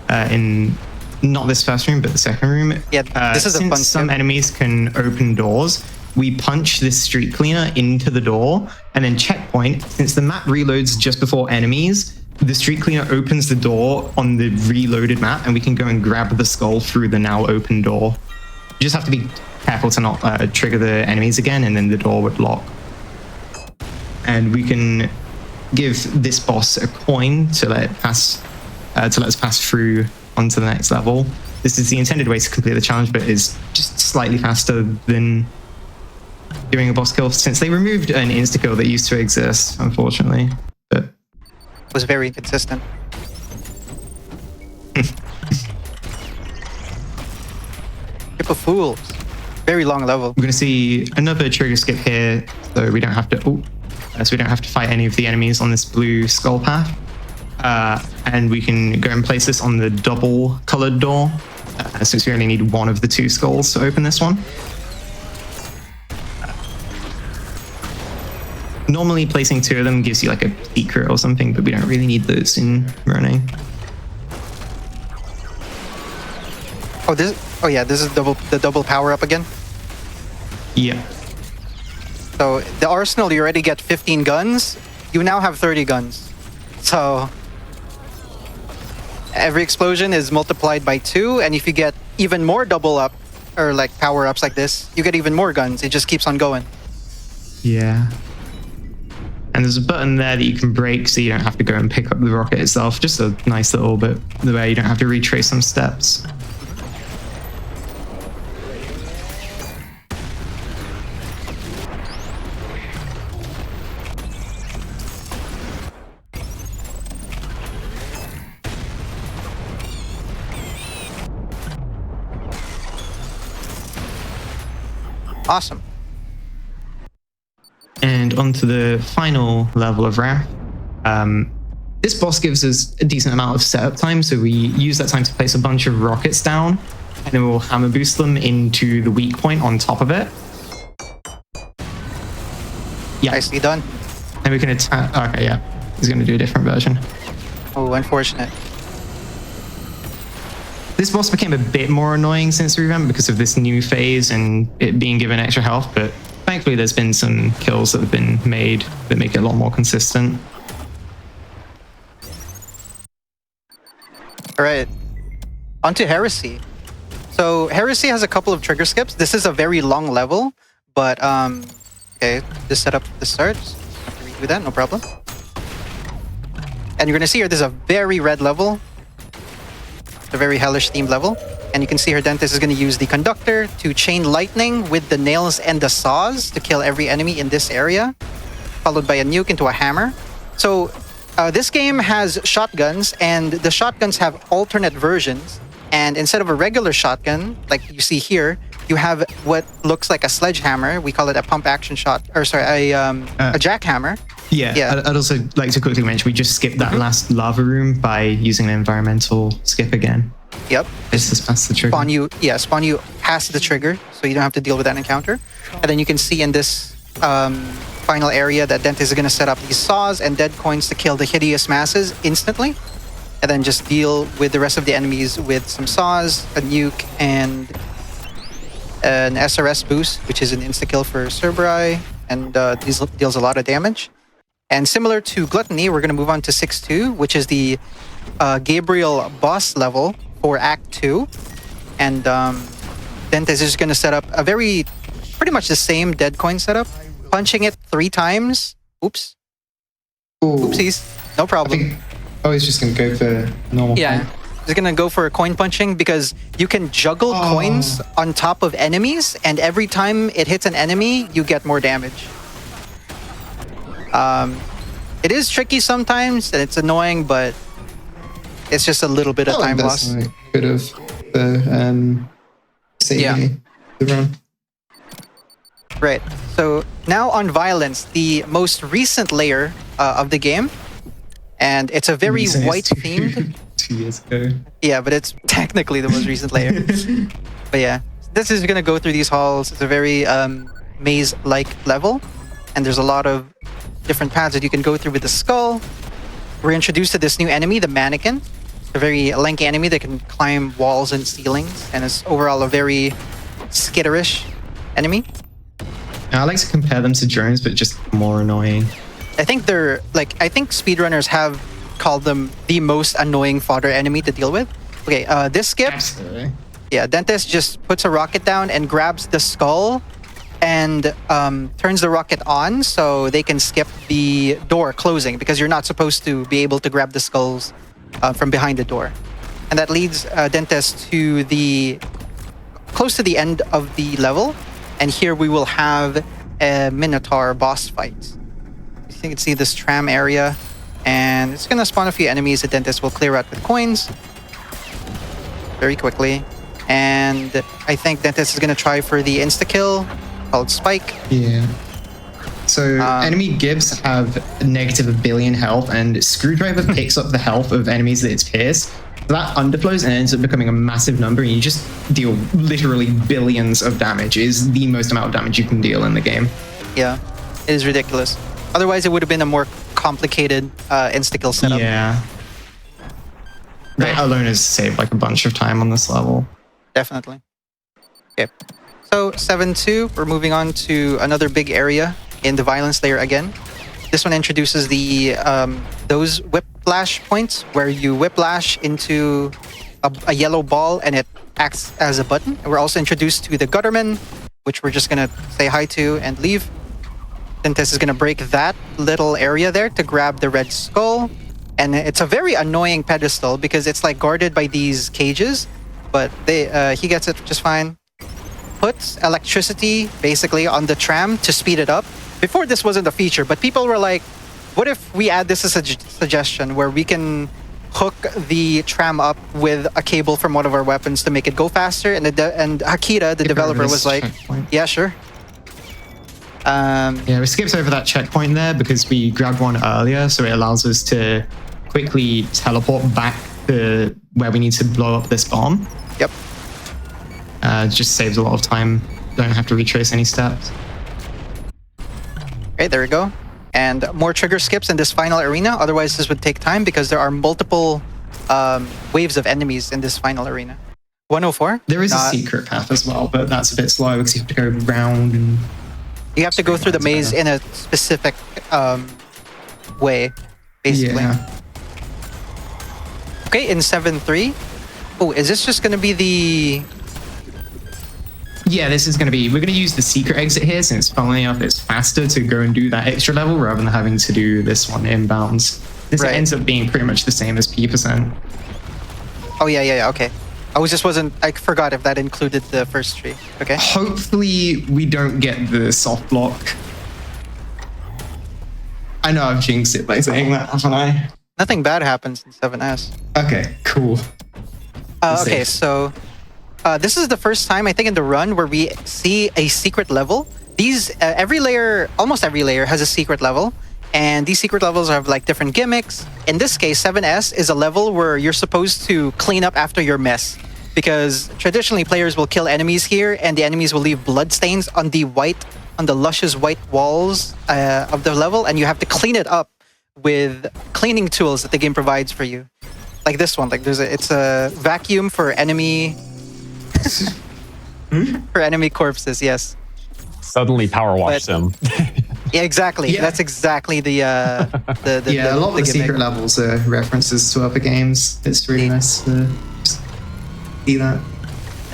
in not this first room, but the second room. Yeah, this is a fun Since some skip. enemies can open doors, we punch this street cleaner into the door and then checkpoint. Since the map reloads just before enemies, the street cleaner opens the door on the reloaded map and we can go and grab the skull through the now open door. You just have to be careful to not trigger the enemies again, and then the door would lock. And we can give this boss a coin to let it pass, to let us pass through onto the next level. This is the intended way to complete the challenge, but is just slightly faster than doing a boss kill, since they removed an insta-kill that used to exist, unfortunately. But It was very inconsistent. Ship of Fools. Very long level. we're going to see another trigger skip here, so we don't have to. So we don't have to fight any of the enemies on this blue skull path. And we can go and place this on the double colored door, since we only need one of the two skulls to open this one. Normally placing two of them gives you like a secret or something, but we don't really need those in running. Oh yeah, this is the double power up again. Yeah. So the arsenal, you already get 15 guns. You now have 30 guns. So every explosion is multiplied by 2, and if you get even more double up or like power ups like this, you get even more guns. It just keeps on going. Yeah. And there's a button there that you can break so you don't have to go and pick up the rocket itself. Just a nice little bit the way you don't have to retrace some steps. Awesome. And onto the final level of Wrath. This boss gives us a decent amount of setup time, so we use that time to place a bunch of rockets down, and then we'll hammer boost them into the weak point on top of it. Yeah. Nicely done. And we can attack. Okay, yeah. He's going to do a different version. Oh, unfortunate. This boss became a bit more annoying since revamp because of this new phase and it being given extra health, but thankfully there's been some kills that have been made that make it a lot more consistent. All right. On to Heresy. So Heresy has a couple of trigger skips. This is a very long level, but okay, just set up the start. Just have to redo that, no problem. And you're gonna see here, this is a very red level. A very hellish themed level. And you can see here Dentist is going to use the conductor to chain lightning with the nails and the saws to kill every enemy in this area, followed by a nuke into a hammer. So this game has shotguns, and the shotguns have alternate versions. And instead of a regular shotgun, like you see here, you have what looks like a sledgehammer. We call it a pump action shot, or sorry, a jackhammer. Yeah. I'd also like to quickly mention we just skipped that last lava room by using an environmental skip again. Yep. It's just past the trigger. Spawn you past the trigger, so you don't have to deal with that encounter. And then you can see in this final area that Dentist is going to set up these saws and dead coins to kill the hideous masses instantly. And then just deal with the rest of the enemies with some saws, a nuke, and an SRS boost, which is an insta-kill for Cerberus, and deals a lot of damage. And similar to Gluttony, we're going to move on to 6-2, which is the Gabriel boss level for Act 2. And Dentist is going to set up a pretty much the same dead coin setup, punching it 3 times. Oops. Oopsies. No problem. He's just going to go for normal. Yeah. He's going to go for coin punching because you can juggle coins on top of enemies, and every time it hits an enemy, you get more damage. It is tricky sometimes, and it's annoying, but it's just a little bit of time loss. Bit of the safety. the run. Right. So now on violence, the most recent layer of the game, and it's a very Recent is white themed. 2 years ago. Yeah, but it's technically the most recent layer. But yeah, this is gonna go through these halls. It's a very maze-like level, and there's a lot of different paths that you can go through with the skull. We're introduced to this new enemy, the mannequin, a very lanky enemy that can climb walls and ceilings, and is overall a very skitterish enemy. Now, I like to compare them to drones, but just more annoying. I think they're like, I think speedrunners have called them the most annoying fodder enemy to deal with. Okay, this skip. Absolutely. Yeah, Dentist just puts a rocket down and grabs the skull and turns the rocket on so they can skip the door closing, because you're not supposed to be able to grab the skulls from behind the door. And that leads Dentist to the close to the end of the level, and here we will have a Minotaur boss fight. You can see this tram area, and it's gonna spawn a few enemies that Dentist will clear out with coins very quickly. And I think Dentist is gonna try for the insta-kill called Spike. Yeah. So enemy Gibbs have -1 billion health, and Screwdriver picks up the health of enemies that it's pierced. So that underflows and ends up becoming a massive number, and you just deal literally billions of damage. It is the most amount of damage you can deal in the game. Yeah, it is ridiculous. Otherwise, it would have been a more complicated insta-kill setup. Yeah. That alone has saved like a bunch of time on this level. Definitely. Okay. So 7-2, we're moving on to another big area in the violence layer again. This one introduces the those whiplash points where you whiplash into a yellow ball and it acts as a button. And we're also introduced to the Gutterman, which we're just gonna say hi to and leave. Dentist is gonna break that little area there to grab the red skull. And it's a very annoying pedestal because it's like guarded by these cages, but he gets it just fine. Puts electricity basically on the tram to speed it up. Before this wasn't a feature, but people were like, what if we add this as a suggestion where we can hook the tram up with a cable from one of our weapons to make it go faster? And Hakita, the developer, was like, yeah, sure. Yeah, we skipped over that checkpoint there because we grabbed one earlier, so it allows us to quickly teleport back to where we need to blow up this bomb. Yep. Just saves a lot of time. Don't have to retrace any steps. Okay, there we go. And more trigger skips in this final arena. Otherwise, this would take time because there are multiple waves of enemies in this final arena. 104. There is a secret path as well, but that's a bit slow because you have to go round and... You have to go through the maze in a specific way, basically. Yeah. Okay, in 7-3. Oh, is this just going to be the... Yeah, this is going to be... We're going to use the secret exit here since, funnily enough, it's faster to go and do that extra level rather than having to do this one inbounds. This ends up being pretty much the same as P%. Oh, yeah, okay. I forgot if that included the first tree. Okay. Hopefully we don't get the soft block. I know I've jinxed it by saying that, haven't I? Nothing bad happens in 7S. Okay, cool. Okay, so this is the first time I think in the run where we see a secret level. These almost every layer has a secret level, and these secret levels have like different gimmicks. In this case, 7S is a level where you're supposed to clean up after your mess, because traditionally players will kill enemies here, and the enemies will leave bloodstains on the luscious white walls of the level, and you have to clean it up with cleaning tools that the game provides for you. Like this one, like it's a vacuum for enemy for enemy corpses. Yes. Suddenly power wash them. Yeah, exactly. Yeah. That's exactly the yeah, a lot of the secret levels are references to other games. It's really nice to just see that.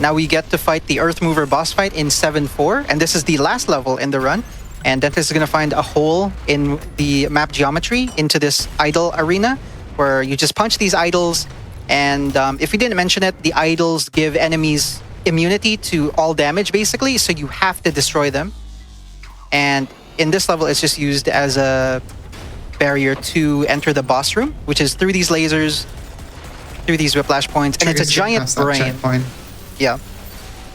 Now we get to fight the Earth Mover boss fight in 7-4, and this is the last level in the run. And Dentist is going to find a hole in the map geometry into this idol arena, where you just punch these idols. And if we didn't mention it, the idols give enemies immunity to all damage, basically, so you have to destroy them. And in this level, it's just used as a barrier to enter the boss room, which is through these lasers, through these whiplash points, and it's a giant brain. Yeah.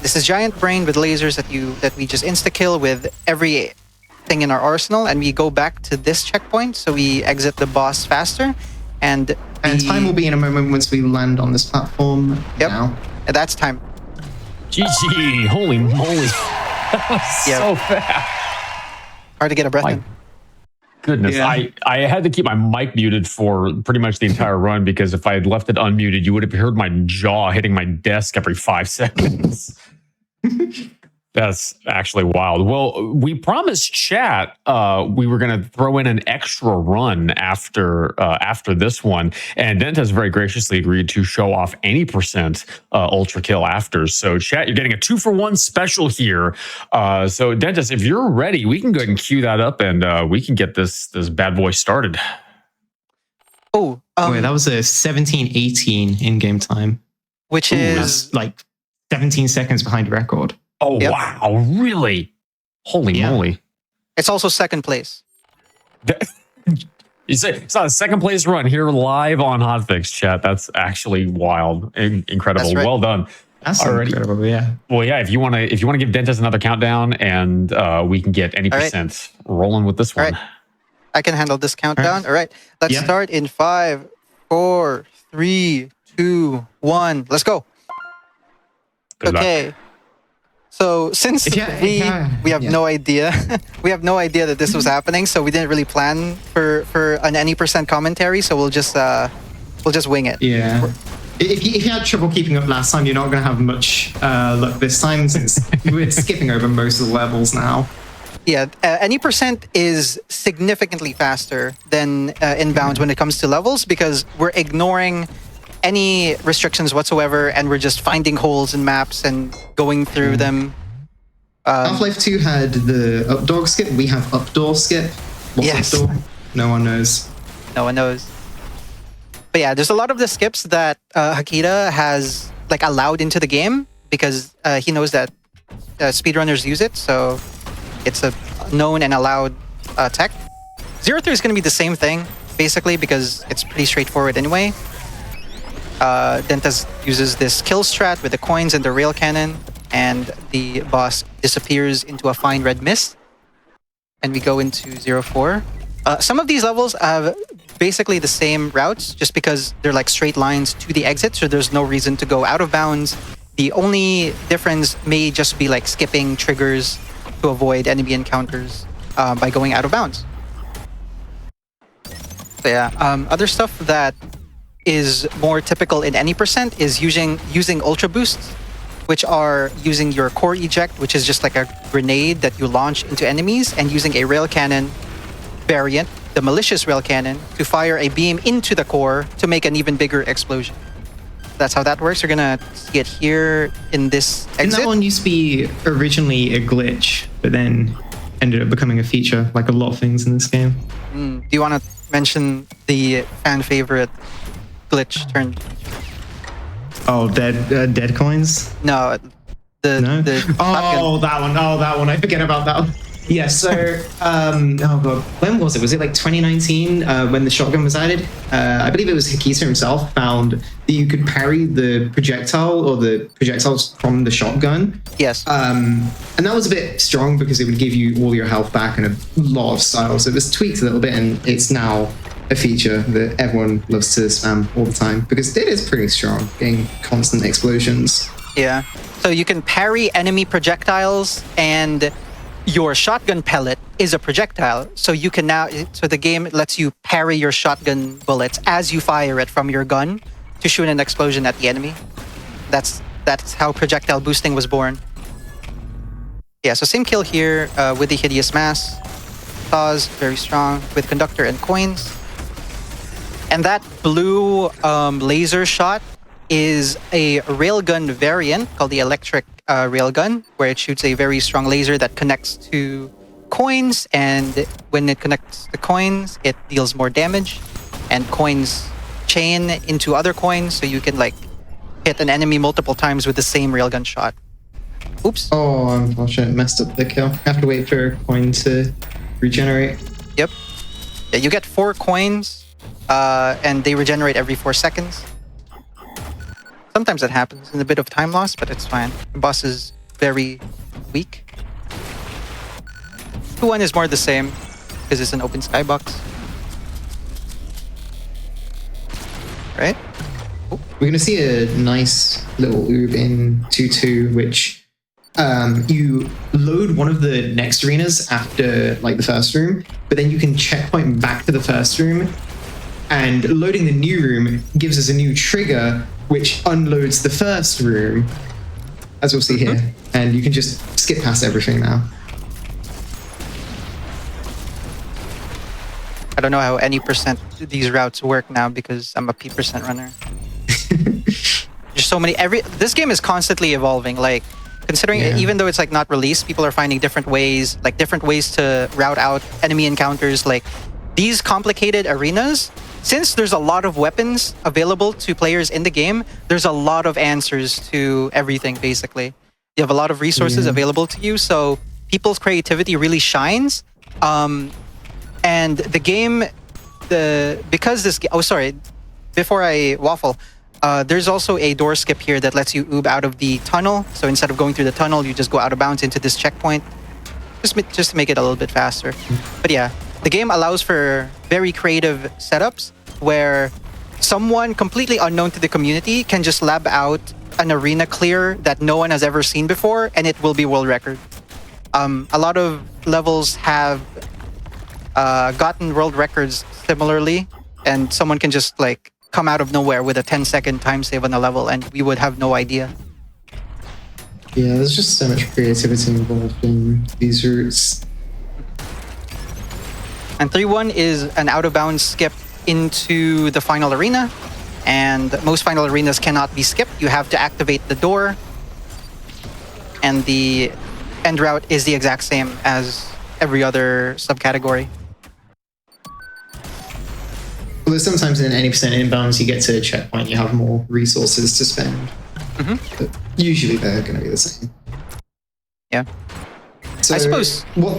This is Giant Brain with lasers that we just insta-kill with everything in our arsenal, and we go back to this checkpoint, so we exit the boss faster. And time will be in a moment once we land on this platform. Yep. Now. And that's time. GG! Holy moly! That was so fast. Hard to get a breath in. Goodness, Yeah. I had to keep my mic muted for pretty much the entire run, because if I had left it unmuted, you would have heard my jaw hitting my desk every 5 seconds. That's actually wild. Well, we promised chat we were going to throw in an extra run after this one, and Dent has very graciously agreed to show off any percent ultra kill after. So chat, you're getting a 2-for-1 special here. So Dentis, if you're ready, we can go ahead and cue that up, and we can get this bad boy started. Oh, wait, that was a 17:18 in-game time, which is like 17 seconds behind record. Oh, wow. Really? Holy moly. It's also second place. You say it's not a second place run here live on Hotfix, chat. That's actually wild. Incredible. That's right. Well done. That's incredible, yeah. Well, yeah, if you want to give Dentist another countdown, and we can get any percent rolling with this one. Right. I can handle this countdown. All right. Let's start in 5, 4, 3, 2, 1. Let's go. Good okay. luck. So since we have no idea, we have no idea that this was happening, so we didn't really plan for an any percent commentary. So we'll just wing it. Yeah. If you had trouble keeping up last time, you're not going to have much luck this time, since we're skipping over most of the levels now. Yeah, any percent is significantly faster than Inbound when it comes to levels, because we're ignoring any restrictions whatsoever, and we're just finding holes in maps and going through them. Half-Life 2 had the up-dog skip. We have up-door skip. What's up-door? No one knows. No one knows. But yeah, there's a lot of the skips that Hakita has like allowed into the game, because he knows that speedrunners use it, so it's a known and allowed tech. 0-3 is going to be the same thing, basically, because it's pretty straightforward anyway. Dentas uses this kill strat with the coins and the rail cannon, and the boss disappears into a fine red mist. And we go into 0-4. Some of these levels have basically the same routes, just because they're like straight lines to the exit, so there's no reason to go out of bounds. The only difference may just be like skipping triggers to avoid enemy encounters by going out of bounds. So yeah, other stuff that is more typical in any percent is using ultra boosts, which are using your core eject, which is just like a grenade that you launch into enemies, and using a rail cannon variant, the malicious rail cannon, to fire a beam into the core to make an even bigger explosion. That's how that works. You're gonna see it here in this exit. Didn't that one used to be originally a glitch, but then ended up becoming a feature, like a lot of things in this game? Do you want to mention the fan favorite glitch turn? Oh, dead coins? No, the that one. I forget about that one. Yeah, so, oh god, when was it? Was it like 2019 when the shotgun was added? I believe it was Hikita himself found that you could parry the projectile or the projectiles from the shotgun. Yes. And that was a bit strong because it would give you all your health back and a lot of styles. So it was tweaked a little bit, and it's now a feature that everyone loves to spam all the time because it is pretty strong, getting constant explosions. Yeah. So you can parry enemy projectiles, and your shotgun pellet is a projectile. So you can now, so the game lets you parry your shotgun bullets as you fire it from your gun to shoot an explosion at the enemy. That's how projectile boosting was born. Yeah, so same kill here with the Hideous Mass. Saws, very strong with Conductor and Coins. And that blue laser shot is a railgun variant called the electric railgun, where it shoots a very strong laser that connects to coins, and when it connects to coins, it deals more damage, and coins chain into other coins, so you can like hit an enemy multiple times with the same railgun shot. Oops. Oh, unfortunate. Messed up the kill. Have to wait for a coin to regenerate. Yep. Yeah, you get 4 coins, and they regenerate every 4 seconds. Sometimes it happens in a bit of time loss, but it's fine. The boss is very weak. 2-1 is more the same because it's an open skybox. Right? We're going to see a nice little oob in 2-2, which you load one of the next arenas after like the first room, but then you can checkpoint back to the first room, and loading the new room gives us a new trigger which unloads the first room, as we'll see here, and you can just skip past everything now. I don't know how any percent these routes work now because I'm a P% runner. There's so many. This game is constantly evolving. Like, considering even though it's like not released, people are finding different ways to route out enemy encounters. Like these complicated arenas, since there's a lot of weapons available to players in the game, there's a lot of answers to everything. Basically, you have a lot of resources available to you, so people's creativity really shines. And the game, because this game, oh sorry, before I waffle, there's also a door skip here that lets you oob out of the tunnel. So instead of going through the tunnel, you just go out of bounds into this checkpoint, just to make it a little bit faster. But yeah, the game allows for very creative setups where someone completely unknown to the community can just lab out an arena clear that no one has ever seen before, and it will be world record. A lot of levels have gotten world records similarly, and someone can just like come out of nowhere with a 10-second time save on a level, and we would have no idea. Yeah, there's just so much creativity involved in these routes. And 3-1 is an out-of-bounds skip into the final arena, and most final arenas cannot be skipped. You have to activate the door, and the end route is the exact same as every other subcategory. Although sometimes in any percent inbounds you get to a checkpoint, you have more resources to spend. But usually they're going to be the same. Yeah. So I suppose what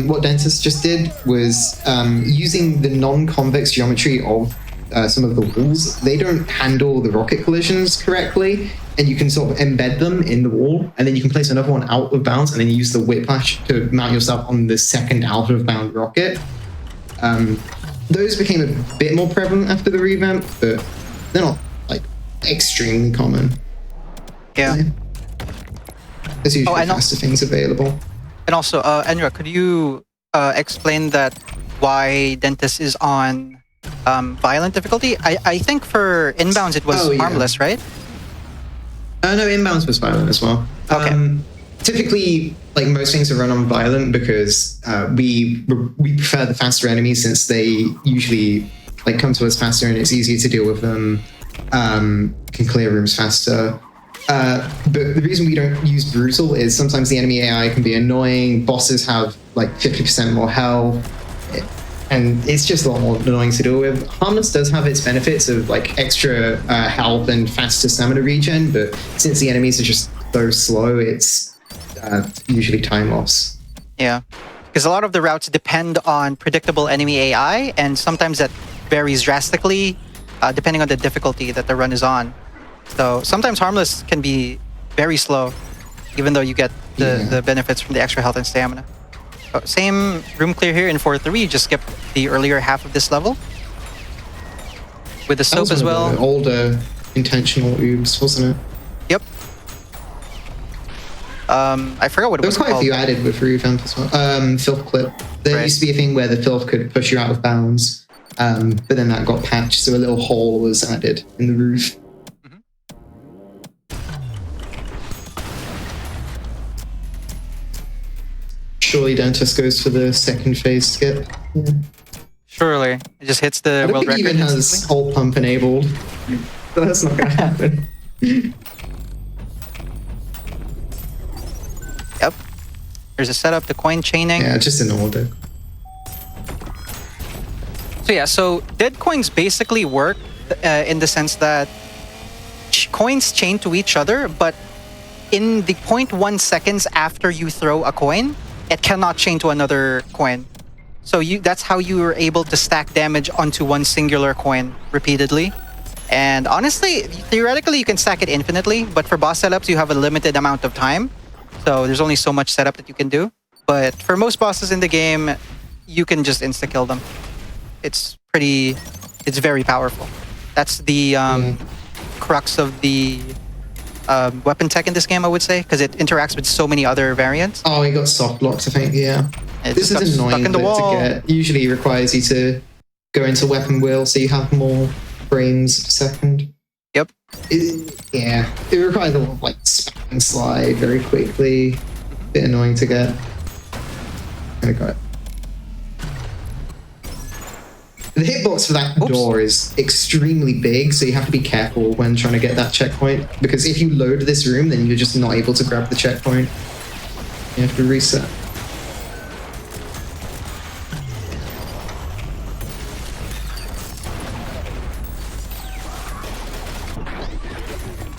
what Dentist just did was using the non-convex geometry of some of the walls. They don't handle the rocket collisions correctly, and you can sort of embed them in the wall, and then you can place another one out of bounds, and then use the whiplash to mount yourself on the second out of bound rocket. Those became a bit more prevalent after the revamp, but they're not like extremely common. Yeah. There's usually faster things available. And also, Enra, could you explain that why Dentist is on violent difficulty? I think for inbounds it was harmless, right? No, inbounds was violent as well. Okay. Typically, like most things are run on violent because we prefer the faster enemies since they usually like come to us faster and it's easier to deal with them. Can clear rooms faster. But the reason we don't use brutal is sometimes the enemy AI can be annoying. Bosses have like 50% more health, and it's just a lot more annoying to deal with. Harmless does have its benefits of like extra health and faster stamina regen, but since the enemies are just so slow, it's usually time loss. Yeah, because a lot of the routes depend on predictable enemy AI, and sometimes that varies drastically depending on the difficulty that the run is on. So sometimes harmless can be very slow, even though you get the benefits from the extra health and stamina. So same room clear here in 4-3, just skip the earlier half of this level. With the soap as well. Older intentional oobs, wasn't it? Yep. I forgot what it was called. There was quite a few added with revamp as well. Filth clip. There used to be a thing where the filth could push you out of bounds, but then that got patched, so a little hole was added in the roof. Surely Dentist goes for the second phase skip. Yeah. Surely. It just hits the world record. It even has whole pump enabled. But that's not going to happen. Yep. There's a setup, the coin chaining. Yeah, just in order. So yeah, so dead coins basically work in the sense that coins chain to each other, but in the 0.1 seconds after you throw a coin, it cannot chain to another coin. So that's how you are able to stack damage onto one singular coin repeatedly. And honestly, theoretically, you can stack it infinitely, but for boss setups, you have a limited amount of time. So there's only so much setup that you can do. But for most bosses in the game, you can just insta-kill them. It's very powerful. That's the crux of the weapon tech in this game, I would say, because it interacts with so many other variants. Oh, he got soft locked, I think, yeah. This is annoying in the wall. to get. Usually requires you to go into weapon wheel so you have more frames per second. Yep. It requires a lot of like spam and slide very quickly. Bit annoying to get. I got it. The hitbox for that door is extremely big, so you have to be careful when trying to get that checkpoint, because if you load this room, then you're just not able to grab the checkpoint. You have to reset.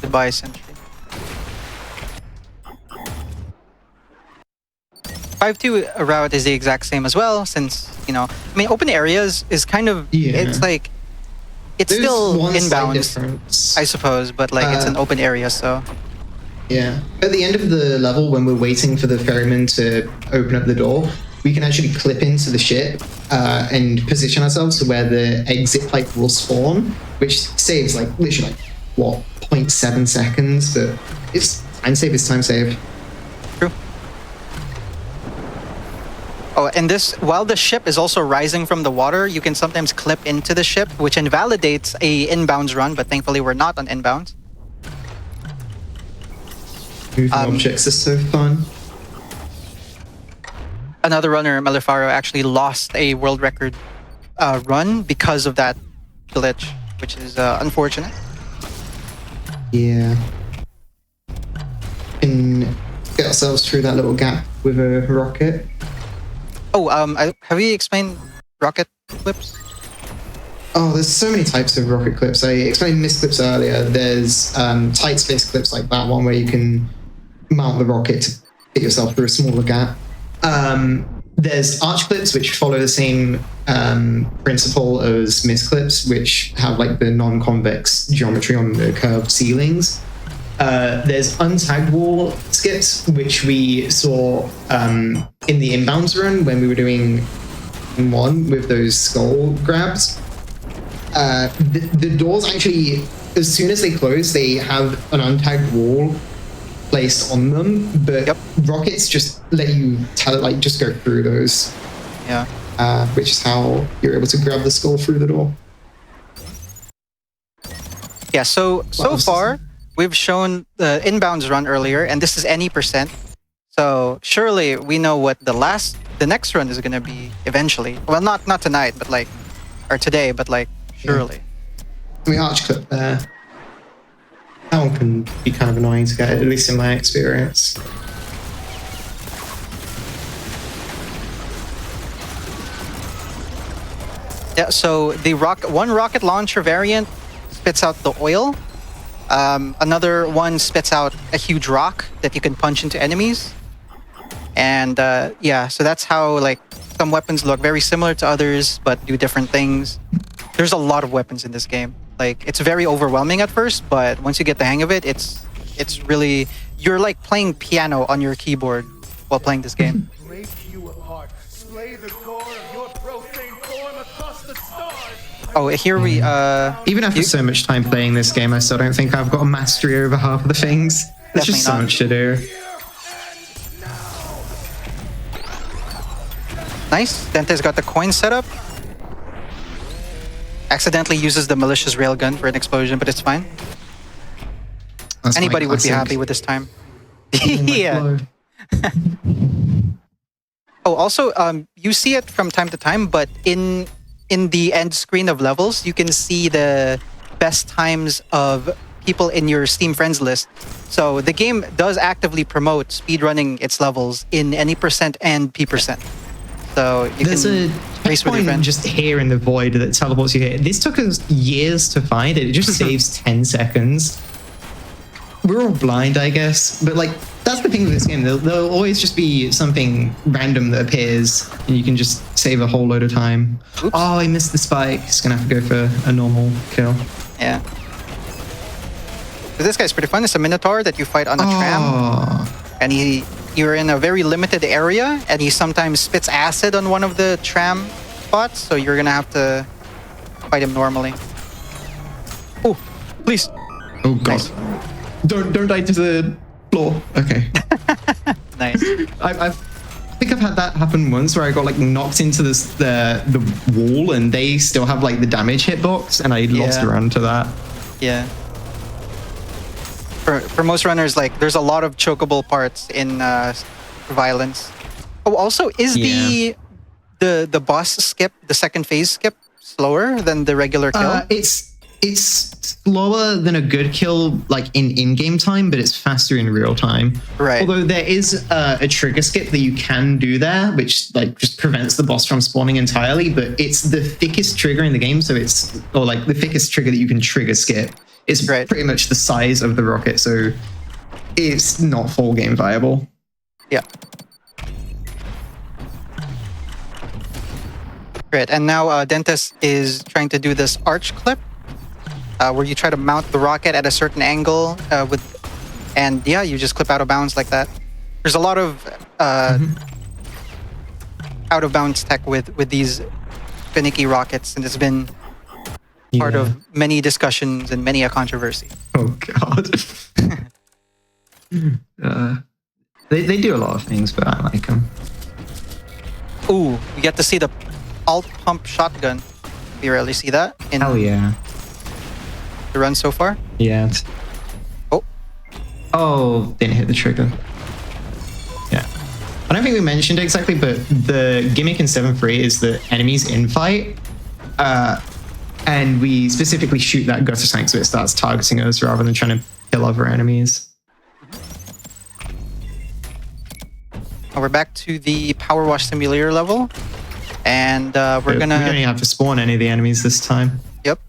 Goodbye, Sentry. 5-2 route is the exact same as well, since, you know, I mean, open areas is kind of, it's like, it's There's still one slight inbound, difference. I suppose, but like it's an open area, so. Yeah. At the end of the level, when we're waiting for the ferryman to open up the door, we can actually clip into the ship and position ourselves to where the exit pipe will spawn, which saves like literally like, what, 0.7 seconds, but it's time save, it's time save. True. Oh, and this, while the ship is also rising from the water, you can sometimes clip into the ship, which invalidates a inbounds run, but thankfully we're not on inbounds. Moving objects is so fun. Another runner, Malefaro, actually lost a world record run because of that glitch, which is unfortunate. Yeah. Can get ourselves through that little gap with a rocket. Oh, have we explained rocket clips? Oh, there's so many types of rocket clips. I explained mist clips earlier. There's tight space clips like that one where you can mount the rocket to get yourself through a smaller gap. There's arch clips, which follow the same principle as mist clips, which have like the non-convex geometry on the curved ceilings. There's untagged wall skips, which we saw in the inbounds run when we were doing one with those skull grabs. The doors actually, as soon as they close, they have an untagged wall placed on them, but rockets just let you just go through those. Yeah. Which is how you're able to grab the skull through the door. Yeah, so far, we've shown the inbounds run earlier, and this is any %. So surely we know what the next run is going to be eventually. Well, not tonight, but like, or today, but like, surely. I mean, arch clip there. That one can be kind of annoying to get, at least in my experience. Yeah, so the one rocket launcher variant spits out the oil. Another one spits out a huge rock that you can punch into enemies. And yeah, so that's how like some weapons look very similar to others, but do different things. There's a lot of weapons in this game. Like, it's very overwhelming at first, but once you get the hang of it, it's really, you're like playing piano on your keyboard while playing this game. Break you apart. Slay the core of your profane form across the stars. Oh, here we even after so much time playing this game, I still don't think I've got a mastery over half of the things. There's just so much to do. Nice. Dente's got the coin set up. Accidentally uses the malicious railgun for an explosion, but it's fine. That's anybody would be happy with this time. Yeah. Oh, also, you see it from time to time, but in the end screen of levels, you can see the best times of people in your Steam friends list. So the game does actively promote speedrunning its levels in any % and P%. So you There's can race with your friends. just here in the void that teleports you here. This took us years to find it. It just saves 10 seconds. We're all blind, I guess, but like that's the thing with this game. There'll always just be something random that appears, and you can just save a whole load of time. Oops. Oh, I missed the spike. Just gonna have to go for a normal kill. Yeah. So this guy's pretty fun. It's a Minotaur that you fight on a tram. And you're in a very limited area, and he sometimes spits acid on one of the tram spots, so you're gonna have to fight him normally. Oh, please. Oh god. Nice. Don't die to the floor. Okay. Nice. I think I've had that happen once where I got like knocked into the wall and they still have like the damage hitbox and I lost a run to that. Yeah. For most runners, like there's a lot of chokeable parts in Violence. Oh, also, is the boss skip, the second phase skip, slower than the regular kill? It's slower than a good kill, like in-game time, but it's faster in real time. Right. Although there is a trigger skip that you can do there, which like just prevents the boss from spawning entirely. But it's the thickest trigger in the game, so like the thickest trigger that you can trigger skip. It's pretty much the size of the rocket, so it's not full game viable. Yeah. Great, and now Dentist is trying to do this arch clip, where you try to mount the rocket at a certain angle and you just clip out of bounds like that. There's a lot of out of bounds tech with these finicky rockets, and it's been part of many discussions and many a controversy. Oh god. They do a lot of things, but I like them. Ooh, you get to see the alt pump shotgun. You rarely see that in Hell yeah. the run so far. Yeah. Oh, didn't hit the trigger. Yeah. I don't think we mentioned it exactly, but the gimmick in 7.3 is that enemies in fight, and we specifically shoot that gutter tank so it starts targeting us rather than trying to kill other enemies. We're back to the Power Wash Simulator level, and we're gonna... We don't even have to spawn any of the enemies this time. Yep.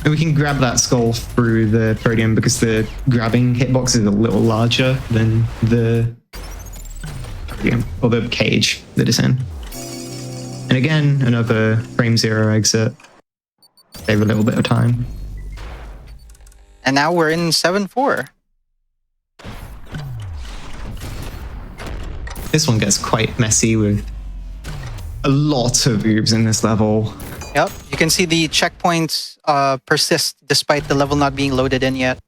And we can grab that skull through the podium because the grabbing hitbox is a little larger than the podium, or the cage that it's in. And again, another frame zero exit. Save a little bit of time. And now we're in 7.4. This one gets quite messy with a lot of oobs in this level. Yep, you can see the checkpoints persist despite the level not being loaded in yet.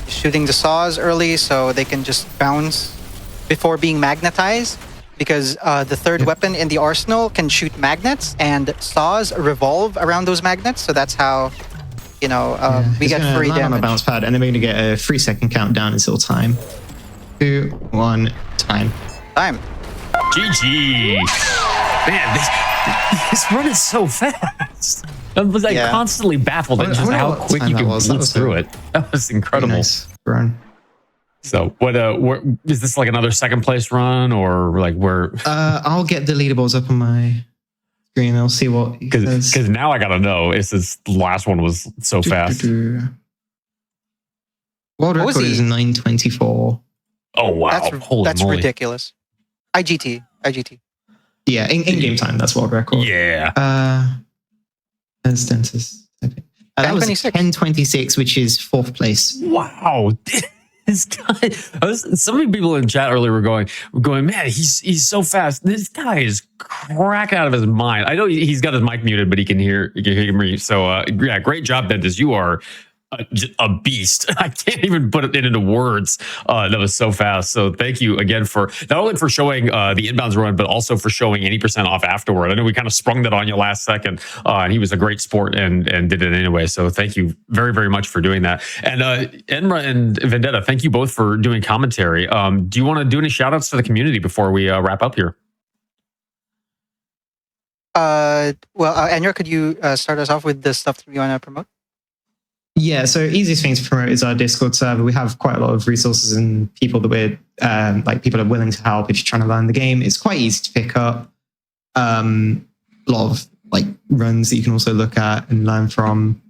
Shooting the saws early so they can just bounce before being magnetized, because the third weapon in the arsenal can shoot magnets, and saws revolve around those magnets, so that's how, you know, we get free damage. On a bounce pad, and then we're going to get a 3-second countdown until time. 2, 1, time. Time. GG. Man, this run is so fast. I was like constantly baffled at just how quick you can blitz through it. That was incredible. Nice run. So what is this, like another second place run, or like where? I'll get the leaderboards up on my screen. I'll see what he says. Because now I gotta know. The last one was so fast. World record is 9:24. Oh wow! That's ridiculous. IGT. Yeah, in game time, that's world record. Yeah. As Dentist. That was 10:26, which is 4th place. Wow. This guy, so many people in chat earlier were going, man, he's so fast. This guy is cracking out of his mind. I know he's got his mic muted, but he can hear me. So yeah, great job, Dentist. You are a beast. I can't even put it into words. That was so fast. So thank you again for not only for showing the inbounds run, but also for showing 80% off afterward. I know we kind of sprung that on you last second, and he was a great sport and did it anyway. So thank you very, very much for doing that. And Enra and Vendetta, thank you both for doing commentary. Do you want to do any shout outs to the community before we wrap up here? Well, Enra, could you start us off with the stuff that you want to promote? Yeah, so easiest thing to promote is our Discord server. We have quite a lot of resources and people that we're people are willing to help if you're trying to learn the game. It's quite easy to pick up. A lot of like runs that you can also look at and learn from.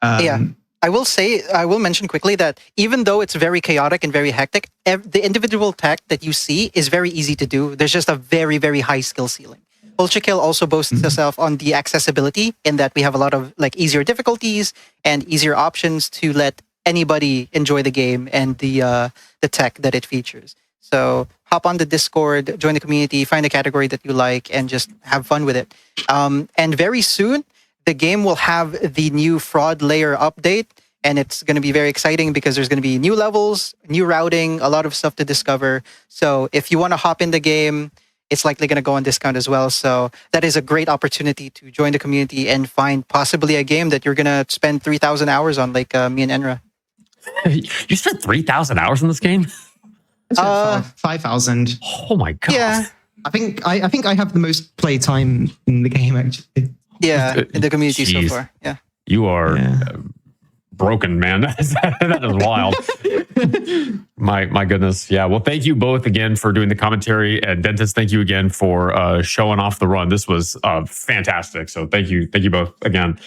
I will mention quickly that even though it's very chaotic and very hectic, the individual tech that you see is very easy to do. There's just a very, very high skill ceiling. ULTRAKILL also boasts itself on the accessibility in that we have a lot of like easier difficulties and easier options to let anybody enjoy the game and the tech that it features. So hop on the Discord, join the community, find a category that you like, and just have fun with it. And very soon, the game will have the new fraud layer update, and it's going to be very exciting because there's going to be new levels, new routing, a lot of stuff to discover. So if you want to hop in the game, it's likely going to go on discount as well. So that is a great opportunity to join the community and find possibly a game that you're going to spend 3,000 hours on, like me and Enra. You spent 3,000 hours in this game? 5,000. Oh my god! Yeah, I think I have the most play time in the game actually. Yeah, in the community Jeez. so far. Yeah, You are broken, man. That is wild. My goodness. Yeah. Well, thank you both again for doing the commentary, and Dentist, thank you again for showing off the run. This was fantastic. So thank you both again.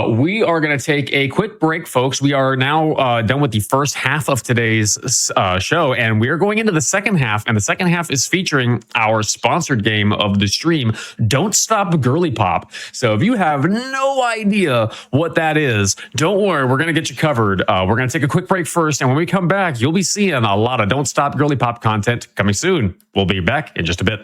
We are going to take a quick break, folks. We are now done with the first half of today's show, and we are going into the second half. And the second half is featuring our sponsored game of the stream, Don't Stop Girly Pop. So if you have no idea what that is, don't worry. We're going to get you covered. We're going to take a quick break first, and when we come back, you'll be seeing a lot of Don't Stop Girly Pop content coming soon. We'll be back in just a bit.